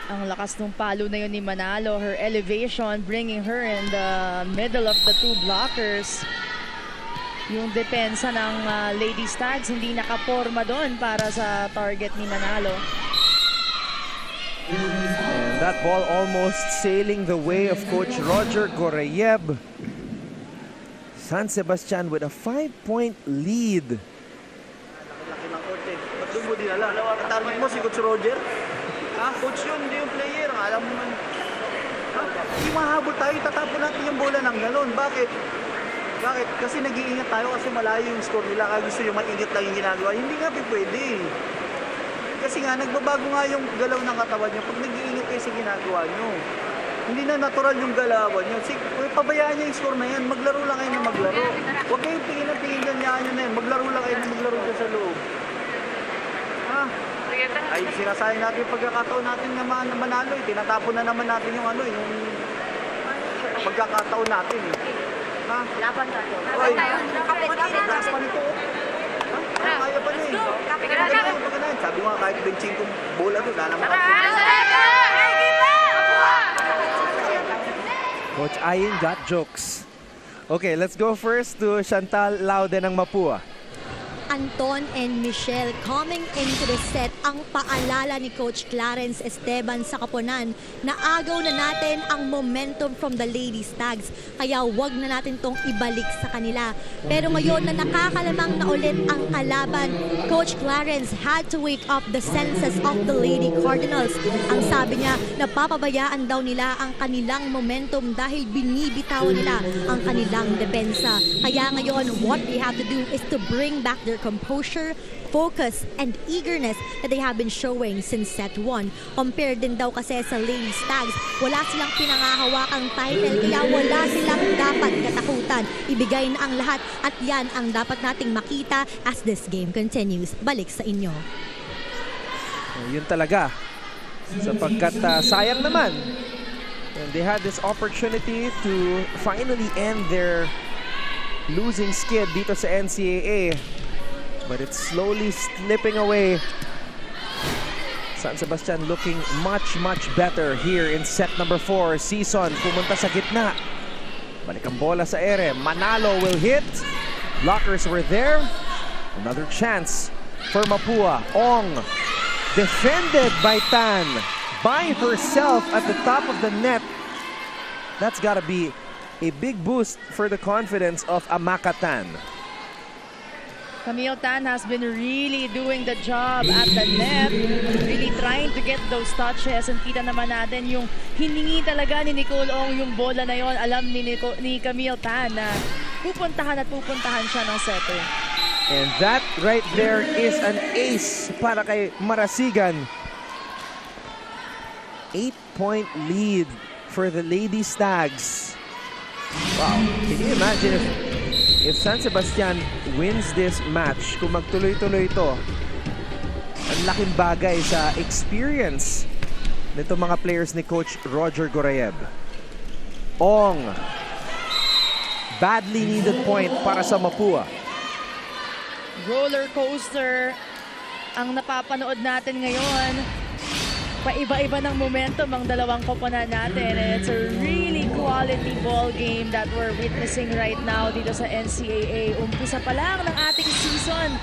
Ang lakas ng palo na yun ni Manalo. Her elevation bringing her in the middle of the two blockers. Yung depensa ng Lady Stags hindi nakaporma doon para sa target ni Manalo. And that ball almost sailing the way of Coach Roger Goreyeb. San Sebastian with a 5-point lead. Laki ng court eh. Ba't doon mo dinala? Target mo si Coach Roger? Coach yun, hindi yung player. Alam mo man. Hindi mahabol tayo, tatapon natin yung bola ng galon. Bakit? Kasi nag-iingat tayo kasi malayo yung score nila. Kaya gusto yung maingat lang yung ginagawa. Hindi nga pwede. Kasi nga, nagbabago nga yung galaw ng katawan nyo pag nag-iingat kayo sa ginagawa nyo. Hindi na natural yung galawan nyo. Pabayaan nyo yung score na yan. Maglaro lang kayo na maglaro. Huwag kayong tingin dyan nyo na yan. Maglaro lang kayo na maglaro dyan sa loob. Ay sinasayang natin yung pagkakataon natin na manalo eh. Tinatapon na naman natin yung yung pagkakataon natin eh. Laban tayo. Oy, lakas pa nito. Kaya pa niya eh. Sabi mo kahit benching kong bola doon, wala naman. Coach Aying got jokes. Okay, let's go first to Chantal Laude ng Mapua. Anton and Michelle coming into the set, ang paalala ni Coach Clarence Esteban sa Kaponan na agaw na natin ang momentum from the Lady Stags, kaya wag na natin tong ibalik sa kanila. Pero ngayon na nakakalamang na ulit ang kalaban, Coach Clarence had to wake up the senses of the Lady Cardinals. Ang sabi niya, napapabayaan daw nila ang kanilang momentum dahil binibitawan nila ang kanilang depensa. Kaya ngayon, what we have to do is to bring back their composure, focus, and eagerness that they have been showing since set 1. Compared din daw kasi sa Lady Stags, wala silang pinangahawakang title, kaya wala silang dapat katakutan. Ibigay na ang lahat at yan ang dapat nating makita as this game continues. Balik sa inyo. Yun talaga. Sapagkat sayang naman. And they had this opportunity to finally end their losing skid dito sa NCAA. But it's slowly slipping away. San Sebastian looking much better here in set number 4. Season pumunta sa gitna. Balik ang bola sa ere. Manalo will hit. Blockers were there. Another chance for Mapua. Ong defended by Tan by herself at the top of the net. That's gotta be a big boost for the confidence of Amaka Tan. Camille Tan has been really doing the job at the net, really trying to get those touches. And kita naman natin yung hiningi talaga ni Nicole Ong yung bola na yon. Alam ni Camille Tan na pupuntahan siya ng setter. And that right there is an ace para kay Marasigan. 8-point lead for the Lady Stags. Wow, can you imagine if San Sebastian wins this match, kung magtuloy-tuloy ito, ang laking bagay sa experience nito mga players ni Coach Roger Gorayev. Ong, badly needed point para sa Mapua. Roller coaster ang napapanood natin ngayon. Paiba-iba ng momentum ang dalawang koponan natin, and it's a really quality ball game that we're witnessing right now dito sa NCAA. Umpisa pa lang ng ating season,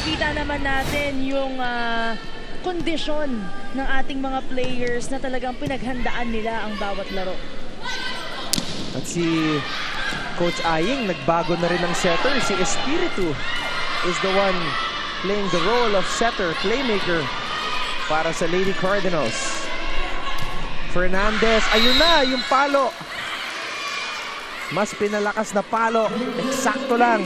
kita naman natin yung kondisyon ng ating mga players na talagang pinaghandaan nila ang bawat laro. At si Coach Aying, nagbago na rin ang setter. Si Espiritu is the one playing the role of setter, playmaker para sa Lady Cardinals. Fernandez, ayun na, yung palo. Mas pinalakas na palo. Eksakto lang.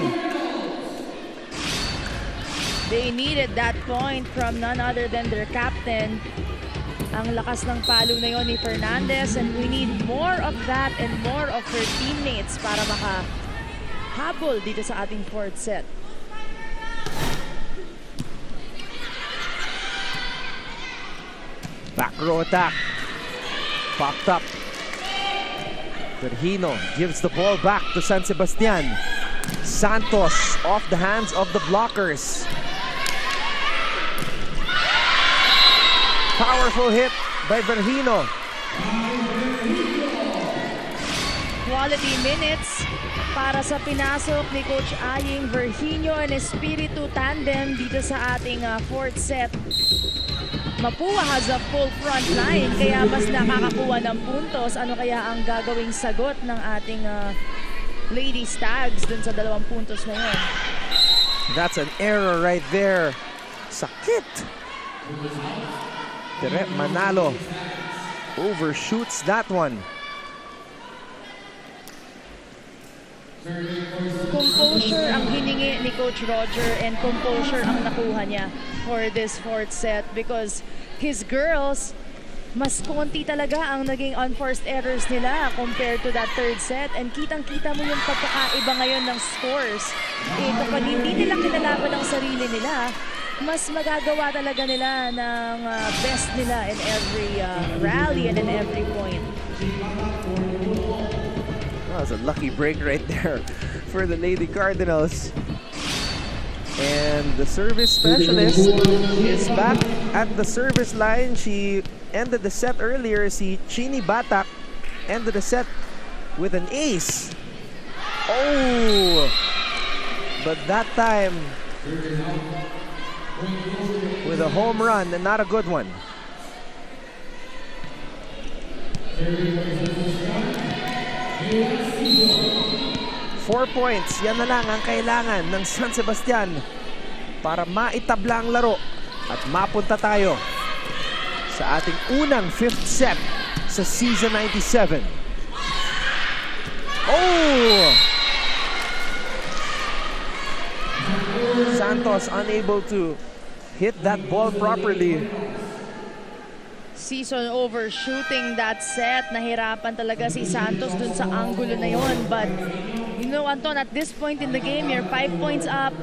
They needed that point from none other than their captain. Ang lakas ng palo na yon ni Fernandez, and we need more of that and more of her teammates para makahabol dito sa ating fourth set. Back row attack. Popped up. Vergino gives the ball back to San Sebastian. Santos off the hands of the blockers. Powerful hit by Vergino. Quality minutes para sa pinasok ni Coach Aying, Vergino and Espiritu tandem dito sa ating fourth set. Mapua has a full front line, kaya mas nakakakuha ng puntos. Ano kaya ang gagawing sagot ng ating Lady Stags dun sa 2 puntos na yun? That's an error right there. Sakit. Direct Manalo overshoots that one. Composure ang hiningi ni Coach Roger, and composure ang nakuha niya for this fourth set because his girls, mas konti talaga ang naging unforced errors nila compared to that third set, and kitang-kita mo yung pagkakaiba ngayon ng scores. Kapag hindi nila kinalaban ang sarili nila, mas magagawa talaga nila ng best nila in every rally and in every point. That was a lucky break right there for the Lady Cardinals. And the service specialist is back at the service line. She ended the set earlier. Si Chini Batak ended the set with an ace. Oh! But that time with a home run and not a good one. 4 points, yan na lang ang kailangan ng San Sebastian para maitabla ang laro at mapunta tayo sa ating unang 5th set sa Season 97. Oh! Santos unable to hit that ball properly. Season overshooting that set. Nahirapan talaga si Santos dun sa angulo na yon. But, you know, Anton, at this point in the game, you're 5 points up.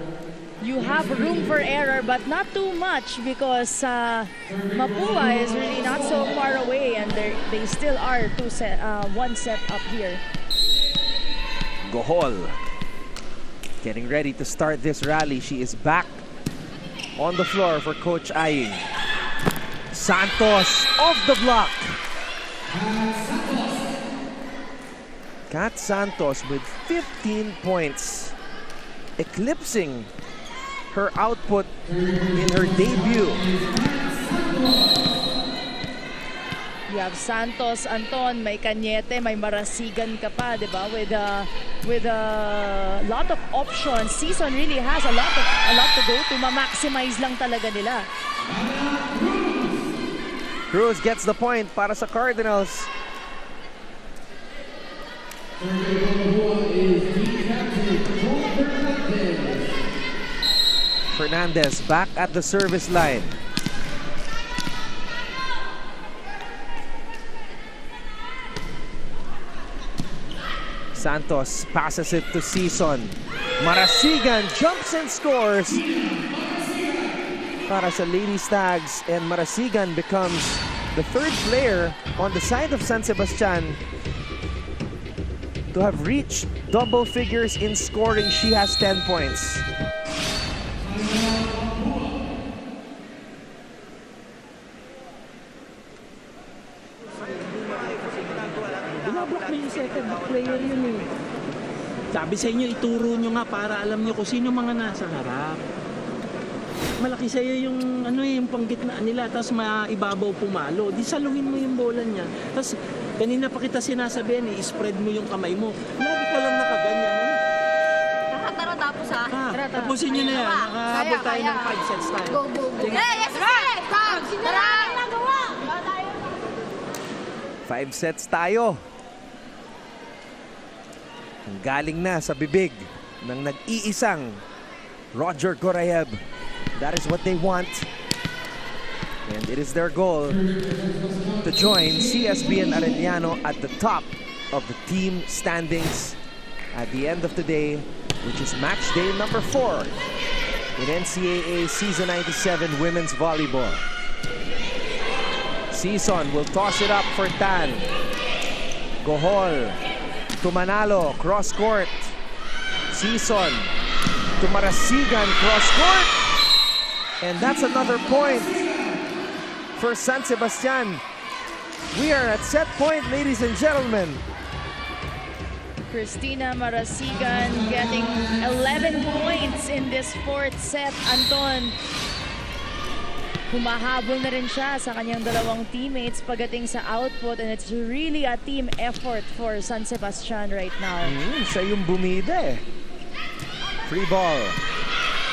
You have room for error, but not too much because Mapua is really not so far away, and they still are 1 set up here. Gohol getting ready to start this rally. She is back on the floor for Coach Aying. Santos off the block. Kat Santos with 15 points, eclipsing her output in her debut. You have Santos, Anton, may Cañete, may Marasigan ka pa, di ba? With a lot of options. Season really has a lot to go to. Ma-maximize lang talaga nila. Cruz gets the point para sa Cardinals. Fernandez back at the service line. Santos passes it to Season. Marasigan jumps and scores para sa Lady Stags, and Marasigan becomes the third player on the side of San Sebastian to have reached double figures in scoring. She has 10 points. Binablock mo yung second player yun eh. Sabi sa inyo, ituro nyo nga para alam nyo kung sino mga nasa harap. Malaki sa'yo yung, yung panggitnaan nila, tapos maibabaw pumalo. Di saluhin mo yung bola niya. Tapos kanina pa kita sinasabihan spread mo yung kamay mo. Lagi ka lang nakaganyan. Nakataro tapos ha? Tapusin nyo na yan. Nakahabol tayo ng 5 sets tayo. Go, go, go. Yes, yes! Tara! 5 sets tayo. Galing na sa bibig ng nag-iisang Roger Gorayev. That is what they want. And it is their goal to join CSB and Arellano at the top of the team standings at the end of the day, which is match day number 4 in NCAA Season 97 Women's Volleyball. Season will toss it up for Tan. Gohol to Manalo, cross court. Season to Marasigan, cross court. And that's another point for San Sebastian. We are at set point, ladies and gentlemen. Cristina Marasigan getting 11 points in this fourth set. Anton, humahabol na rin siya sa kanyang dalawang teammates pagdating sa output, and it's really a team effort for San Sebastian right now. Siya yung bumida eh. Free ball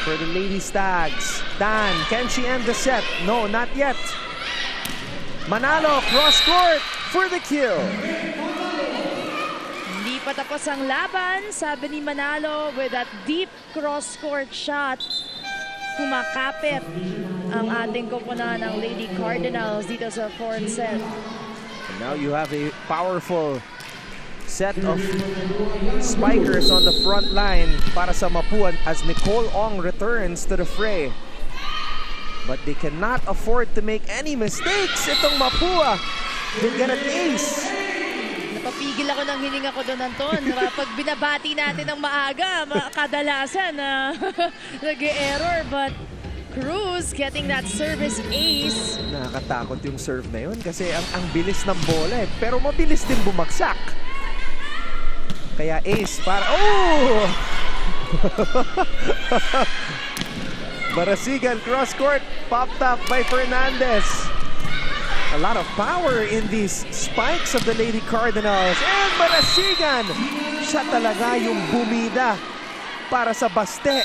for the Lady Stags. Tan, can she end the set? No, not yet. Manalo, cross court for the kill. Hindi pa tapos ang laban, sabi ni Manalo, with that deep cross court shot. Kumakapit ang ating koponan ng Lady Cardinals dito sa fourth set. And now you have a powerful set of spikers on the front line para sa Mapua as Nicole Ong returns to the fray. But they cannot afford to make any mistakes. Itong Mapua, they get an ace. Napapigil ako ng hininga ko doon, Anton. Pag binabati natin ng maaga, kadalasan nag-error. But Cruz getting that service ace. Nakakatakot yung serve na yun kasi ang bilis ng bola eh. Pero mabilis din bumagsak. Kaya ace para... Oh! Marasigan cross court, popped up by Fernandez. A lot of power in these spikes of the Lady Cardinals. And Marasigan, siya talaga yung bumida para sa baste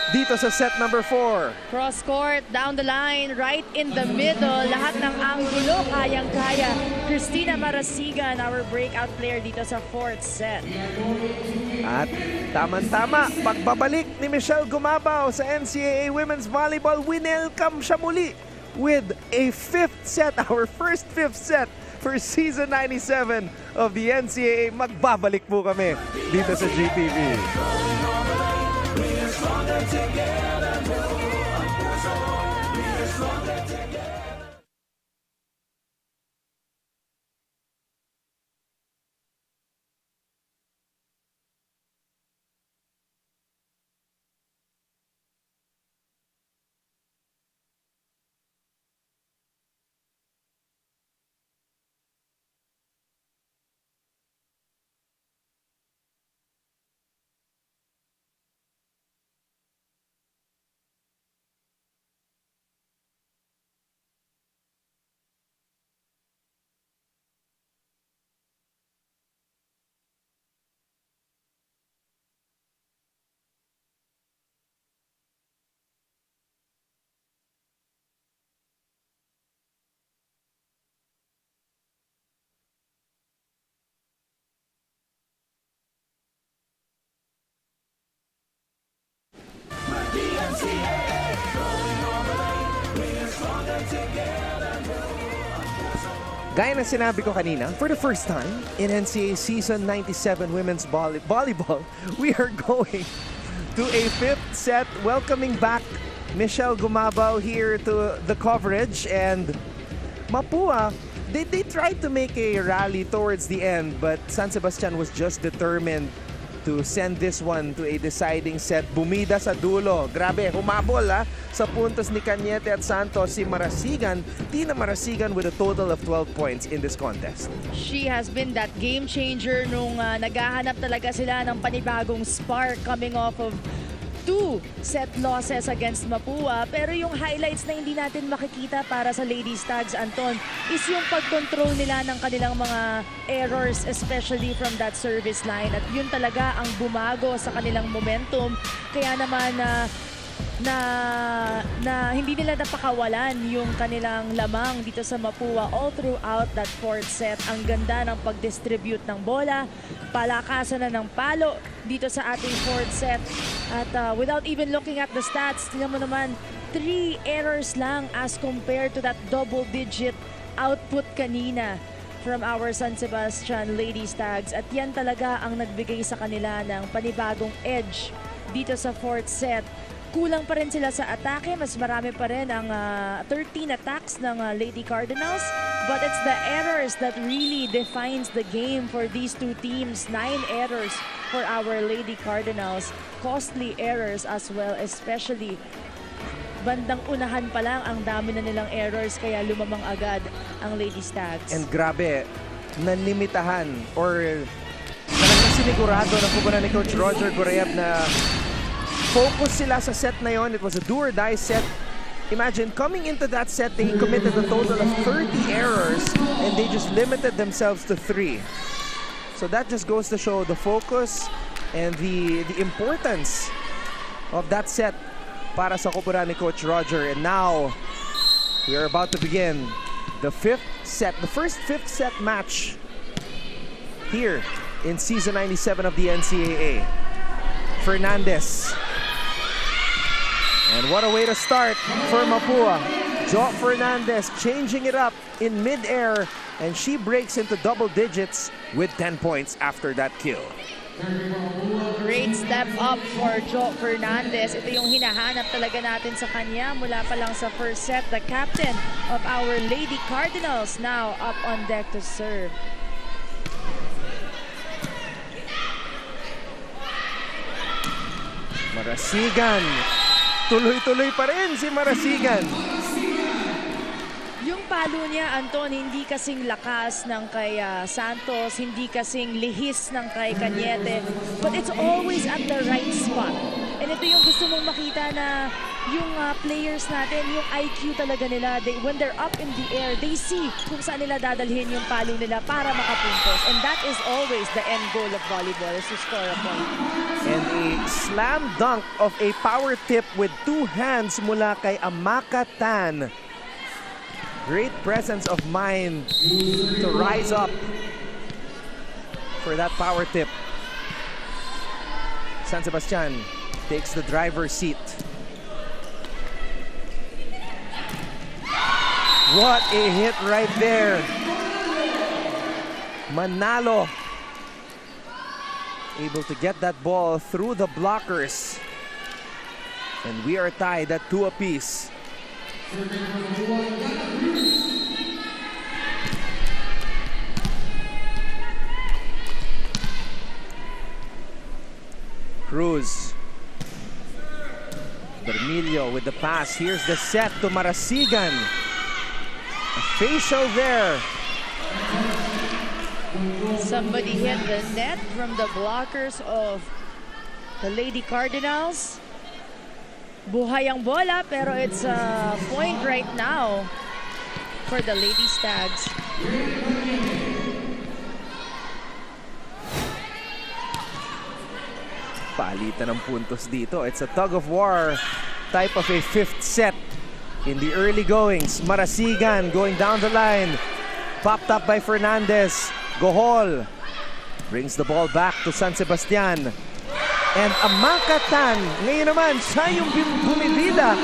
dito sa set number 4. Cross court, down the line, right in the middle. Lahat ng anggulo, kayang-kaya. Cristina Marasigan, our breakout player dito sa fourth set. At tama-tama, pagbabalik ni Michelle Gumabaw sa NCAA Women's Volleyball, winelcome siya muli with a fifth set, our first fifth set for Season 97 of the NCAA. Magbabalik po kami dito sa GTV. Gaya na sinabi ko kanina, for the first time in NCAA Season 97 Women's Volleyball, we are going to a fifth set. Welcoming back Michelle Gumabaw here to the coverage. And Mapua, they tried to make a rally towards the end, but San Sebastian was just determined to send this one to a deciding set. Bumida sa dulo. Grabe, humabol sa puntos ni Cañete at Santos. Si Marasigan, Tina Marasigan with a total of 12 points in this contest. She has been that game changer nung naghahanap talaga sila ng panibagong spark coming off of 2 set losses against Mapua. Pero yung highlights na hindi natin makikita para sa Lady Stags, Anton, is yung pagkontrol nila ng kanilang mga errors, especially from that service line. At yun talaga ang bumago sa kanilang momentum. Kaya naman na hindi nila napakawalan yung kanilang lamang dito sa Mapua all throughout that fourth set. Ang ganda ng pag-distribute ng bola, palakasan na ng palo dito sa ating fourth set. At without even looking at the stats, tingnan mo naman, 3 errors lang as compared to that double-digit output kanina from our San Sebastian Lady Stags. At yan talaga ang nagbigay sa kanila ng panibagong edge dito sa fourth set. Kulang pa rin sila sa atake. Mas marami pa rin ang 13 attacks ng Lady Cardinals. But it's the errors that really defines the game for these two teams. 9 errors for our Lady Cardinals. Costly errors as well, especially bandang unahan pa lang ang dami na nilang errors, kaya lumamang agad ang Lady Stags. And grabe, nanlimitahan or talagang sinigurado ng pupunan ni Coach Roger Gureyev na focus sila sa set na yon. It was a do-or-die set. Imagine, coming into that set, they committed a total of 30 errors and they just limited themselves to 3. So that just goes to show the focus and the importance of that set para sa koponan ni Coach Roger. And now, we are about to begin the fifth set, the first fifth set match here in Season 97 of the NCAA. Fernandez. And what a way to start for Mapua. Jo Fernandez changing it up in mid-air, and she breaks into double digits with 10 points after that kill. Great step up for Jo Fernandez. Ito yung hinahanap talaga natin sa kanya mula pa lang sa first set. The captain of our Lady Cardinals now up on deck to serve. Marasigan. Tuloy-tuloy pa rin si Marasigan. Yung palo niya, Anton, hindi kasing lakas ng kay Santos, hindi kasing lihis ng kay Cañete, but it's always at the right spot. And ito yung gusto mong makita na yung players natin, yung IQ talaga nila, when they're up in the air, they see kung saan nila dadalhin yung palo nila para makapuntos. And that is always the end goal of volleyball, is to score a point. And a slam dunk of a power tip with 2 hands mula kay Amaka Tan. Great presence of mind to rise up for that power tip. San Sebastian takes the driver's seat. What a hit right there. Manalo able to get that ball through the blockers. And we are tied at 2 apiece. Cruz. Bermilio with the pass. Here's the set to Marasigan. A facial there. Somebody hit the net from the blockers of the Lady Cardinals. Buhay ang bola, pero it's a point right now for the Lady Stags. Palitan ng puntos dito. It's a tug of war type of a fifth set in the early goings. Marasigan going down the line. Popped up by Fernandez. Gohol brings the ball back to San Sebastian. And Amaka Tan, ngayon naman, siya yung bumibida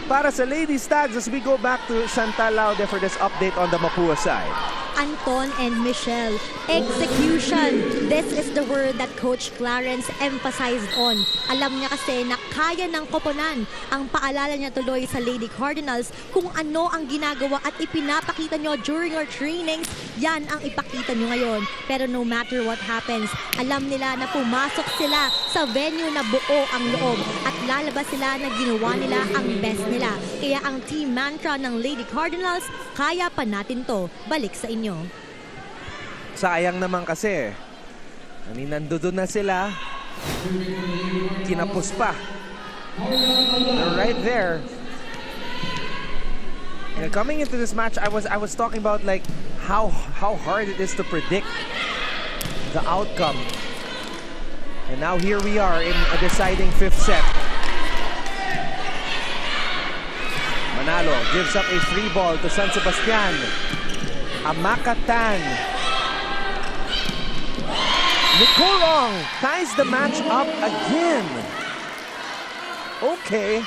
para sa Lady Stags as we go back to Chantal Laude for this update on the Mapua side. Anton and Michelle, execution. This is the word that Coach Clarence emphasized on. Alam niya kasi na kaya ng koponan. Ang paalala niya tuloy sa Lady Cardinals kung ano ang ginagawa at ipinapakita nyo during our trainings, yan ang ipakita nyo ngayon. Pero no matter what happens, alam nila na pumasok sila sa venue na buo ang loob at lalabas sila na ginawa nila ang best nila. Kaya ang team mantra ng Lady Cardinals, kaya pa natin to. Balik sa inyo. Sayang naman kasi. Nandoon na sila. Kinapos pa. They're right there. And coming into this match, I was talking about like how hard it is to predict the outcome. And now here we are in a deciding fifth set. Manalo gives up a free ball to San Sebastian. Amakatan. Nicolong ties the match up again. Okay.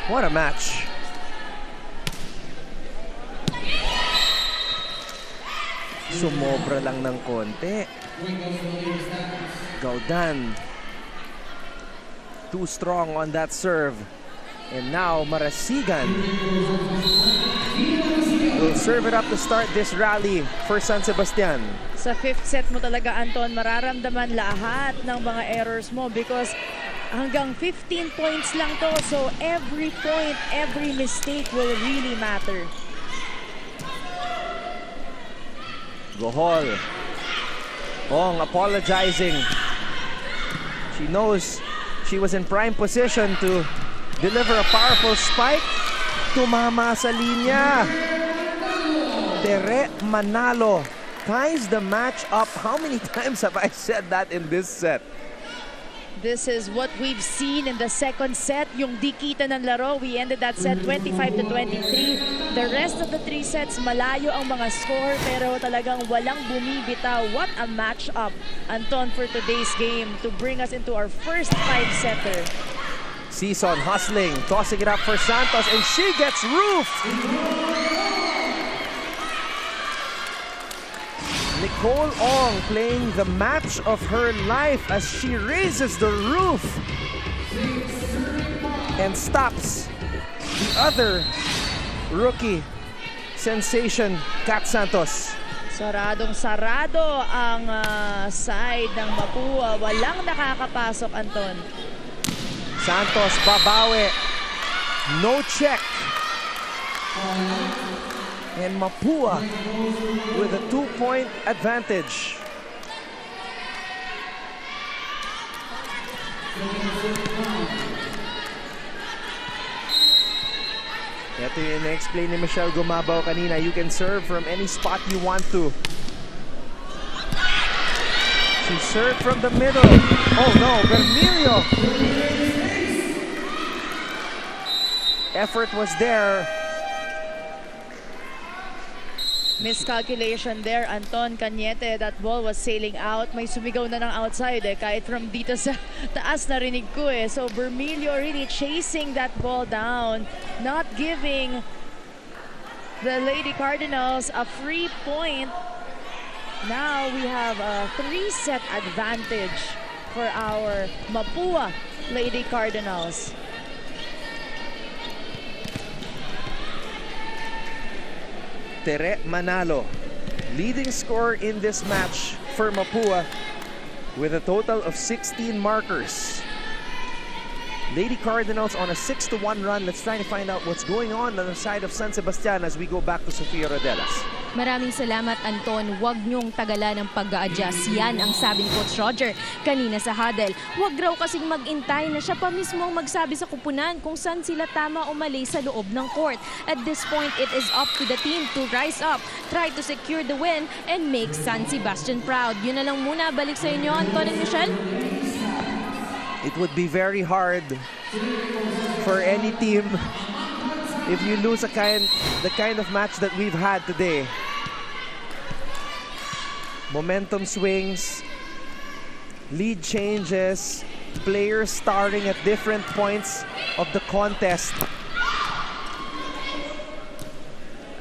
What a match. Sumobra lang ng konti. Gaudan. Too strong on that serve. And now Marasigan will serve it up to start this rally for San Sebastian. Sa fifth set mo talaga, Anton, mararamdaman lahat ng mga errors mo because hanggang 15 points lang to. So every point, every mistake will really matter. Gohol. Ong apologizing. She knows she was in prime position to deliver a powerful spike. Tumama sa linya. Tere Manalo ties the match up. How many times have I said that in this set? This is what we've seen in the second set. Yung dikita ng laro, we ended that set 25-23. The rest of the three sets, malayo ang mga score pero talagang walang bumibitaw. What a match-up, Anton, for today's game to bring us into our first five-setter. Season hustling, tossing it up for Santos, and she gets roofed. Nicole Ong playing the match of her life as she raises the roof and stops the other rookie sensation, Kat Santos. Saradong-sarado ang side ng Mapua. Walang nakakapasok, Anton. Santos babawi. No check. And Mapua with a 2-point advantage. Ito yung na-explain ni Michelle Gumabaw kanina. You can serve from any spot you want to. She served from the middle. Oh no, Vermilio. Effort was there. Miscalculation there, Anton Cañete. That ball was sailing out. May sumigaw na ng outside kahit from dito sa taas narinig ko So Vermilio really chasing that ball down, not giving the Lady Cardinals a free point. Now we have a 3-set advantage for our Mapua Lady Cardinals. Tere Manalo, leading scorer in this match for Mapua with a total of 16 markers. Lady Cardinals on a 6-1 run. Let's try to find out what's going on the side of San Sebastian as we go back to Sofia Rodelas. Maraming salamat, Anton. Huwag niyong tagalan ng pag-a-adjust. Yan ang sabi ni Coach Roger kanina sa huddle. Huwag raw kasing mag-intay na siya pa mismo ang magsabi sa kupunan kung saan sila tama o mali sa loob ng court. At this point, it is up to the team to rise up, try to secure the win, and make San Sebastian proud. Yun na lang muna. Balik sa inyo, Anton and Michelle. It would be very hard for any team if you lose the kind of match that we've had today. Momentum swings, lead changes, players starting at different points of the contest.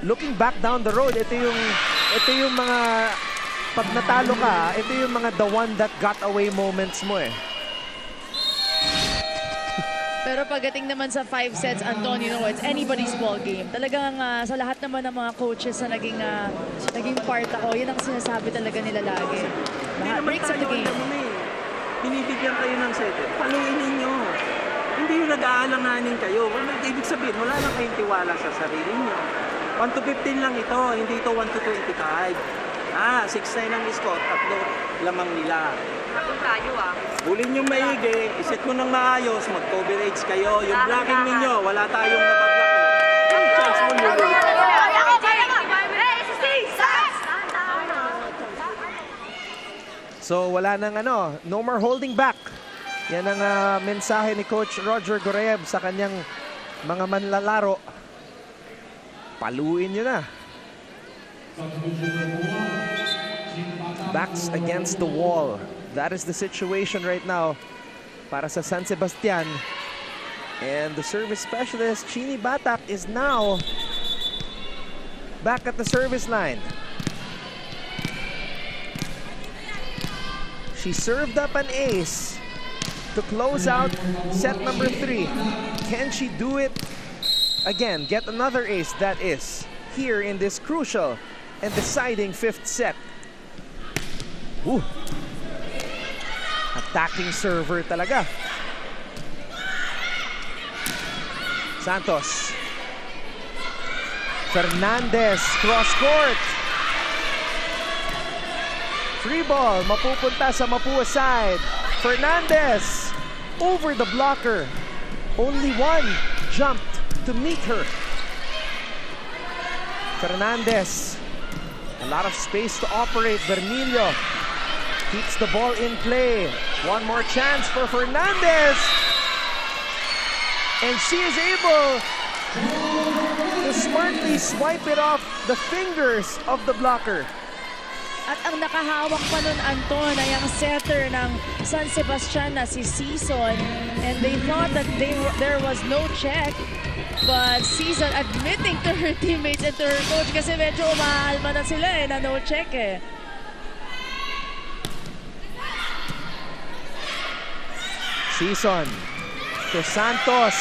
Looking back down the road, ito yung mga pag natalo ka, ito yung mga the one that got away moments mo eh. Pero pagdating naman sa 5 sets, Antonio, it's anybody's ball game. Talagang sa lahat naman ng mga coaches na naging part ako, yun ang sinasabi talaga nila lagi. Lahat breaks of the game. Binibigyan kayo ng set. Paluin ninyo. Hindi yung nag-aalanganin kayo. Ibig sabihin, wala lang kayong tiwala sa sarili nyo. 1 to 15 lang ito, hindi ito 1 to 25. 6-9 ang score, 3 lamang nila. Tapos tayo Bulin yung maigi, iset mo ng maayos, mag-coverage kayo. Yung blocking ninyo, wala tayong nabablock. Ang chance mo nyo. So wala nang no more holding back. Yan ang mensahe ni Coach Roger Goreyev sa kanyang mga manlalaro. Paluin nyo na. Backs against the wall. That is the situation right now para sa San Sebastian. And the service specialist, Chini Batak, is now back at the service line. She served up an ace to close out set number 3. Can she do it again? Get another ace, that is, here in this crucial and deciding 5th set. Ooh. Attacking server talaga. Santos. Fernandez, cross court. Free ball, mapupunta sa Mapua side. Fernandez over the blocker. Only one jumped to meet her. Fernandez, a lot of space to operate. Bernillo keeps the ball in play. One more chance for Fernandez. And she is able to smartly swipe it off the fingers of the blocker. At ang nakahawak pa nun, Anton, ay ang setter ng San Sebastian na si Season. And they thought that there was no check. But Season admitting to her teammates and to her coach kasi medyo umaalma na sila na no check eh. Season to Santos.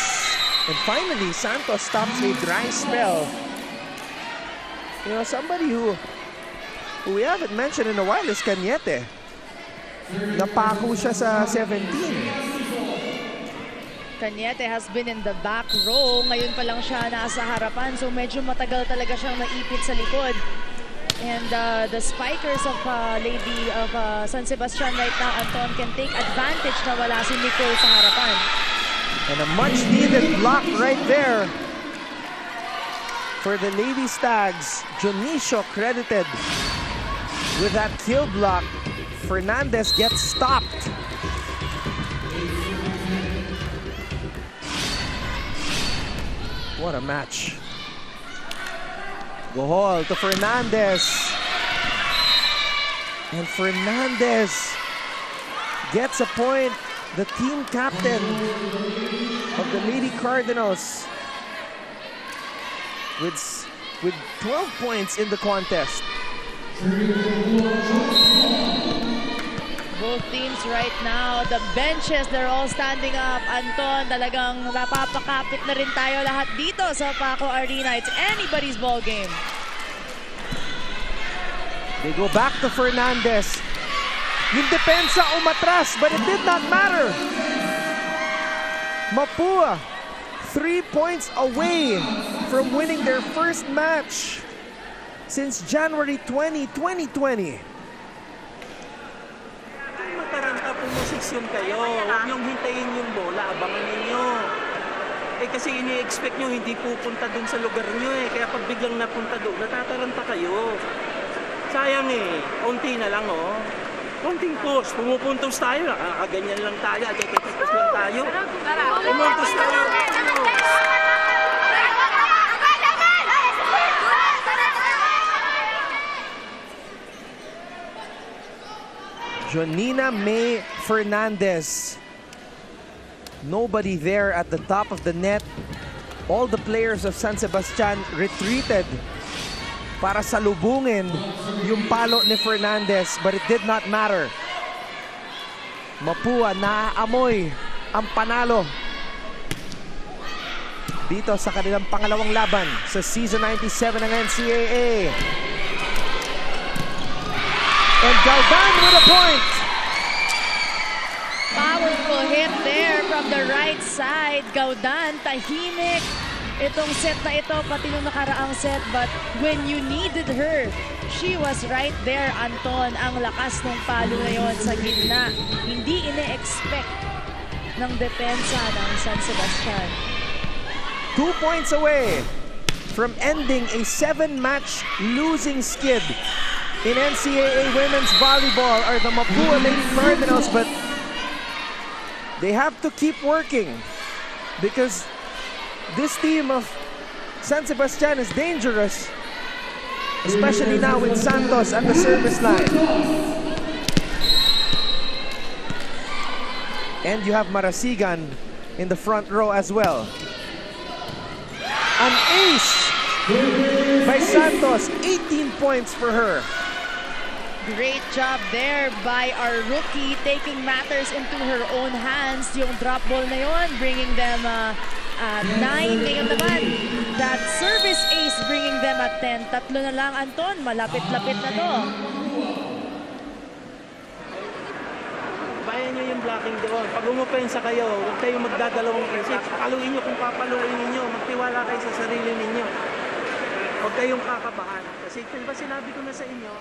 And finally, Santos stops a dry spell. You know, somebody who we haven't mentioned in a while is Cañete. Napako siya sa 17. Cañete has been in the back row. Ngayon pa lang siya nasa harapan. So medyo matagal talaga siyang naipit sa likod. And the spikers of San Sebastian right now, Anton, can take advantage na wala si Nicole sa harapan. And a much-needed block right there for the Lady Stags. Jonicio credited with that kill block. Fernandez gets stopped. What a match. Gohol to Fernandez. And Fernandez gets a point. The team captain of the Lady Cardinals with 12 points in the contest. Both teams right now, the benches, they're all standing up. Anton, talagang napapakapit na rin tayo lahat dito sa Paco Arena. It's anybody's ball game. They go back to Fernandez. Yung depensa umatras, but it did not matter. Mapua, 3 points away from winning their first match since January 20, 2020. Mataranta, pumosisyon kayo. Huwag niyong hintayin yung bola. Abangan ninyo. Kasi ini-expect nyo hindi pupunta dun sa lugar nyo Kaya pag biglang napunta dun, natataranta kayo. Sayang Unti na lang Konting push. Pumupuntos tayo. Nakakaganyan lang tayo. Push lang tayo. Pumuntos tayo. Jonina May Fernandez. Nobody there at the top of the net. All the players of San Sebastian retreated para salubungin yung palo ni Fernandez, but it did not matter. Mapua naaamoy ang panalo dito sa kanilang pangalawang laban sa Season 97 ng NCAA. And Galvan with a point. Powerful hit there from the right side. Gaudan, tahimik. Itong set na ito, pati nung nakaraang set. But when you needed her, she was right there, Anton. Ang lakas ng palo na yon sa gitna. Hindi ine-expect ng depensa ng San Sebastian. 2 points away from ending a 7-match losing skid in NCAA women's volleyball are the Mapua Lady Cardinals, but they have to keep working because this team of San Sebastian is dangerous, especially now with Santos at the service line. And you have Marasigan in the front row as well. An ace by Santos, 18 points for her. Great job there by our rookie, taking matters into her own hands. Yung drop ball na yon, bringing them 9. Ngayon naman, that service ace bringing them at 10. Tatlo na lang, Anton. Malapit-lapit na to. Bayan nyo yung blocking doon. Pag umupensa kayo, huwag kayong magdadalawang isip. Paluin nyo kung papaluin ninyo. Magtiwala kayo sa sarili ninyo. Huwag kayong kakabahan. Kasi diba sinabi ko na sa inyo,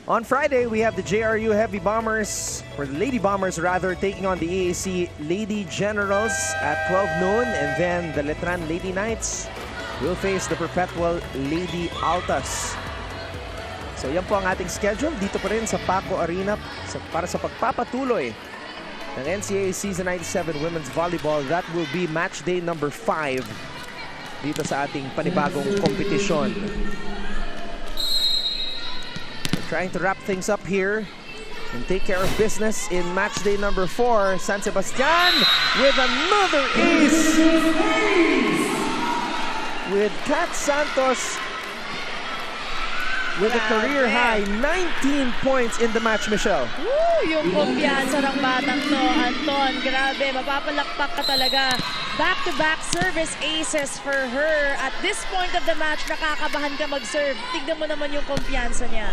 on Friday, we have the JRU Heavy Bombers, or the Lady Bombers rather, taking on the AAC Lady Generals at 12 noon. And then the Letran Lady Knights will face the Perpetual Lady Altas. So yan po ang ating schedule dito pa rin sa Paco Arena para sa pagpapatuloy ng NCAA Season 97 Women's Volleyball. That will be match day number 5 dito sa ating panibagong kompetisyon. Trying to wrap things up here and take care of business in match day number 4. San Sebastian with another ace with Kat Santos with a career high 19 points in the match, Michelle. Woo! Yung kumpiyansa ng batang to, Anton. Grabe, mapapalakpak ka talaga. Back-to-back service aces for her. At this point of the match, nakakabahan ka mag-serve. Tignan mo naman yung kumpiyansa niya.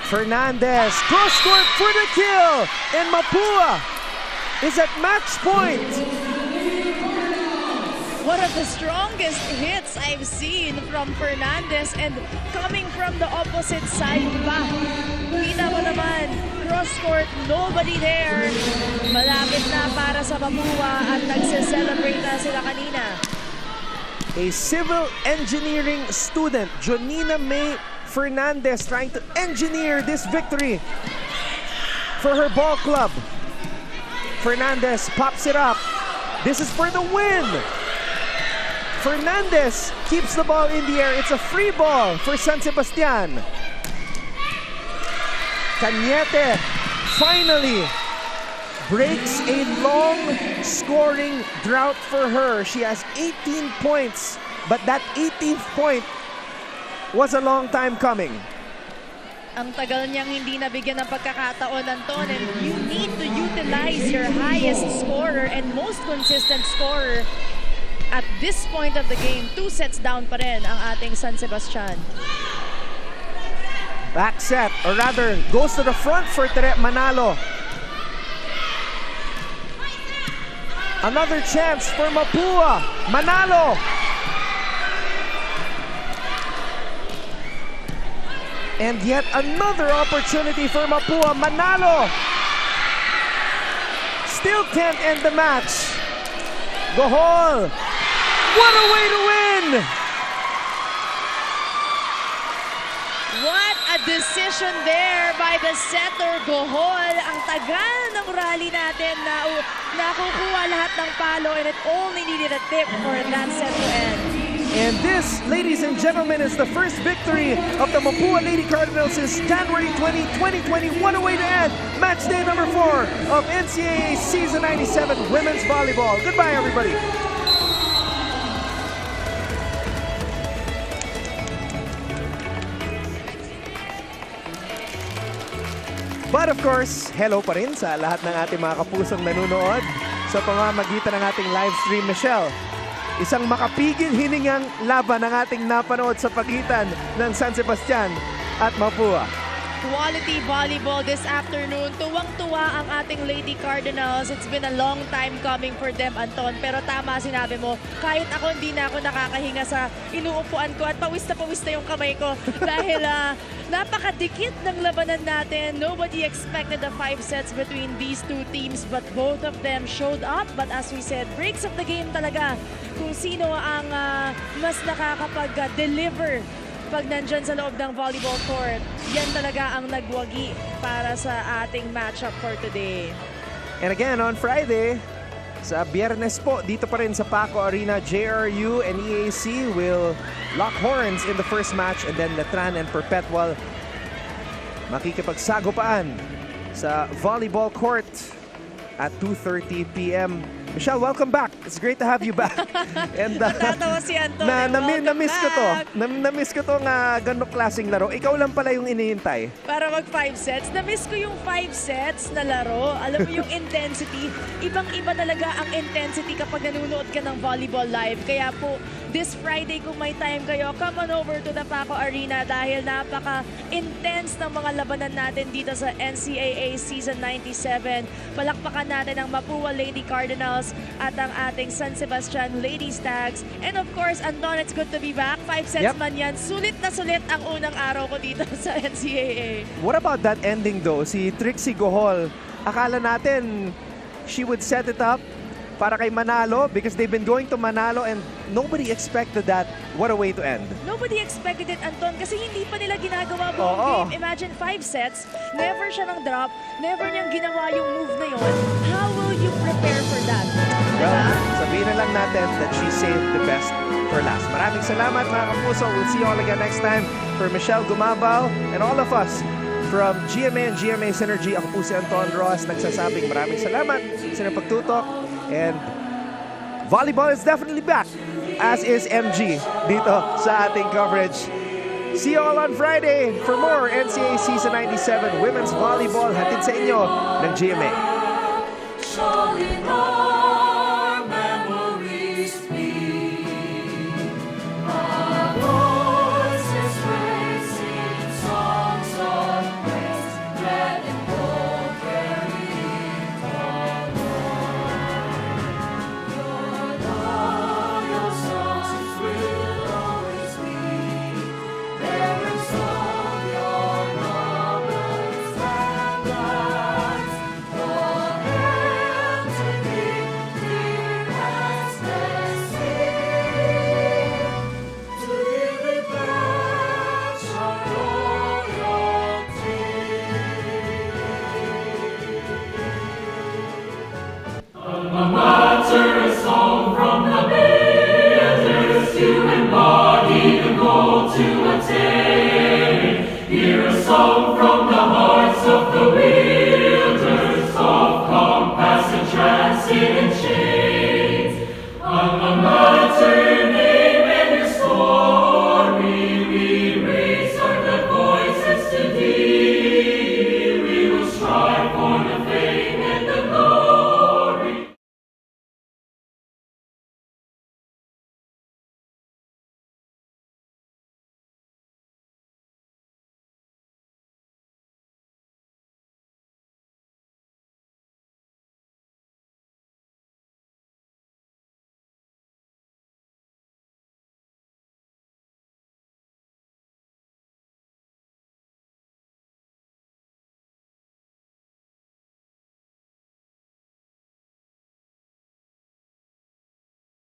Fernandez, cross-court for the kill, and Mapua is at match point. One of the strongest hits I've seen from Fernandez, and coming from the opposite side pa. Kita mo naman, cross-court, nobody there. Malapit na para sa Mapua at nagse-celebrate na sila kanina. A civil engineering student, Jonina May Fernandez, trying to engineer this victory for her ball club. Fernandez pops it up. This is for the win. Fernandez keeps the ball in the air. It's a free ball for San Sebastian. Cañete finally breaks a long scoring drought for her. She has 18 points, but that 18th point was a long time coming. Ang tagal niyang hindi nabigyan ng pagkakataon, Anton, and you need to utilize your highest scorer and most consistent scorer at this point of the game. 2 sets down pa rin ang ating San Sebastian. Back set, or rather, goes to the front for Tere Manalo. Another chance for Mapua. Manalo. And yet another opportunity for Mapua. Manalo still can't end the match. Gohol. What a way to win! What a decision there by the setter, Gohol. Ang tagal ng rally natin na nakukuha lahat ng palo, and it only needed a tip for that set to end. And this, ladies and gentlemen, is the first victory of the Mapua Lady Cardinals since January 20, 2020. What a way to end match day number 4 of NCAA Season 97 Women's Volleyball. Goodbye, everybody. But of course, hello pa rin sa lahat ng ating mga kapusong nanonood sa pamamagitan ng ating live stream, Michelle. Isang makapigil hiningang laban ang ating napanood sa pagitan ng San Sebastian at Mapua. Quality volleyball this afternoon. Tuwang-tuwa ang ating Lady Cardinals. It's been a long time coming for them, Anton. Pero tama sinabi mo, kahit ako hindi na ako nakakahinga sa inuupuan ko at pawis na yung kamay ko dahil napakadikit ng labanan natin. Nobody expected the 5 sets between these two teams but both of them showed up. But as we said, breaks of the game talaga kung sino ang mas nakakapag-deliver pag nandyan sa loob ng volleyball court. Yan talaga ang nagwagi para sa ating matchup for today. And again, on Friday, sa Biyernes po, dito pa rin sa Paco Arena, JRU and EAC will lock horns in the first match, and then Letran and Perpetual makikipagsagupaan sa volleyball court at 2:30 p.m. Michelle, welcome back. It's great to have you back. And natatawa si Anton. Na-miss ko to. Na-miss ko to nga ganong klaseng laro. Ikaw lang pala yung inihintay. Para mag 5 sets. Na-miss ko yung 5 sets na laro. Alam mo yung intensity. Ibang-iba talaga ang intensity kapag nanonood ka ng volleyball live. Kaya po, this Friday kung may time kayo, come on over to the Paco Arena dahil napaka-intense ng mga labanan natin dito sa NCAA Season 97. Palakpakan natin ang Mapua Lady Cardinals at ang ating San Sebastian Lady Stags. And of course, Anton, it's good to be back. 5 sets man yan. Sulit na sulit ang unang araw ko dito sa NCAA. What about that ending though? Si Trixie Gohol, akala natin she would set it up para kay Manalo because they've been going to Manalo and nobody expected that. What a way to end. Nobody expected it, Anton, kasi hindi pa nila ginagawa buong game. Imagine 5 sets, never siya ng drop, never niyang ginawa yung move na yun. How will you prepare for that? Well, sabihin na lang natin that she saved the best for last. Maraming salamat mga kapuso. We'll see you all again next time. For Michelle Gumabao and all of us from GMA and GMA Synergy, ako po si Anton Roas nagsasabing maraming salamat sa pagtutok. And volleyball is definitely back, as is MG dito sa ating coverage. See you all on Friday for more NCAA Season 97 Women's Volleyball hatid sa inyo ng GMA.